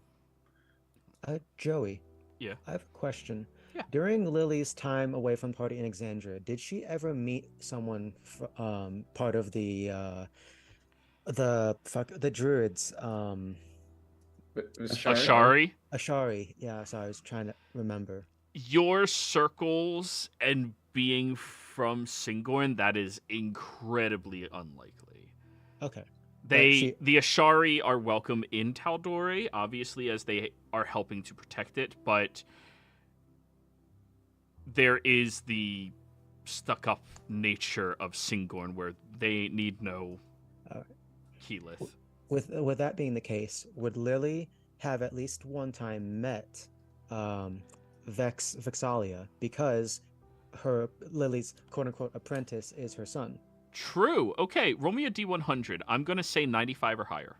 Joey. Yeah. I have a question. Yeah. During Lily's time away from the party in Exandria, did she ever meet someone part of the druids? But was Ashari, Ashari. Yeah, sorry, I was trying to remember. your circles and being from Singorn, that is incredibly unlikely. Okay. The Ashari are welcome in Tal'Dorei, obviously, as they are helping to protect it, but there is the stuck-up nature of Singorn where they need no Keyleth. With that being the case, would Lily have at least one time met Vexalia, because Lily's quote-unquote apprentice is her son? True. Okay, roll me a D100. I'm going to say 95 or higher.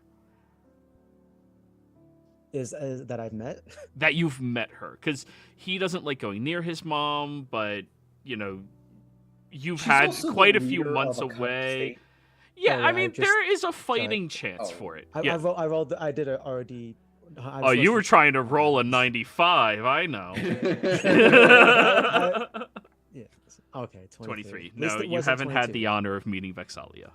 Is that I've met? That you've met her, because he doesn't like going near his mom, but, you've She's had also the quite a few leader months of a away. state. Yeah, Oh, I yeah, mean, just- there is a fighting chance Oh. for it. I Yeah. rolled. I did a RD. Oh, you were trying to roll a 95, I know. Yeah. Okay, 23. At least No, it you wasn't haven't had 22. the honor of meeting Vexalia.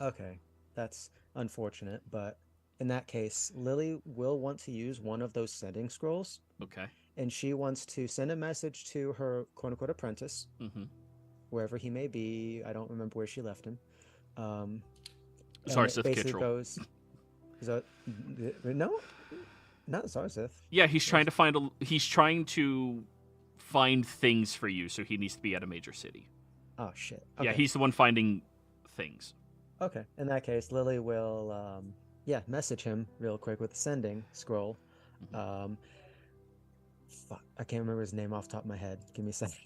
Okay, that's unfortunate, but in that case, Lily will want to use one of those sending scrolls, Okay. and she wants to send a message to her quote-unquote apprentice, Mm-hmm. wherever he may be. I don't remember where she left him. And Sorry, it Sith basically Kittrell. goes. No, not Zarzith. Yeah, he's trying to find things for you, so he needs to be at a major city. Oh shit. Yeah, Okay. he's the one finding things. Okay. In that case, Lily will message him real quick with the sending scroll. Mhm. Fuck, I can't remember his name off the top of my head. Give me a second.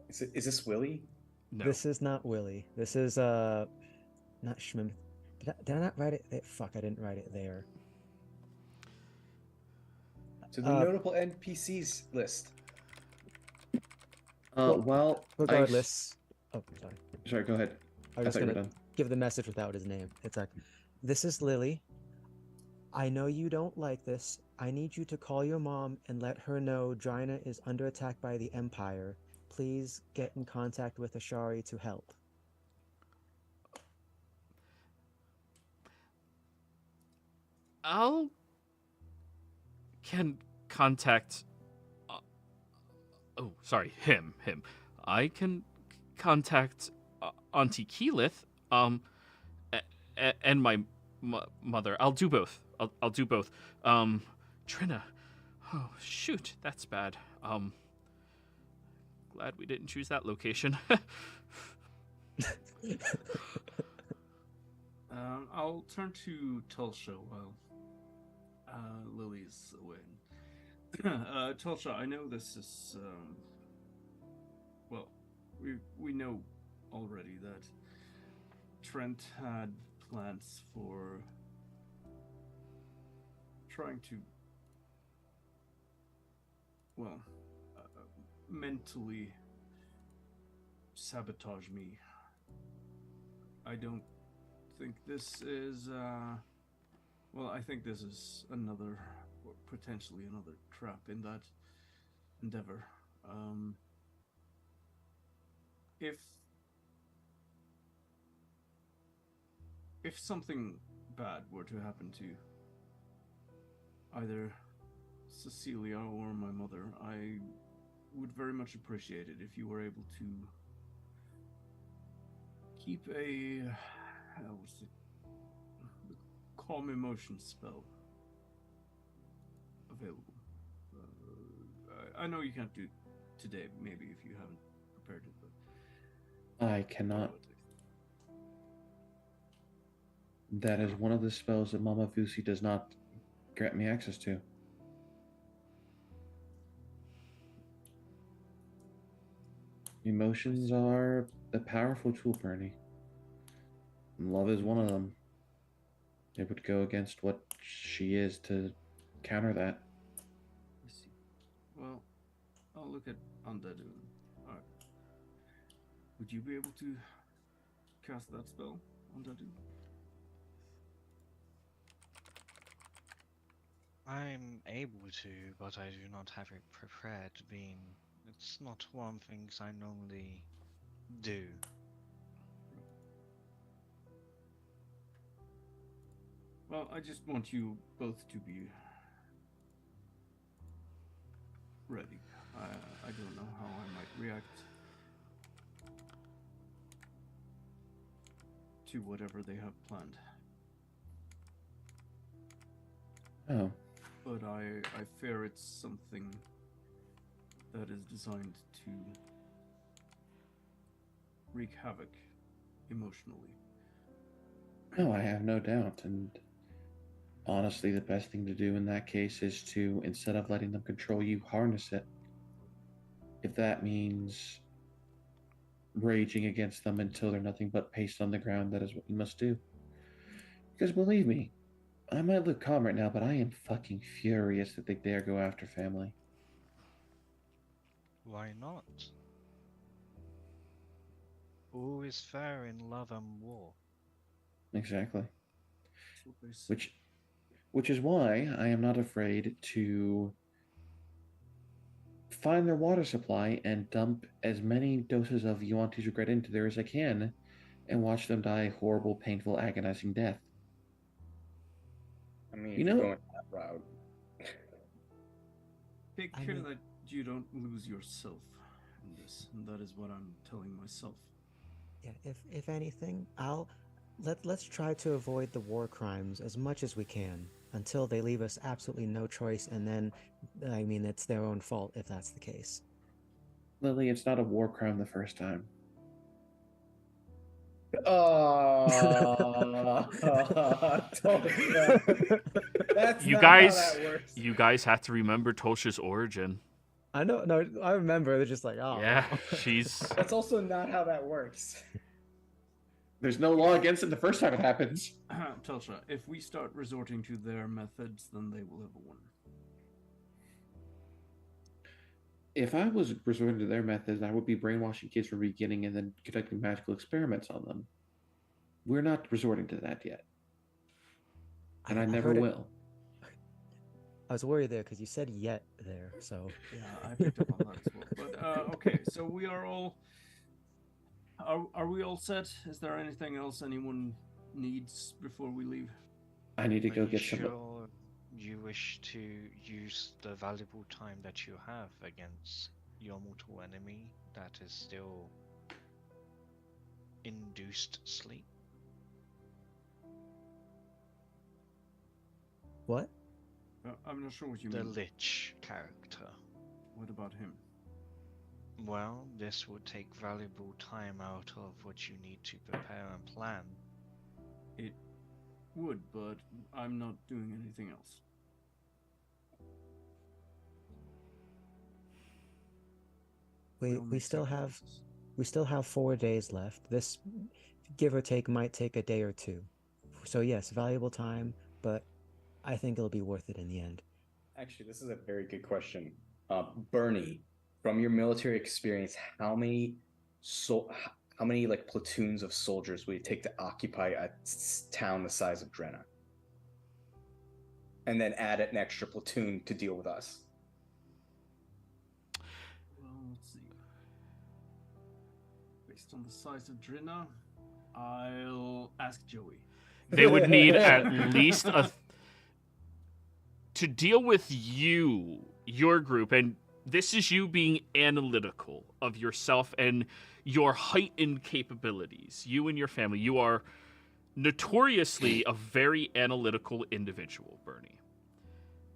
Is this Willie? No. This is not Willie. This is not Schmim. Did I not write it? Fuck, I didn't write it there. To the notable NPCs list. Well, Regardless. Oh, sorry. Sorry, go ahead. I was thought you were gonna done. give the message without his name. It's like, this is Lily. I know you don't like this. I need you to call your mom and let her know Drina is under attack by the Empire. Please get in contact with Ashari to help. I'll can contact. Him. I can contact Auntie Keyleth, and my mother. I'll do both. I'll do both. Trina. Oh shoot, that's bad. Glad we didn't choose that location. I'll turn to Tulsha while Lily's away. Tulsha, I know this is well, we know already that Trent had plans for trying to, well, mentally sabotage me. I don't think this is, well, I think this is another, or potentially another trap in that endeavor. If something bad were to happen to either Cecilia or my mother, I would very much appreciate it if you were able to keep a the calm emotion spell available. I know you can't do it today, maybe if you haven't prepared it, but I cannot. That is one of the spells that Mama Fusi does not grant me access to. Emotions are a powerful tool, Bernie. And love is one of them. It would go against what she is to counter that. I see. Well, I'll look at Undead. Alright. Would you be able to cast that spell, Undead? I'm able to, but I do not have it prepared. Being it's not one things I normally do. Well, I just want you both to be ready. I don't know how I might react to whatever they have planned. Oh, But I fear it's something that is designed to wreak havoc emotionally. no, I have no doubt. And honestly, the best thing to do in that case is to, instead of letting them control you, harness it. If that means raging against them until they're nothing but paste on the ground, that is what you must do. Because believe me, I might look calm right now, but I am fucking furious that they dare go after family. Why not? All is fair in love and war. Exactly. That's what they say. Which is why I am not afraid to find their water supply and dump as many doses of Yuan-Ti's regret into there as I can, and watch them die a horrible, painful, agonizing death. I mean, You if you're know- going that route, Take I care mean- that you don't lose yourself in this, and that is what I'm telling myself. Yeah, if anything, let's try to avoid the war crimes as much as we can until they leave us absolutely no choice, and then, I mean, it's their own fault if that's the case. Lily, it's not a war crime the first time. that's You not guys, how that works. you guys have to remember Tosha's origin. I know, no, I remember. They're just like, oh. Yeah, she's. That's also not how that works. There's no law against it the first time it happens. Telsha, if we start resorting to their methods, then they will have won. If I was resorting to their methods, I would be brainwashing kids from the beginning and then conducting magical experiments on them. We're not resorting to that yet. And I never heard it- will. I was worried there because you said "yet" there, so. Yeah, I picked up on that as well. But okay, so we are all. Are we all set? Is there anything else anyone needs before we leave? I need to Are go you get some. sure you wish to use the valuable time that you have against your mortal enemy that is still induced sleep? What? I'm not sure what you The mean. Lich character. What about him? Well, this will take valuable time out of what you need to prepare and plan. It would, but I'm not doing anything else. We We'll make still have sacrifices. we still have 4 days left. This, give or take, might take a day or two. So yes, valuable time, but I think it'll be worth it in the end. Actually, this is a very good question. Bernie, from your military experience, how many like platoons of soldiers would it take to occupy a town the size of Drenna? And then add an extra platoon to deal with us. Well, let's see. Based on the size of Drinna, I'll ask Joey. They would need at least to deal with you, your group, and this is you being analytical of yourself and your heightened capabilities. You and your family, you are notoriously a very analytical individual, Bernie.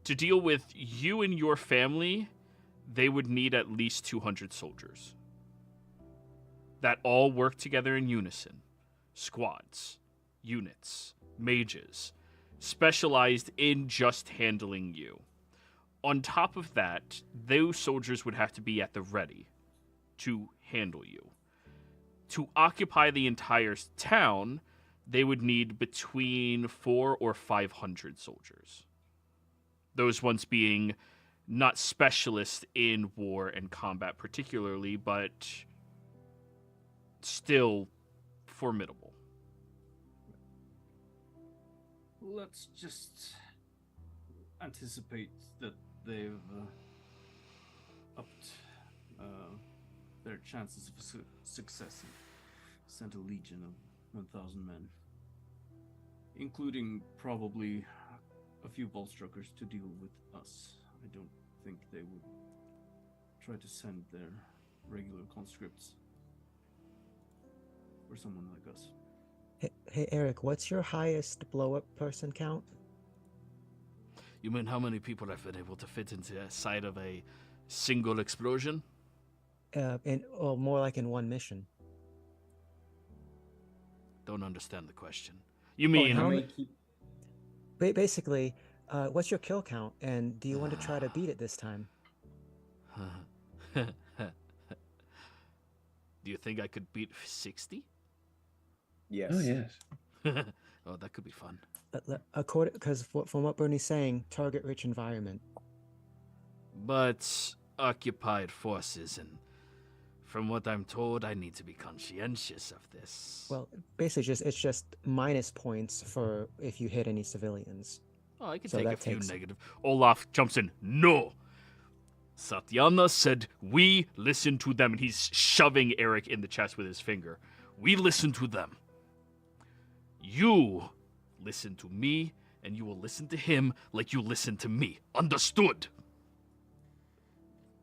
To deal with you and your family, they would need at least 200 soldiers that all work together in unison. Squads, units, mages, specialized in just handling you. On top of that, those soldiers would have to be at the ready to handle you. To occupy the entire town, they would need between 400 or 500 soldiers. Those ones being not specialists in war and combat particularly, but still formidable. Let's just anticipate that they've upped their chances of success and sent a legion of 1,000 men, including probably a few Volstruckers to deal with us. I don't think they would try to send their regular conscripts for someone like us. Hey, Eric, what's your highest blow-up person count? You mean how many people have been able to fit into the side of a single explosion? Or more like in one mission. Don't understand the question. You mean how How many- many keep... Basically, what's your kill count, and do you want to try to beat it this time? Do you think I could beat 60? Yes. Oh yes. Oh, that could be fun. Because from what Bernie's saying, target-rich environment. But occupied forces, and from what I'm told, I need to be conscientious of this. Well, basically, it's just minus points for if you hit any civilians. Oh, I can so take a that few takes- negative. Olaf jumps in. No! Satyana said, we listen to them. And he's shoving Eric in the chest with his finger. We listen to them. You listen to me, and you will listen to him like you listen to me. Understood?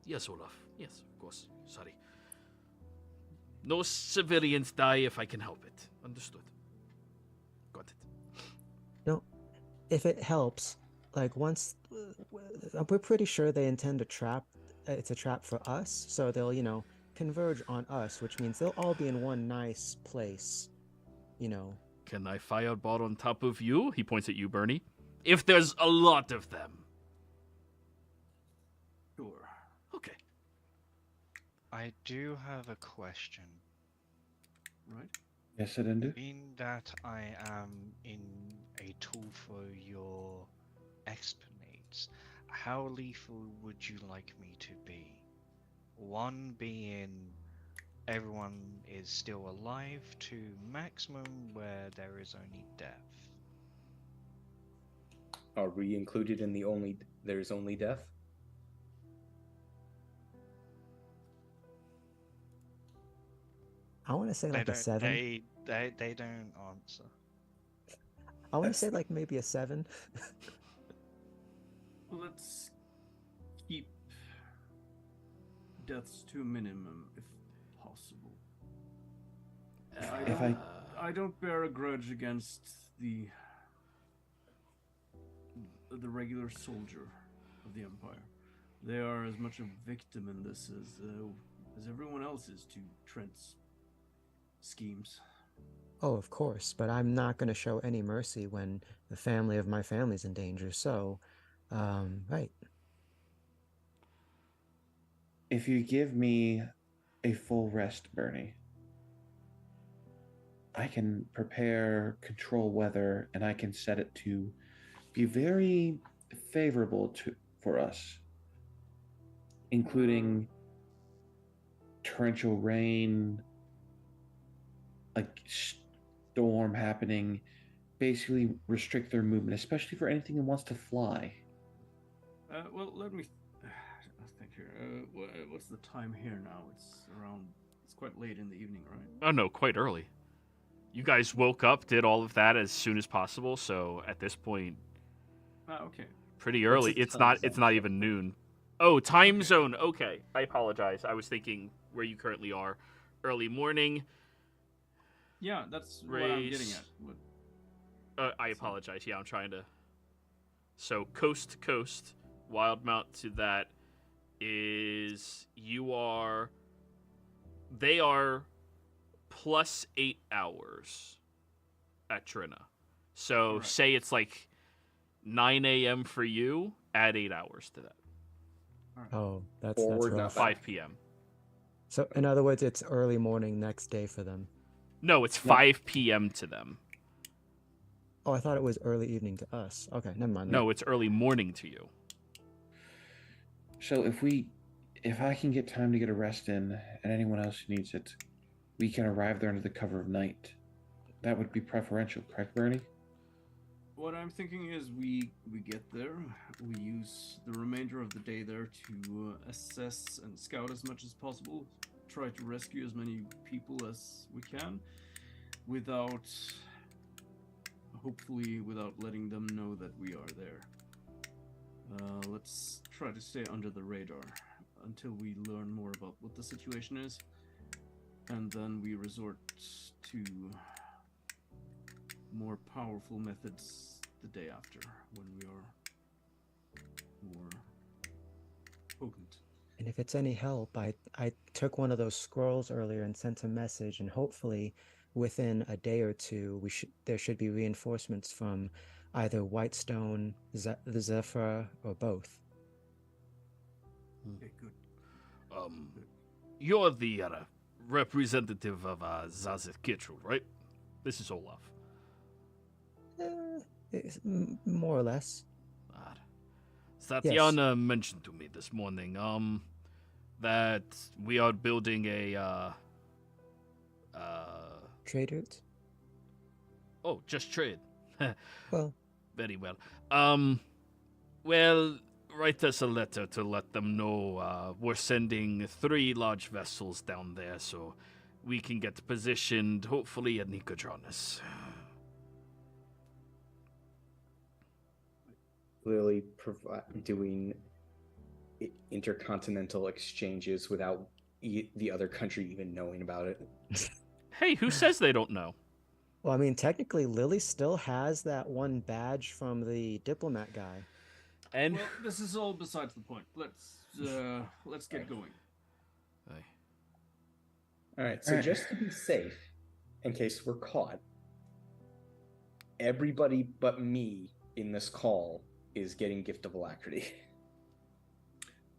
Yes, Olaf. Yes, of course. Sorry. No civilians die if I can help it. Understood. Got it. No, if it helps, like once we're pretty sure they intend to trap. It's a trap for us, so they'll converge on us, which means they'll all be in one nice place. Can I fireball on top of you? He points at you, Bernie. If there's a lot of them. Sure. Okay. I do have a question. Right? Yes, Adendu. Being that I am in a tool for your exponents, how lethal would you like me to be? One being everyone is still alive, to maximum where there is only death. Are we included in the only... There's only death? I want to say like a 7. They don't answer. I want to say like maybe a 7. Let's keep deaths to a minimum if possible. I don't bear a grudge against the regular soldier of the Empire. They are as much a victim in this as everyone else is to Trent's schemes. Oh, of course, but I'm not going to show any mercy when the family of my family's in danger. So, right. If you give me a full rest, Bernie, I can prepare control weather, and I can set it to be very favorable for us, including torrential rain, like storm happening, basically restrict their movement, especially for anything that wants to fly. Well, let me think here. What's the time here now? It's quite late in the evening, right? Oh, no, quite early. You guys woke up, did all of that as soon as possible, so at this point, Okay. pretty early. the It's time not zone? even noon. Oh, time zone. Okay. I apologize. I was thinking where you currently are. Early morning. Yeah, that's what I'm getting Race. at. I apologize. Yeah, I'm trying to. So coast to coast, Wildmount to that is they are plus 8 hours at Trina. So Correct. say it's like 9 a.m. for you, add 8 hours to that. Oh, that's Forward, rough. not 5 p.m. So, in other words, it's early morning next day for them. No, it's 5 p.m. to them. Oh, I thought it was early evening to us. Okay, never mind. No, it's early morning to you. So if I can get time to get a rest in, and anyone else who needs it, we can arrive there under the cover of night. That would be preferential, correct, Bernie? What I'm thinking is we get there, we use the remainder of the day there to assess and scout as much as possible, try to rescue as many people as we can, hopefully without letting them know that we are there. Let's try to stay under the radar until we learn more about what the situation is, and then we resort to more powerful methods the day after, when we are more potent. And if it's any help, I took one of those scrolls earlier and sent a message, and hopefully within a day or two there should be reinforcements from either Whitestone, the Zephyr, or both. Okay, good. You're the representative of Zazith Kittrell, right? This is Olaf. More or less. Tatiana mentioned to me this morning, that we are building a, Trade routes? Oh, just trade. Well, Very well. Well, write us a letter to let them know we're sending 3 large vessels down there so we can get positioned, hopefully, at Nicodranas. Literally doing intercontinental exchanges without the other country even knowing about it. Hey, who says they don't know? well, I mean, technically, Lily still has that one badge from the diplomat guy. And Well, this is all besides the point. Let's get going. All right, so just to be safe, in case we're caught, everybody but me in this call is getting Gift of Alacrity.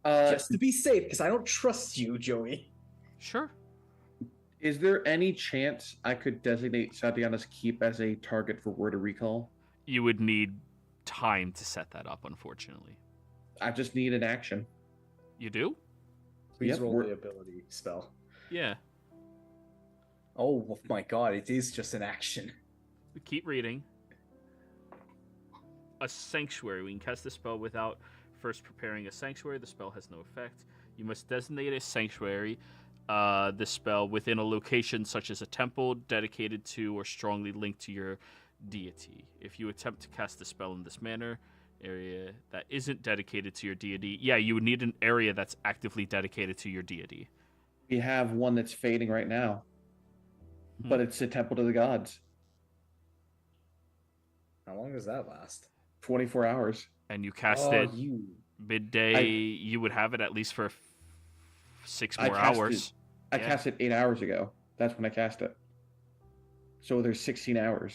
Just to be safe, because I don't trust you, Joey. Sure. Is there any chance I could designate Sadiana's Keep as a target for Word of Recall? You would need time to set that up, unfortunately. I just need an action. You do? Please Yep, roll we're- the ability spell. Yeah. Oh my god, it is just an action. Keep reading. A sanctuary. We can cast the spell without first preparing a sanctuary. The spell has no effect. You must designate a sanctuary, the spell, within a location such as a temple dedicated to or strongly linked to your deity. If you attempt to cast the spell in this manner, area that isn't dedicated to your deity, yeah, you would need an area that's actively dedicated to your deity. We have one that's fading right now, but it's a temple to the gods. How long does that last? 24 hours. And you cast it midday, you would have it at least for 6 more hours. I cast it 8 hours ago. That's when I cast it. So there's 16 hours.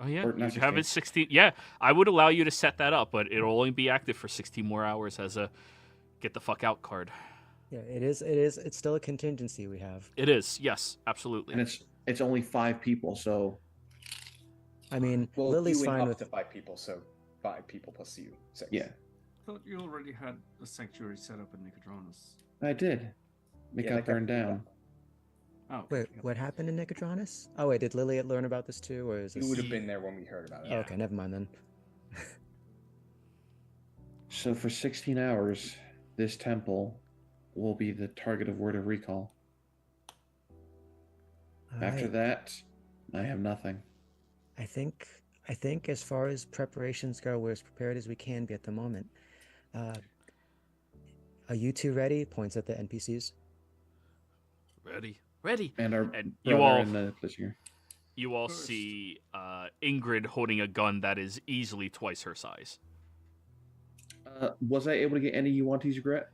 Oh yeah, Or not you'd have it 16. Yeah, I would allow you to set that up, but it'll only be active for 16 more hours as a get the fuck out card. Yeah, it is. It's still a contingency we have. It is, yes, absolutely. And it's only 5 people, so I mean, Well, Lily's you went fine up with. to 5 people, so 5 people plus you. 6. yeah. I thought you already had a sanctuary set up in Nicodranas. I did. It got burned down. Oh, Wait, what happened in Nicodranas? Oh wait, did Lily learn about this too, or is this? You would have been there when we heard about it. Oh, okay, never mind then. So for 16 hours, this temple will be the target of Word of Recall. After Alright. that, I have nothing. I think as far as preparations go, we're as prepared as we can be at the moment. Are you two ready? Points at the NPCs. Ready. And our And brother you all, in the prisoner. you all First. see Ingrid holding a gun that is easily twice her size. Was I able to get any Yuan-Ti's regret?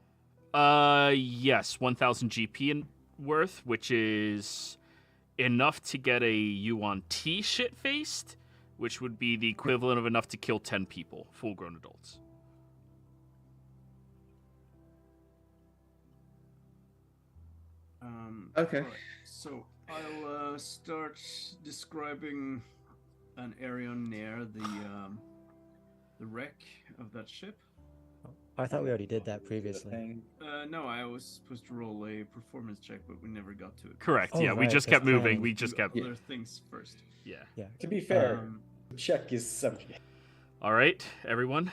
Yes, 1,000 GP worth, which is enough to get a Yuan T shit-faced, which would be the equivalent of enough to kill 10 people, full-grown adults. Okay. alright, so I'll start describing an area near the wreck of that ship. I thought we already did that previously. No, I was supposed to roll a performance check, but we never got to it. Correct, Oh, yeah, we right, just that's kept moving, planning. we just kept... other things first. Yeah. Yeah. To be fair, check is subject. All right, everyone.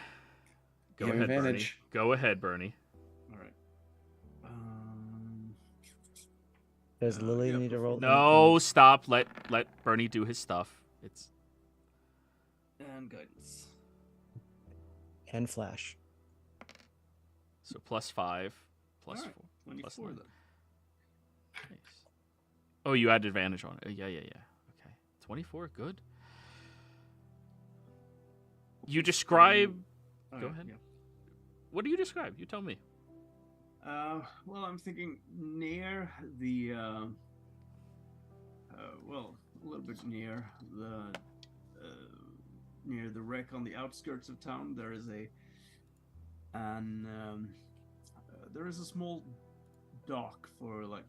Go You have ahead, advantage. Bernie. Go ahead, Bernie. All right. Does Lily yeah, need to roll? No, stop. Let Bernie do his stuff. It's And guidance. And flash. so +5, plus All right, 4, 24 9. then. Nice. Oh, you had advantage on it. Yeah. Okay. 24, good. You describe. All Go right, ahead. yeah. What do you describe? You tell me. Well, I'm thinking near the, well, a little bit near the wreck on the outskirts of town. There is there is a small dock for like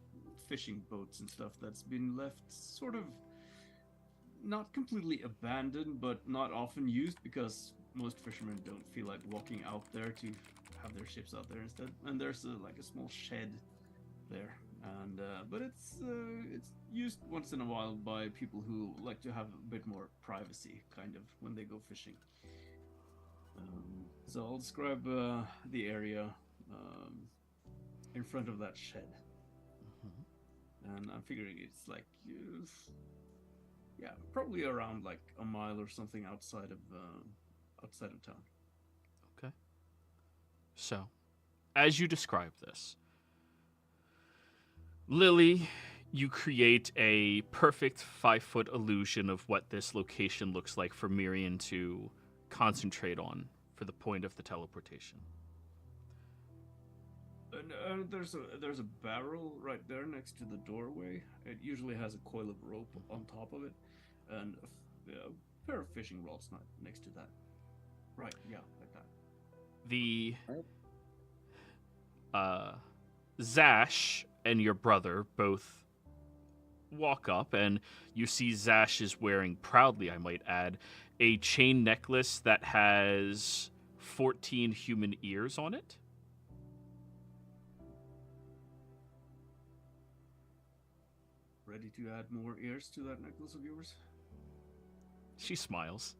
fishing boats and stuff that's been left sort of not completely abandoned, but not often used because most fishermen don't feel like walking out there to have their ships out there instead. And there's like a small shed there, and but it's used once in a while by people who like to have a bit more privacy, kind of, when they go fishing. So I'll describe the area in front of that shed, and I'm figuring it's like probably around like a mile or something outside of town. Okay. So, as you describe this, Lily, you create a perfect 5-foot illusion of what this location looks like for Miriam to concentrate on for the point of the teleportation. And there's a barrel right there next to the doorway. It usually has a coil of rope on top of it, and a pair of fishing rods next to that. Right, yeah, like that. The Zash and your brother both walk up, and you see Zash is wearing, proudly I might add, a chain necklace that has 14 human ears on it. Ready to add more ears to that necklace of yours? She smiles.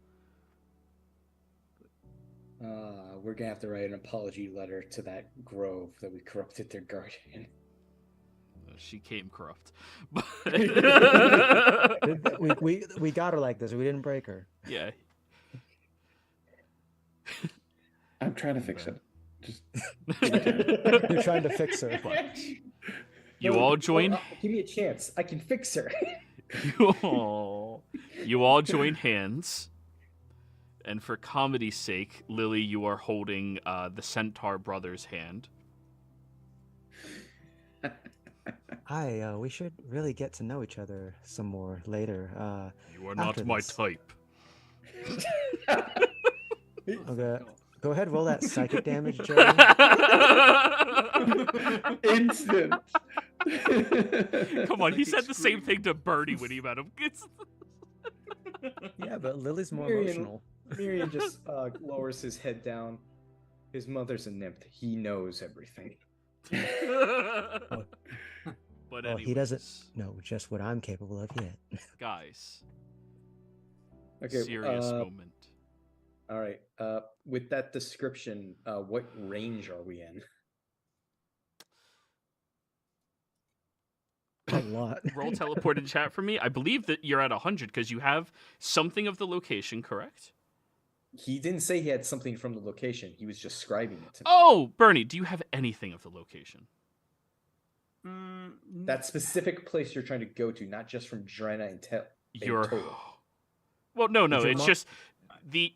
We're gonna have to write an apology letter to that grove that we corrupted their guardian. She came corrupt. we got her like this. We didn't break her. Yeah. I'm trying to fix it. Just You're trying to fix her. You No, all join. Give me a chance. I can fix her. You all join hands. And for comedy's sake, Lily, you are holding the Centaur brother's hand. We should really get to know each other some more later. You are not after my this. type. Okay. Go ahead, roll that psychic damage, Jerry. instant. Come on, he said the same thing to Bernie when he met him. Yeah, but Lily's more Miriam- emotional. Miriam just lowers his head down. His mother's a nymph. He knows everything. But Well, he doesn't know just what I'm capable of yet. Guys, Okay. serious moment. All right. With that description, what range are we in? A lot. Roll teleport in chat for me. I believe that you're at 100 because you have something of the location, correct? He didn't say he had something from the location. He was just describing it to me. Oh, Bernie, do you have anything of the location? That specific place you're trying to go to, not just from Drenna and You're total. well, no. Did your It's mom- just the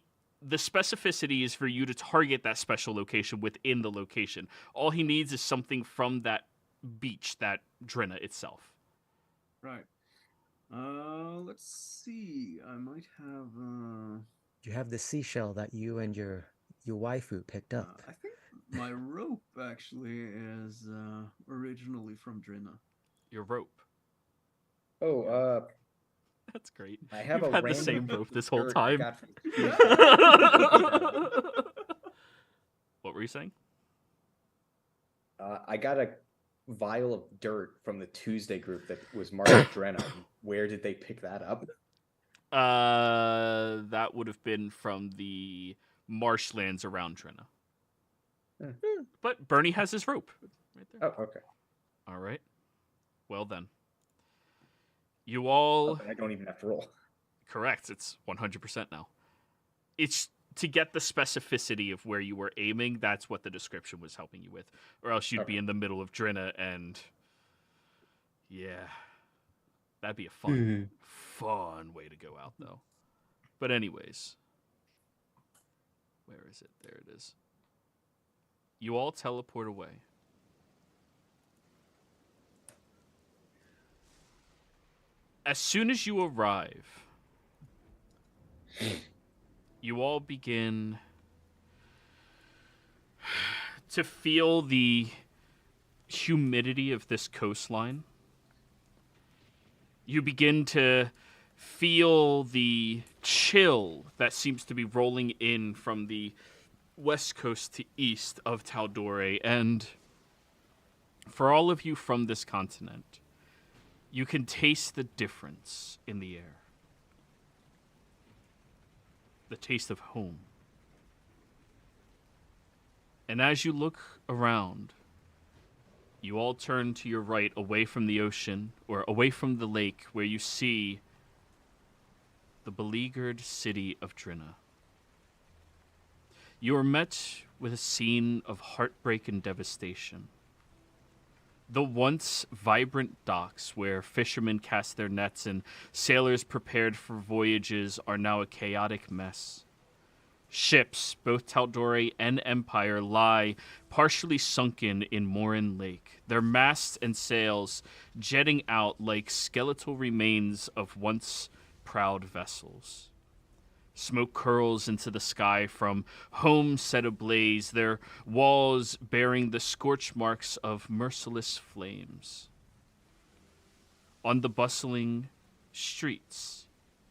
specificity is for you to target that special location within the location. All he needs is something from that beach, that Drenna itself. Right. Let's see. I might have. You have the seashell that you and your waifu picked up. I think my rope actually is originally from Drenna. Your rope. Oh, That's great. I have You've a had the random same rope this whole dirt I time. got from- What were you saying? I got a vial of dirt from the Tuesday group that was marked Drenna. Where did they pick that up? That would have been from the marshlands around Drina. But Bernie has his rope right there. Oh, okay. All right. Well then. You all... I don't even have to roll. Correct. It's 100% now. It's to get the specificity of where you were aiming. That's what the description was helping you with. Or else you'd be in the middle of Drina and... Yeah. That'd be a fun way to go out, though. But anyways. Where is it? There it is. You all teleport away. As soon as you arrive, you all begin to feel the humidity of this coastline. You begin to feel the chill that seems to be rolling in from the west coast to east of Tal'Dorei, and for all of you from this continent, you can taste the difference in the air. The taste of home. And as you look around, you all turn to your right, away from the ocean, or away from the lake, where you see the beleaguered city of Drina. You are met with a scene of heartbreak and devastation. The once vibrant docks where fishermen cast their nets and sailors prepared for voyages are now a chaotic mess. Ships, both Tal'Dorei and Empire, lie partially sunken in Morin Lake, their masts and sails jetting out like skeletal remains of once proud vessels. Smoke curls into the sky from homes set ablaze, their walls bearing the scorch marks of merciless flames. On the bustling streets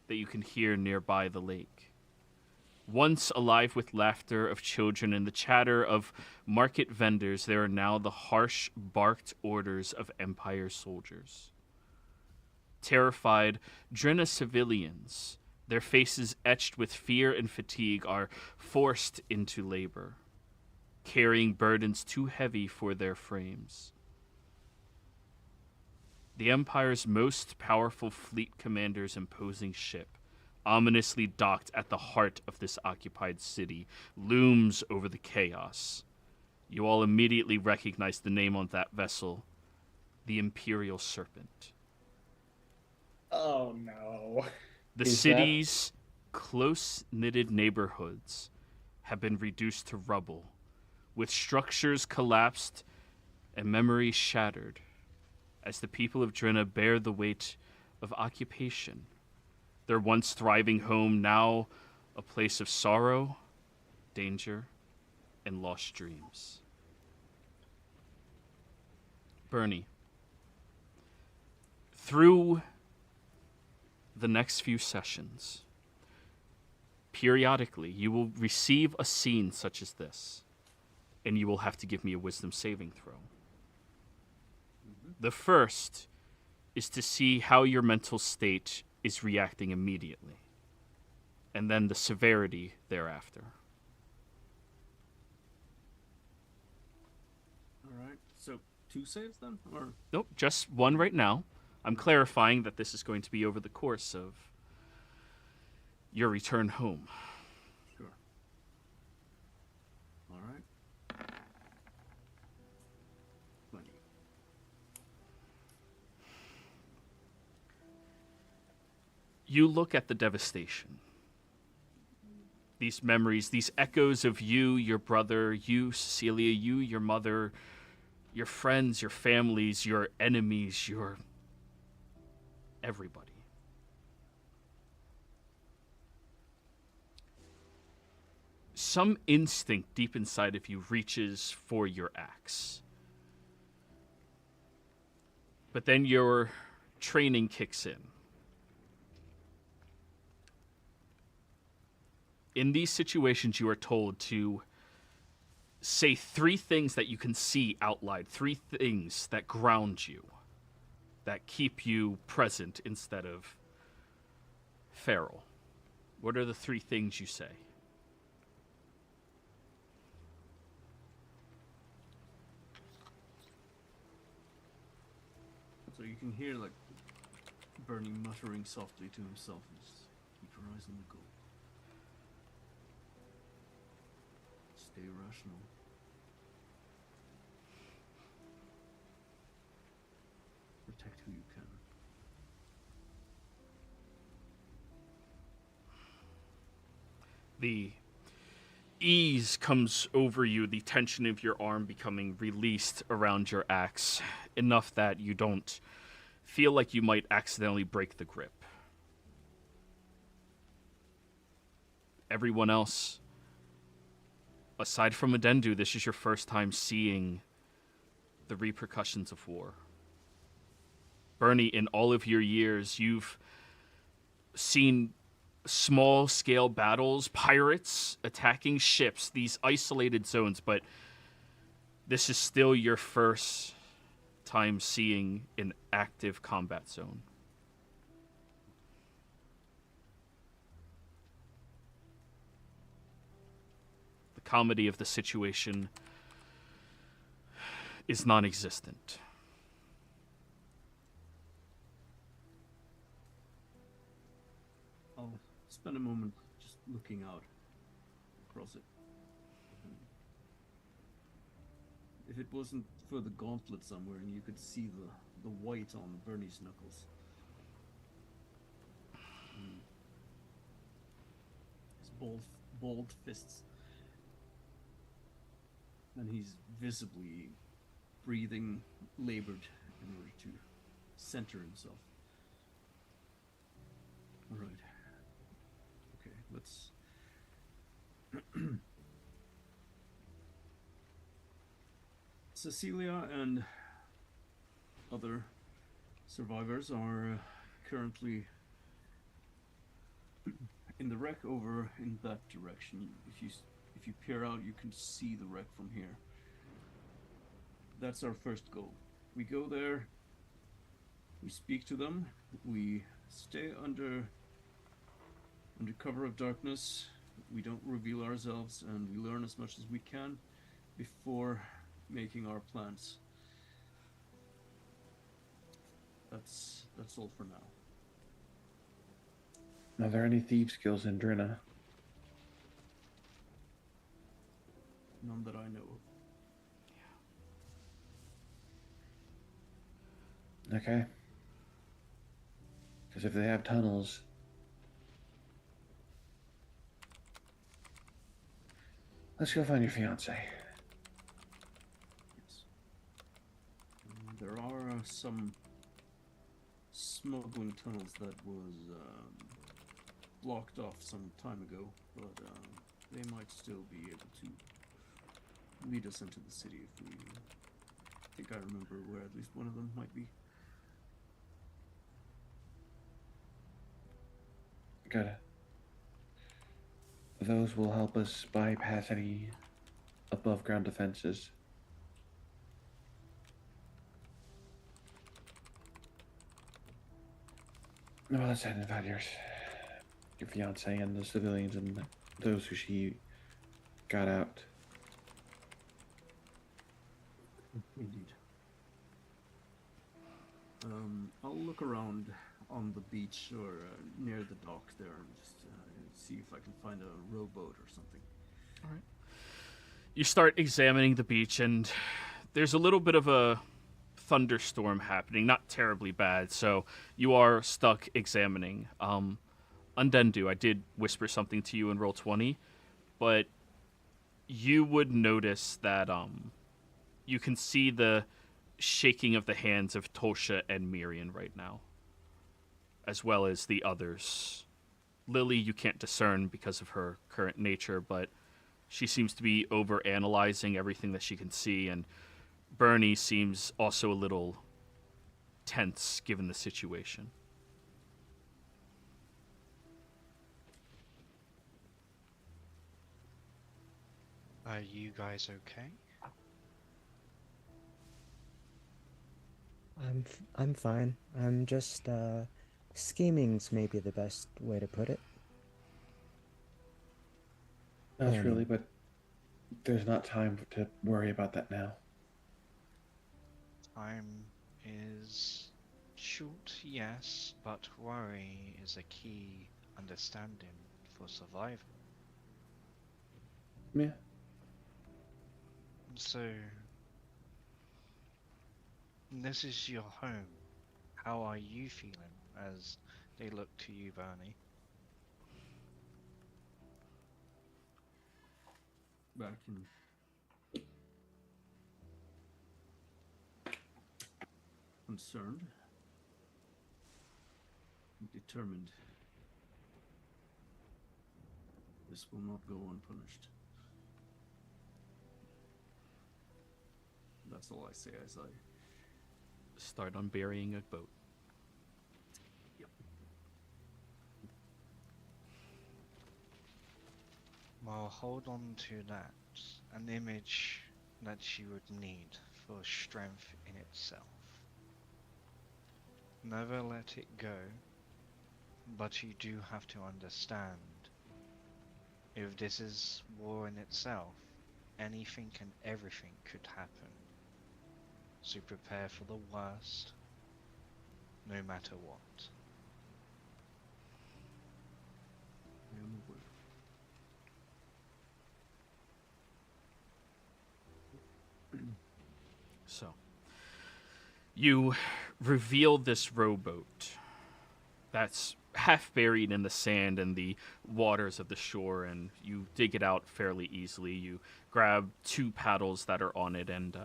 that you can hear nearby the lake, once alive with laughter of children and the chatter of market vendors, there are now the harsh, barked orders of Empire soldiers. Terrified Drina civilians, their faces etched with fear and fatigue, are forced into labor, carrying burdens too heavy for their frames. The Empire's most powerful fleet commander's imposing ship, ominously docked at the heart of this occupied city, looms over the chaos. You all immediately recognize the name on that vessel, the Imperial Serpent. Oh, no. The city's close-knitted neighborhoods have been reduced to rubble, with structures collapsed and memories shattered, as the people of Drina bear the weight of occupation. Their once thriving home now a place of sorrow, danger, and lost dreams. Bernie, through the next few sessions, periodically you will receive a scene such as this, and you will have to give me a wisdom saving throw. The first is to see how your mental state is reacting immediately, and then the severity thereafter. All right. So 2 saves then, or Nope, just one right now. I'm clarifying that this is going to be over the course of your return home. sure. All right. 20. You look at the devastation. These memories, these echoes of you, your brother, you, Cecilia, you, your mother, your friends, your families, your enemies, your everybody. Some instinct deep inside of you reaches for your axe. But then your training kicks in. In these situations, you are told to say 3 things that you can see out loud, 3 things that ground you, that keep you present instead of Farrell, what are the 3 things you say? So you can hear like Bernie muttering softly to himself, and just keep your eyes on the goal. Stay rational. Protect who you can. The ease comes over you, the tension of your arm becoming released around your axe, enough that you don't feel like you might accidentally break the grip. Everyone else, aside from Adendu, this is your first time seeing the repercussions of war. Bernie, in all of your years, you've seen small-scale battles, pirates attacking ships, these isolated zones, but this is still your first time seeing an active combat zone. The comedy of the situation is non-existent. I'll spend a moment just looking out across it. If it wasn't for the gauntlet somewhere and you could see the white on Bernie's knuckles. His bald fists. And he's visibly breathing labored in order to center himself. Alright. Okay, let's... Cecilia and other survivors are currently in the wreck over in that direction. If you peer out, you can see the wreck from here. That's our first goal. We go there, we speak to them, we stay under cover of darkness, we don't reveal ourselves, and we learn as much as we can before making our plans. That's all for now. Are there any thieves' skills in Drina? None that I know of. Okay. Because if they have tunnels... Let's go find your fiance. Yes. There are some smuggling tunnels that was blocked off some time ago, but they might still be able to lead us into the city if we... I think I remember where at least one of them might be. Good. Those will help us bypass any above-ground defenses. Well, let's head and find your fiance and the civilians and those who she got out. Indeed. I'll look around on the beach or near the dock there and just see if I can find a rowboat or something. All right. You start examining the beach, and there's a little bit of a thunderstorm happening, not terribly bad, so you are stuck examining. Undendu, I did whisper something to you in Roll20, but you would notice that you can see the shaking of the hands of Tosha and Miriam right now, as well as the others. Lily, you can't discern because of her current nature, but she seems to be over-analyzing everything that she can see, and Bernie seems also a little tense given the situation. Are you guys okay? I'm fine. I'm just Scheming's maybe the best way to put it. That's Planning. really, but there's not time to worry about that now. Time is short, yes, but worry is a key understanding for survival. Yeah. So, this is your home. How are you feeling as they look to you, Bernie? Back in. Concerned. Determined. This will not go unpunished. That's all I say as I Start on burying a boat. Well, hold on to that. An image that you would need for strength in itself. Never let it go, but you do have to understand, if this is war in itself, anything and everything could happen. So prepare for the worst, no matter what. am aware. So, you reveal this rowboat that's half buried in the sand and the waters of the shore, and you dig it out fairly easily. You grab 2 paddles that are on it, and,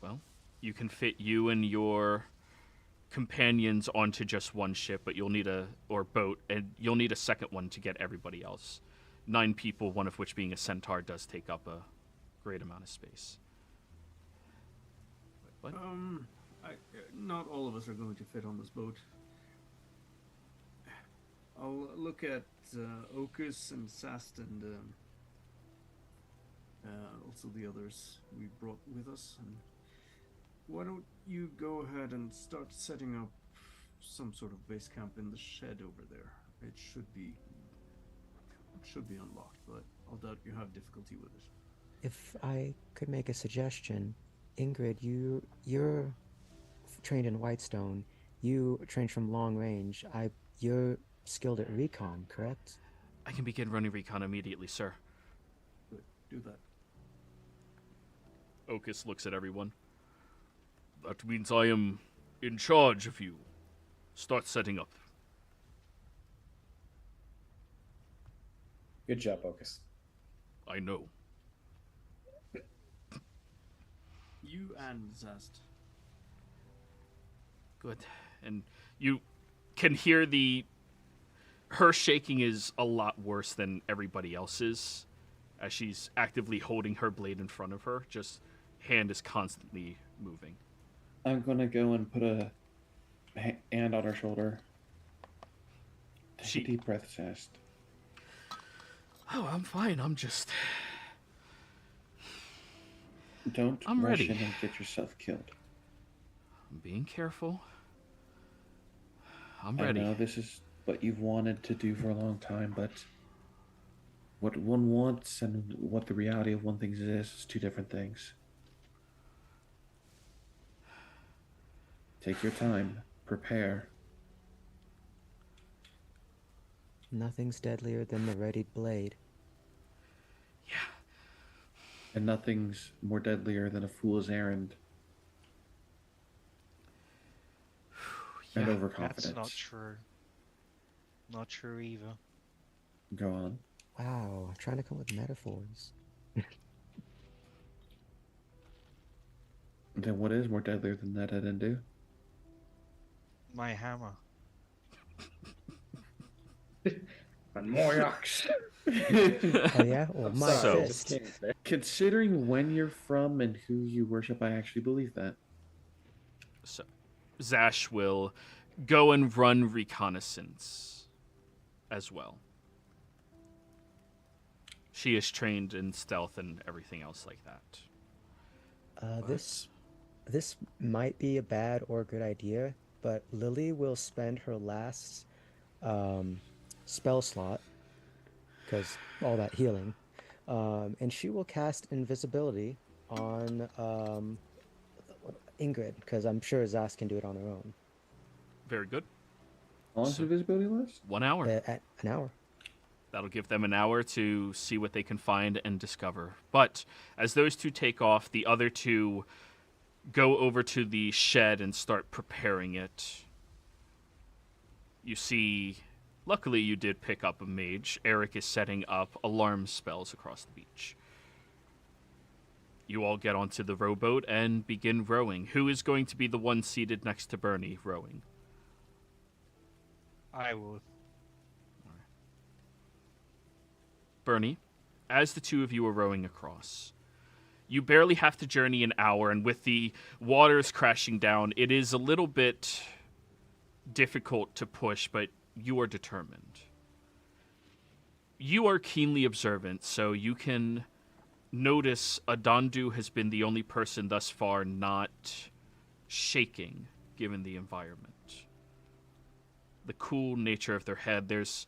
well, you can fit you and your companions onto just one ship, but you'll need boat, and you'll need a second one to get everybody else. 9 people, one of which being a centaur, does take up a great amount of space. What? Not all of us are going to fit on this boat. I'll look at Okus and Sast and also the others we brought with us. And why don't you go ahead and start setting up some sort of base camp in the shed over there? It should be unlocked, but I'll doubt you have difficulty with it. If I could make a suggestion, Ingrid, you're trained in Whitestone. You trained from long range. You're skilled at recon, correct? I can begin running recon immediately, sir. Good, do that. Okus looks at everyone. That means I am in charge of you. Start setting up. Good job, Ocus. I know. You and Zast. Good. And you can hear her shaking is a lot worse than everybody else's, as she's actively holding her blade in front of her. Just hand is constantly moving. I'm gonna go and put a hand on her shoulder. Take a deep breath, Zast. Oh, I'm fine. I'm just... Don't I'm rush ready. in and get yourself killed. I'm being careful. I'm I ready. know this is what you've wanted to do for a long time, but what one wants and what the reality of one thing is 2 different things. Take your time. Prepare. Nothing's deadlier than the readied blade. Yeah. And nothing's more deadlier than a fool's errand. And Yeah, overconfidence. That's not true. Not true either. Go on. Wow, I'm trying to come up with metaphors. Then what is more deadlier than that, Edendu? My hammer. And more yaks. Oh yeah? Well, my So- fist. Considering when you're from and who you worship, I actually believe that. So, Zash will go and run reconnaissance as well. She is trained in stealth and everything else like that. This might be a bad or good idea. but Lily will spend her last um, spell slot because all that healing, and she will cast invisibility on Ingrid because I'm sure Zas can do it on her own. Very good. How long does So- invisibility last? 1 hour. At an hour. That'll give them an hour to see what they can find and discover. But as those two take off, the other two go over to the shed and start preparing it. You see, luckily you did pick up a mage. Eric is setting up alarm spells across the beach. You all get onto the rowboat and begin rowing. Who is going to be the one seated next to Bernie rowing? I will. Bernie, as the two of you are rowing across, you barely have to journey an hour, and with the waters crashing down, it is a little bit difficult to push, but you are determined. You are keenly observant, so you can notice Adandu has been the only person thus far not shaking, given the environment. The cool nature of their head, there's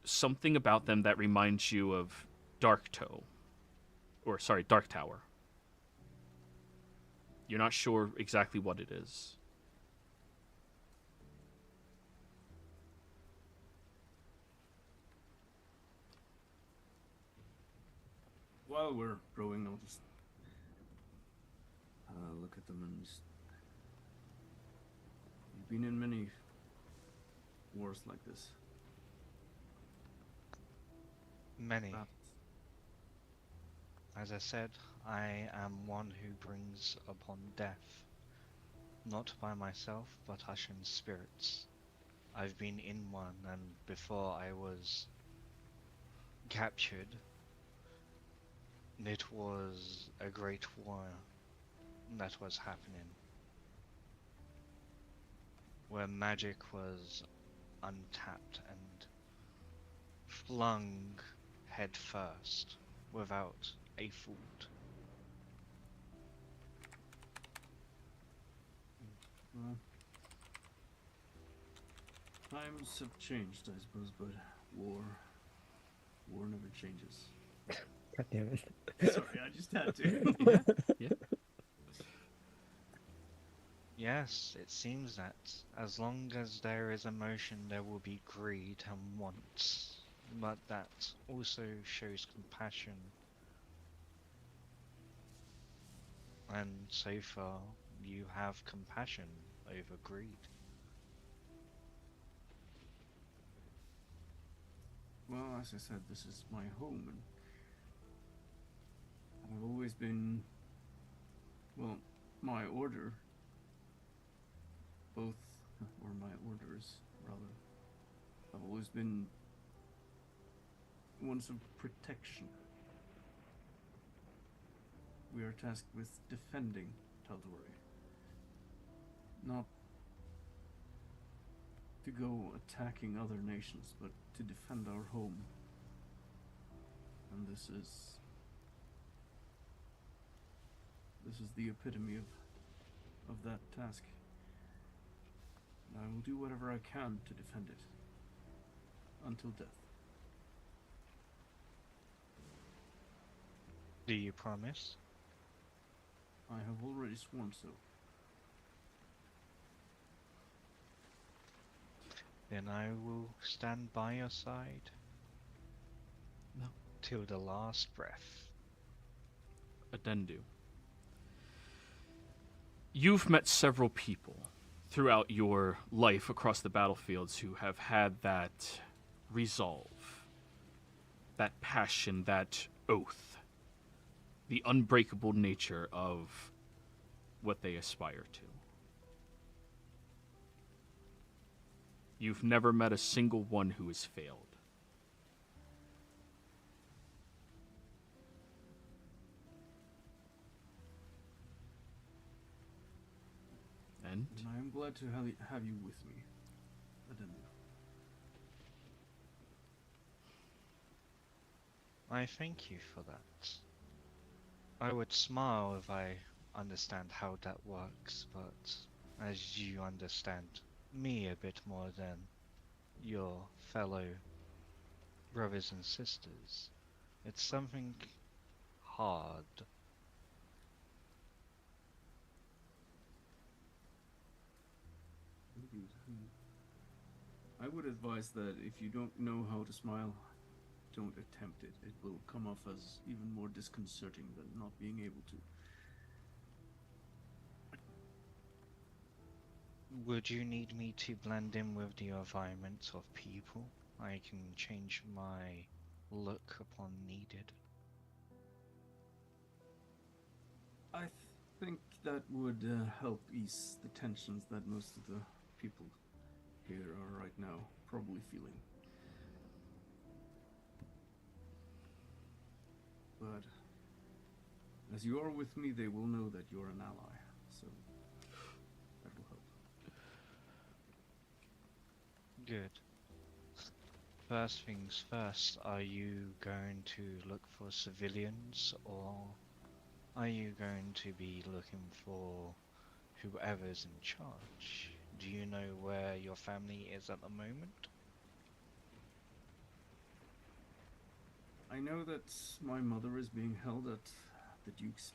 something about them that reminds you of Dark Tower. You're not sure exactly what it is. While we're rowing, I'll just look at them and just... You've been in many wars like this. Many. That As I said, I am one who brings upon death. Not by myself, but Ashen spirits. I've been in one, and before I was captured, it was a great war that was happening, where magic was untapped and flung head first without a thought. Well, times have changed, I suppose, but war never changes. God damn it. Sorry, I just had to. Yeah. Yes, it seems that as long as there is emotion, there will be greed and want, but that also shows compassion. And so far, you have compassion over greed. Well, as I said, this is my home, and I've always been, well, my order, or my orders, rather, have always been ones of protection. We are tasked with defending Tal'Dorei, not to go attacking other nations, but to defend our home. And this is the epitome of that task. And I will do whatever I can to defend it until death. Do you promise? I have already sworn so. Then I will stand by your side. No. Till the last breath. Adendu. You've met several people throughout your life across the battlefields who have had that resolve, that passion, that oath, the unbreakable nature of what they aspire to. You've never met a single one who has failed. And And I am glad to have you with me, Adendu. I thank you for that. I would smile if I understand how that works, but as you understand me a bit more than your fellow brothers and sisters. It's something hard. Indeed. I would advise that if you don't know how to smile, don't attempt it. It will come off as even more disconcerting than not being able to. Would you need me to blend in with the environment of people? I can change my look upon needed. I think that would help ease the tensions that most of the people here are right now probably feeling. But as you are with me, they will know that you're an ally, so that will help. Good. First things first, are you going to look for civilians, or are you going to be looking for whoever's in charge? Do you know where your family is at the moment? I know that my mother is being held at the Duke's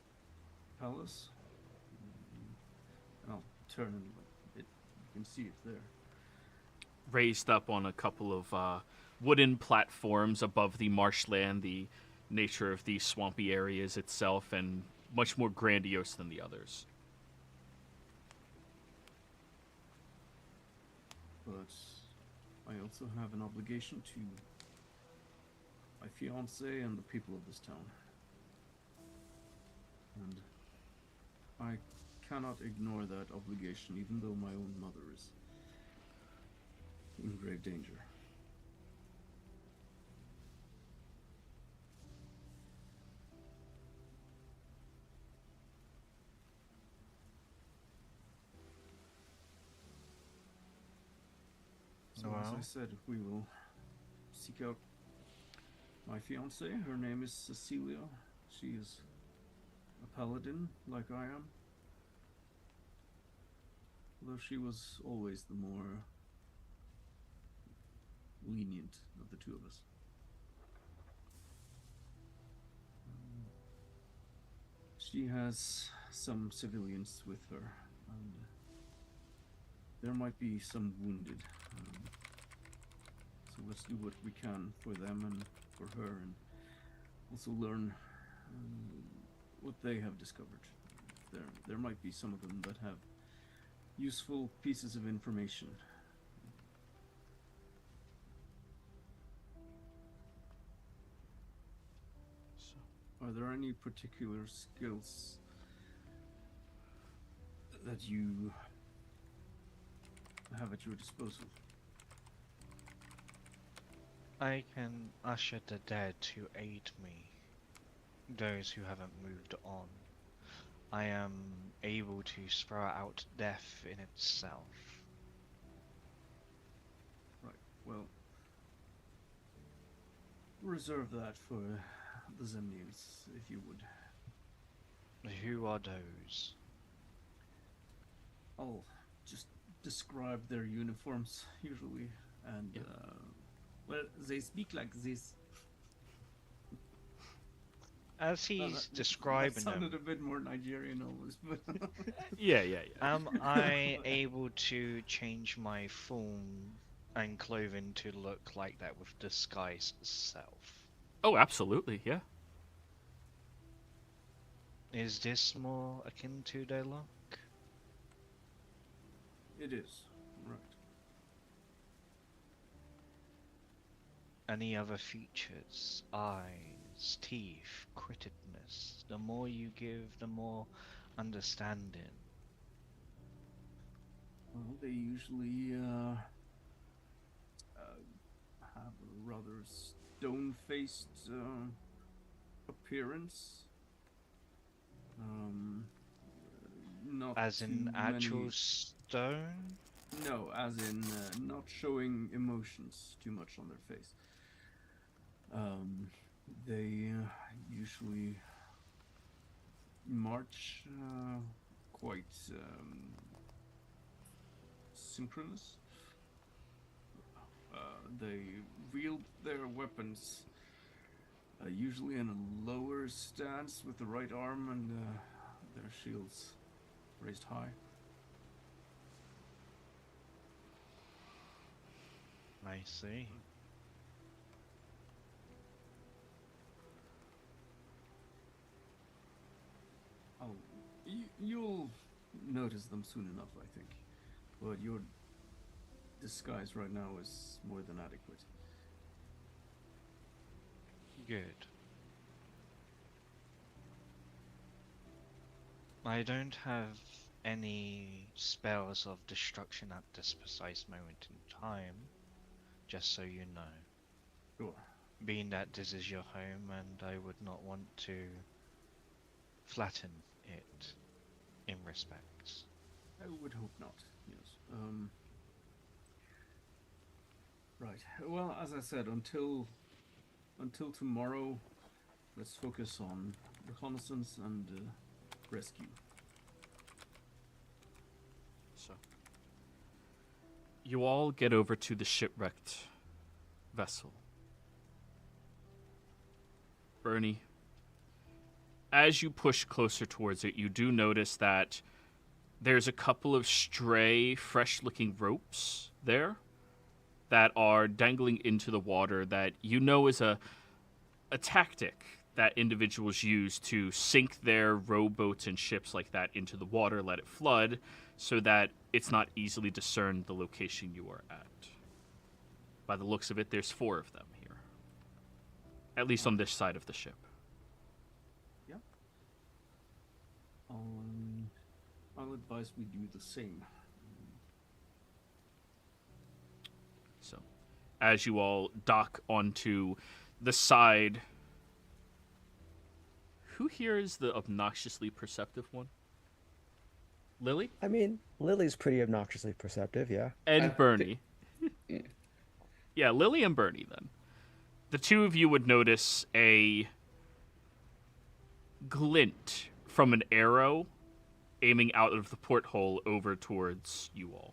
palace. And I'll turn and you can see it there. Raised up on a couple of wooden platforms above the marshland, the nature of the swampy areas itself, and much more grandiose than the others. But I also have an obligation to my fiancé and the people of this town. And I cannot ignore that obligation, even though my own mother is in grave danger. So as I said, we will seek out my fiancée. Her name is Cecilia. She is a paladin, like I am. Although she was always the more lenient of the two of us. She has some civilians with her, and there might be some wounded. So let's do what we can for them and for her, and also learn what they have discovered. There might be some of them that have useful pieces of information. Are there any particular skills that you have at your disposal? I can usher the dead to aid me, those who haven't moved on. I am able to sprout out death in itself. Right, well, reserve that for the Zemnians, if you would. Who are those? I'll just describe their uniforms, usually, and, well, they speak like this. As he's describing that sounded them, a bit more Nigerian almost, but... Yeah. am I able to change my form and clothing to look like that with disguise itself? Oh, absolutely, yeah. Is this more akin to their look? It is, right. Any other features? Eyes, teeth, criticness. The more you give, the more understanding. Well, they usually have a rather stone-faced appearance. Not As in too actual many... stone? No, as in not showing emotions too much on their face. They usually march quite synchronous. They wield their weapons usually in a lower stance with the right arm and their shields raised high. I see. Oh, you'll notice them soon enough, I think. But your disguise right now is more than adequate. Good. I don't have any spells of destruction at this precise moment in time, just so you know. Sure. Being that this is your home and I would not want to flatten it in respects. I would hope not, yes. Right. Well, as I said, until tomorrow, let's focus on reconnaissance and rescue. So, you all get over to the shipwrecked vessel. Bernie, as you push closer towards it, you do notice that there's a couple of stray, fresh-looking ropes there that are dangling into the water that you know is a tactic that individuals use to sink their rowboats and ships like that into the water, let it flood, so that it's not easily discerned the location you are at. By the looks of it, there's 4 of them here. At least on this side of the ship. Yeah. I'll advise we do the same. So, as you all dock onto the side, who here is the obnoxiously perceptive one? Lily? I mean, Lily's pretty obnoxiously perceptive, yeah. And Bernie. Yeah. Yeah, Lily and Bernie, then. The 2 of you would notice a glint from an arrow aiming out of the porthole over towards you all.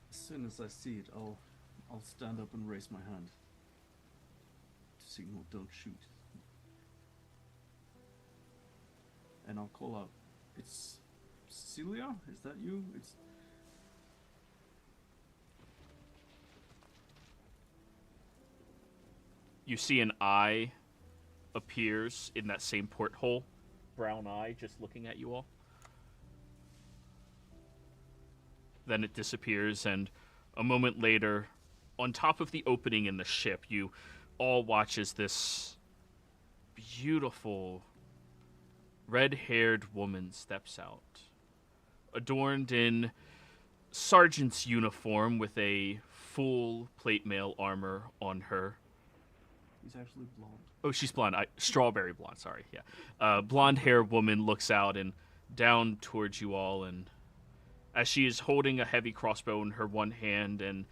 As soon as I see it, I'll stand up and raise my hand to signal don't shoot. And I'll call out, "It's Celia? Is that you? It's..." You see an eye appears in that same porthole. Brown eye just looking at you all. Then it disappears, and a moment later, on top of the opening in the ship, you all watch as this beautiful red-haired woman steps out, adorned in sergeant's uniform with a full plate mail armor on her. He's actually blonde. Oh, she's blonde. Strawberry blonde, sorry, yeah. Blonde-haired woman looks out and down towards you all, and as she is holding a heavy crossbow in her one hand and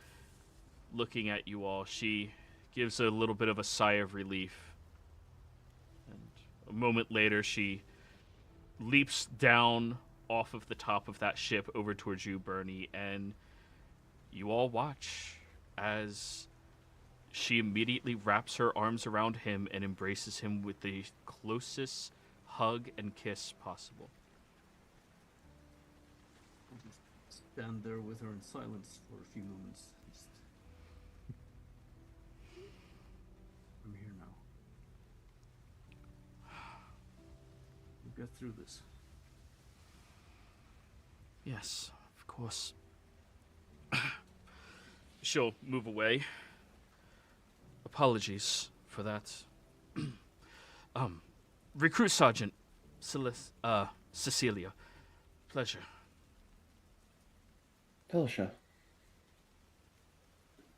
looking at you all, she gives a little bit of a sigh of relief. And a moment later, she leaps down off of the top of that ship over towards you, Bernie, and you all watch as she immediately wraps her arms around him and embraces him with the closest hug and kiss possible. I'll just stand there with her in silence for a few moments. I'm here now. We'll get through this. Yes, of course. She'll move away. Apologies for that. Recruit Sergeant Cecilia. Pleasure. Felicia.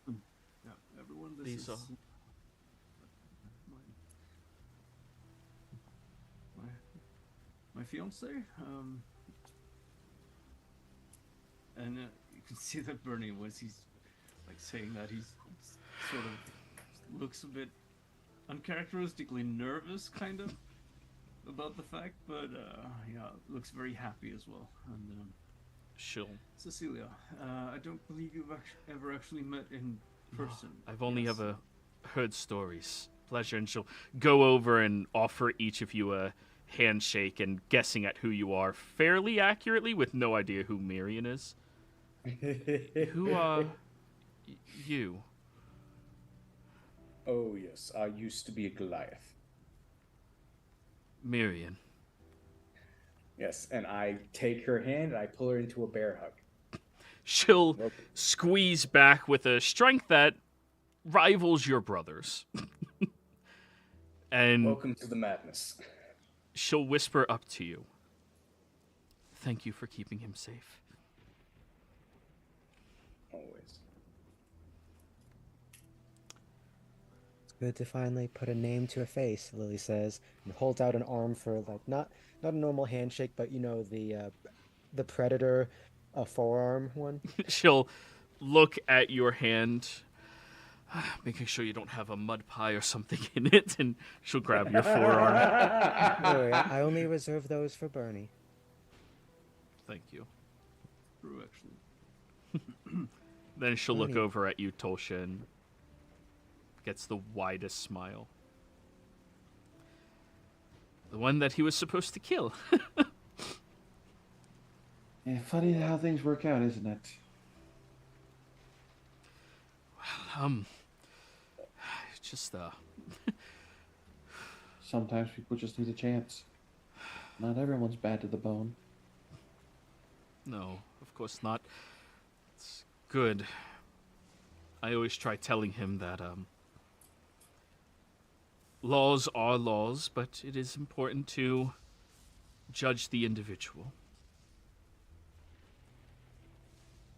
Yeah, everyone, this These is are... my fiance. And you can see that Bernie, once he's like saying that, he's sort of looks a bit uncharacteristically nervous, kind of. about the fact, but yeah, looks very happy as well. And She'll. Cecilia, I don't believe you've ever actually met in person. I've only Yes. ever heard stories. Pleasure, and she'll go over and offer each of you a handshake and guessing at who you are fairly accurately with no idea who Miriam is. Who are you? Oh, yes. I used to be a Goliath. Miriam. Yes, and I take her hand and I pull her into a bear hug. She'll Welcome. squeeze back with a strength that rivals your brother's. And Welcome to the madness. she'll whisper up to you. Thank you for keeping him safe. Always. It's good to finally put a name to a face, Lily says, and holds out an arm for like not a normal handshake, but you know the predator forearm one. She'll look at your hand, making sure you don't have a mud pie or something in it, and she'll grab your forearm. Don't worry, I only reserve those for Bernie. Thank you. True, actually. Then she'll look Bernie. over at you, Tolsha, and gets the widest smile. The one that he was supposed to kill. Yeah, funny how things work out, isn't it? Just, Sometimes people just need a chance. Not everyone's bad to the bone. no, of course not. It's good. I always try telling him that, laws are laws, but it is important to judge the individual.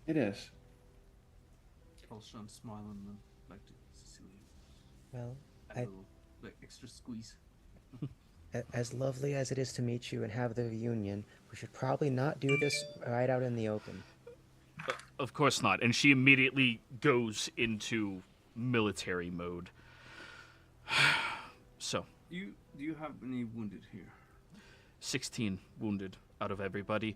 It is. I'll smile and then back to Cecilia. Well, Add a I- little like, extra squeeze. as lovely as it is to meet you and have the reunion, we should probably not do this right out in the open. Of course not. And she immediately goes into military mode. So, Do you have any wounded here? 16 wounded out of everybody.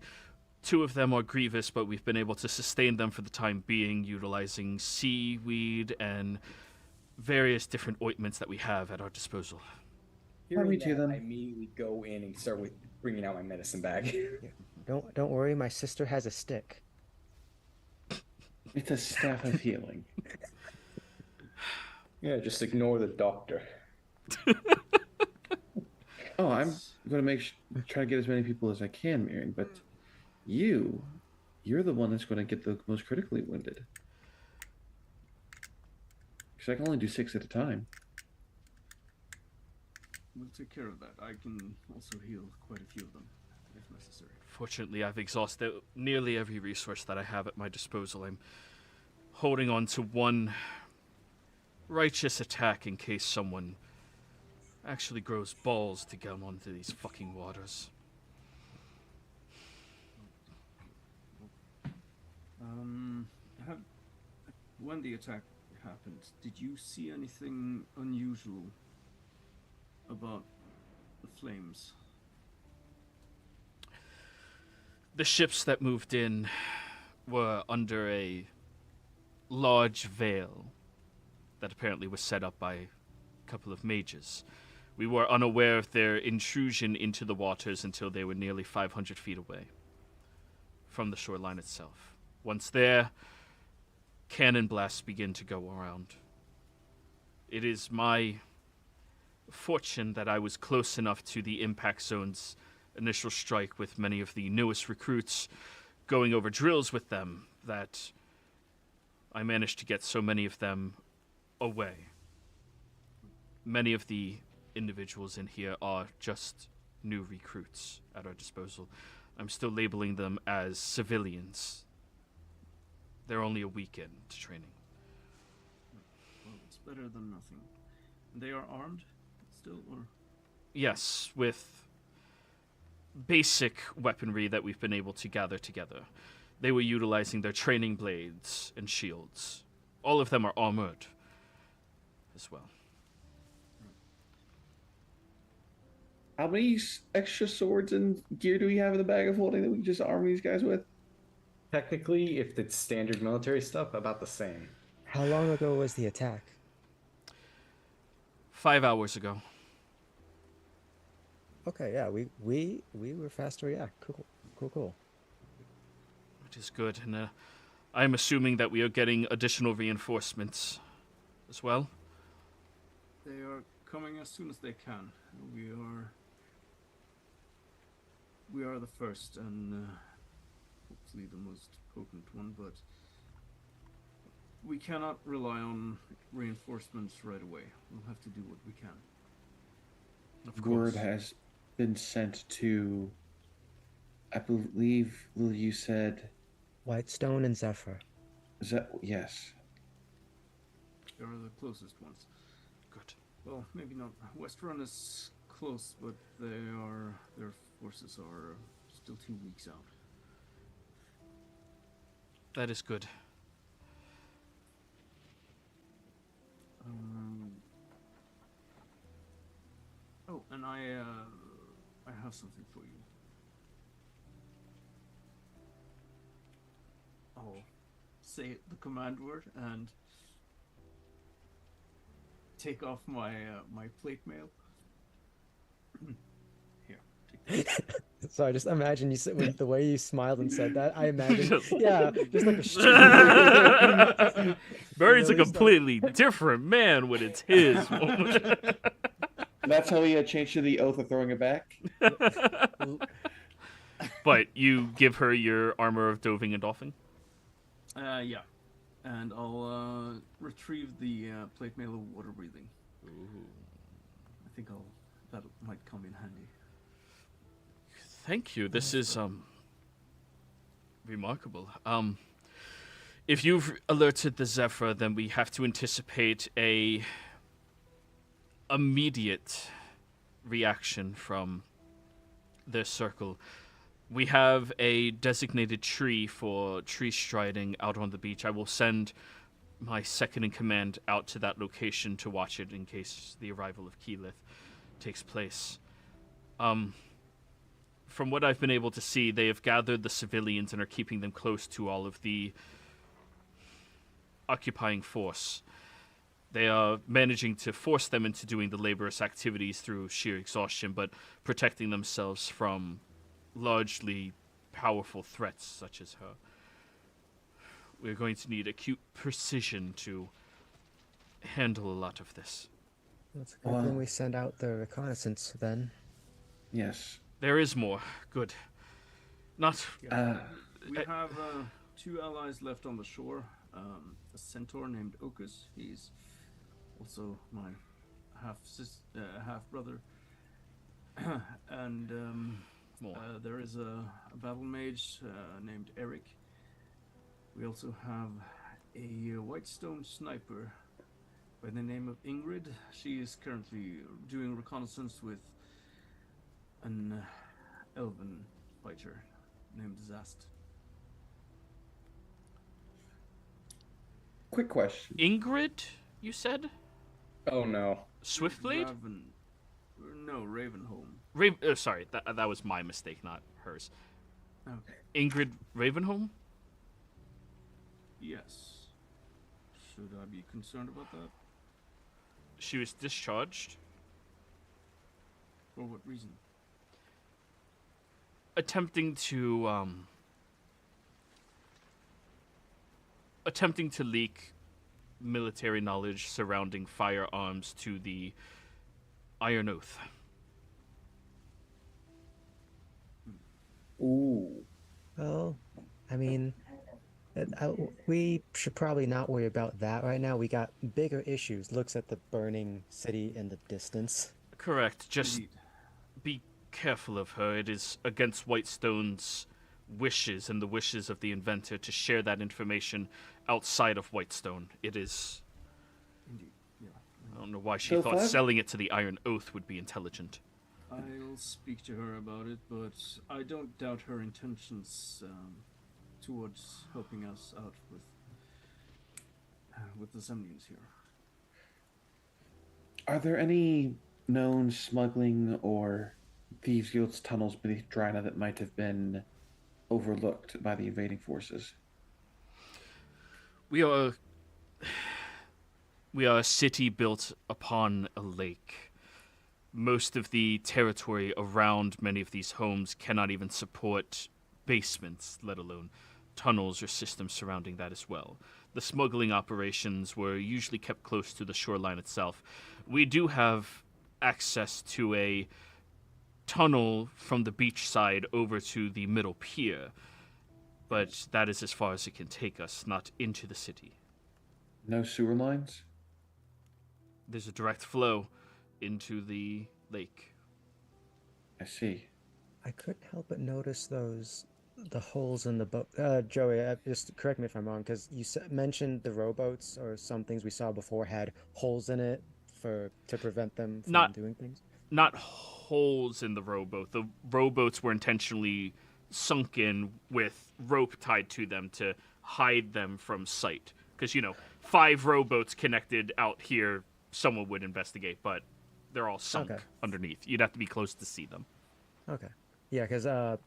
2 of them are grievous, but we've been able to sustain them for the time being, utilizing seaweed and various different ointments that we have at our disposal. Hearing me to that, them. I immediately go in and start with bringing out my medicine bag. Don't worry, my sister has a stick. It's a staff of healing. Yeah, just ignore the doctor. Oh, I'm going to try to get as many people as I can, Miriam, but you're the one that's going to get the most critically wounded. Because I can only do 6 at a time. We'll take care of that. I can also heal quite a few of them, if necessary. Fortunately, I've exhausted nearly every resource that I have at my disposal. I'm holding on to one righteous attack in case someone actually grows balls to get onto these fucking waters. When the attack happened, did you see anything unusual about the flames? The ships that moved in were under a large veil that apparently was set up by a couple of mages. We were unaware of their intrusion into the waters until they were nearly 500 feet away from the shoreline itself. Once there, cannon blasts begin to go around. It is my fortune that I was close enough to the impact zone's initial strike with many of the newest recruits, going over drills with them, that I managed to get so many of them away. Many of the individuals in here are just new recruits at our disposal. I'm still labeling them as civilians. They're only a weekend training. Well, it's better than nothing. They are armed still, or? Yes, with basic weaponry that we've been able to gather together. They were utilizing their training blades and shields. All of them are armored as well. How many extra swords and gear do we have in the bag of holding that we can just arm these guys with? Technically, if it's standard military stuff, about the same. How long ago was the attack? 5 hours ago. Okay, yeah, we were fast to react. Cool. Which is good, and I'm assuming that we are getting additional reinforcements as well. They are coming as soon as they can. We are the first and hopefully the most potent one, but we cannot rely on reinforcements right away. We'll have to do what we can. Of Word course. has been sent to, I believe, Lil, you said, Whitestone and Zephyr. is that, yes. They are the closest ones. Good. Well, maybe not. Westrun is close, but their forces are still 2 weeks out. That is good. Oh, and I have something for you. I'll say the command word and take off my my plate mail. Here, take that. So I just imagine you said when the way you smiled and said that. I imagine, Just- yeah, just like a straight. Barry's a Really completely different man when it's his moment. That's how he changed to the oath of throwing it back? But you give her your armor of doving and doffing? Yeah, and I'll retrieve the plate mail of water breathing. I think that might come in handy. Thank you. This is remarkable. If you've alerted the Zephyr, then we have to anticipate a immediate reaction from their circle. We have a designated tree for tree striding out on the beach. I will send my second in command out to that location to watch it in case the arrival of Keyleth takes place. From what I've been able to see, they have gathered the civilians and are keeping them close to all of the occupying force. They are managing to force them into doing the laborious activities through sheer exhaustion, but protecting themselves from largely powerful threats such as her. We're going to need acute precision to handle a lot of this. That's good when we send out the reconnaissance then. Yes. There is more. Good. Not... We have 2 allies left on the shore. A centaur named Okus. He's also my half brother. And more. there is a battle mage named Eric. We also have a Whitestone sniper by the name of Ingrid. She is currently doing reconnaissance with an elven fighter named Zast. Quick question. Ingrid, you said? Oh no. Swiftblade? Ravenholm. Sorry, that was my mistake, not hers. Okay. Ingrid Ravenholm? Yes. Should I be concerned about that? She was discharged. For what reason? Attempting to leak military knowledge surrounding firearms to the Iron Oath. Ooh. Well, I mean, we should probably not worry about that right now. We got bigger issues. Looks at the burning city in the distance. Correct. Just Indeed. be careful of her. It is against Whitestone's wishes and the wishes of the inventor to share that information outside of Whitestone. It is... Indeed. Yeah. I don't know why she So thought far- selling it to the Iron Oath would be intelligent. I'll speak to her about it, but I don't doubt her intentions towards helping us out with the Zemnians here. Are there any known smuggling or Thieves Guild's tunnels beneath Drina that might have been overlooked by the invading forces? We are a city built upon a lake. Most of the territory around many of these homes cannot even support basements, let alone tunnels or systems surrounding that as well. The smuggling operations were usually kept close to the shoreline itself. We do have access to a tunnel from the beach side over to the middle pier, but that is as far as it can take us, not into the city. No sewer lines? There's a direct flow into the lake. I see. I couldn't help but notice the holes in the boat. Joey, just correct me if I'm wrong, because you mentioned the rowboats or some things we saw before had holes in it to prevent them from doing things. Not holes in the rowboat. The rowboats were intentionally sunken with rope tied to them to hide them from sight. Because, 5 rowboats connected out here, someone would investigate, but they're all sunk underneath. You'd have to be close to see them. Okay. Yeah, because now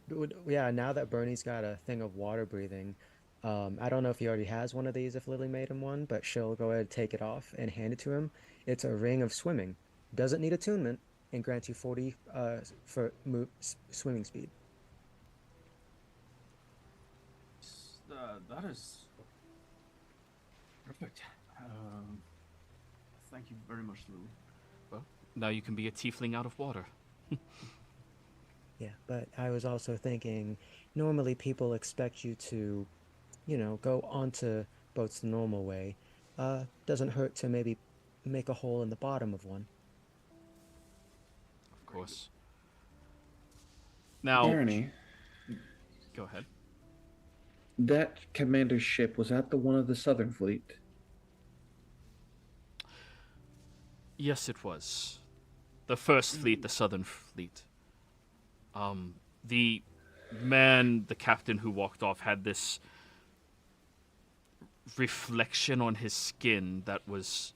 that Bernie's got a thing of water breathing, I don't know if he already has one of these, if Lily made him one, but she'll go ahead and take it off and hand it to him. It's a ring of swimming. Doesn't need attunement and grants you 40 for swimming speed. That is perfect. Thank you very much, Lily. Well, now you can be a tiefling out of water. Yeah, but I was also thinking, normally people expect you to, go onto boats the normal way. Doesn't hurt to maybe make a hole in the bottom of one. Of course. Now, Ernie, go ahead. that commander's ship, was that the one of the Southern Fleet? Yes, it was. The first fleet, the Southern Fleet. The captain who walked off, had this reflection on his skin that was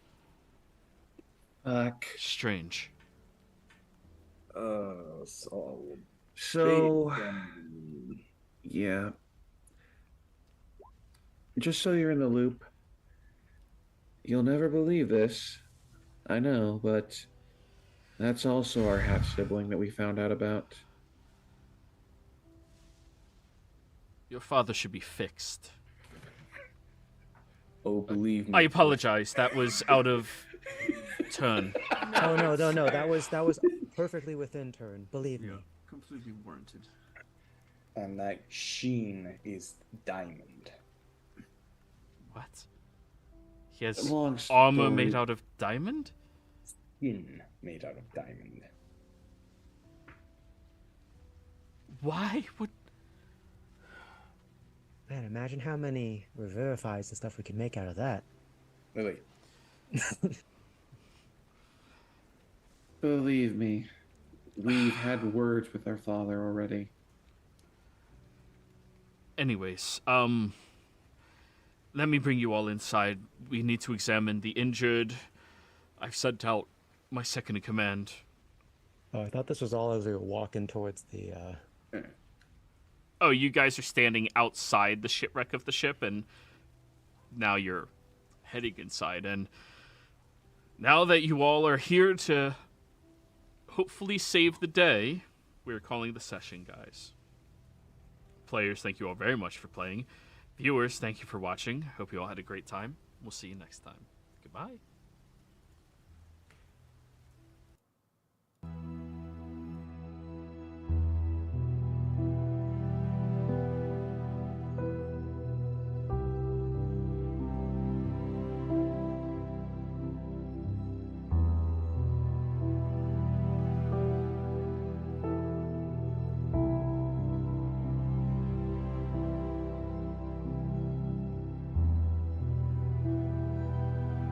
strange. So, yeah. Just so you're in the loop, you'll never believe this, I know, but that's also our half-sibling that we found out about. Your father should be fixed. Oh, believe me. I apologize. That was out of turn. Oh no, that was perfectly within turn. Believe me. Completely warranted. And that sheen is diamond. What? He has Long armor story. made out of diamond? Skin made out of diamond. Why would... Man, imagine how many Reverifies and stuff we could make out of that. Lily. Believe me, we've had words with our father already. Anyways, let me bring you all inside. We need to examine the injured. I've sent out my second in command. Oh, I thought this was all as we were walking towards the. Oh, you guys are standing outside the shipwreck of the ship, and now you're heading inside. And now that you all are here to hopefully save the day, we're calling the session, guys. Players, thank you all very much for playing. Viewers, thank you for watching. Hope you all had a great time. We'll see you next time. Goodbye.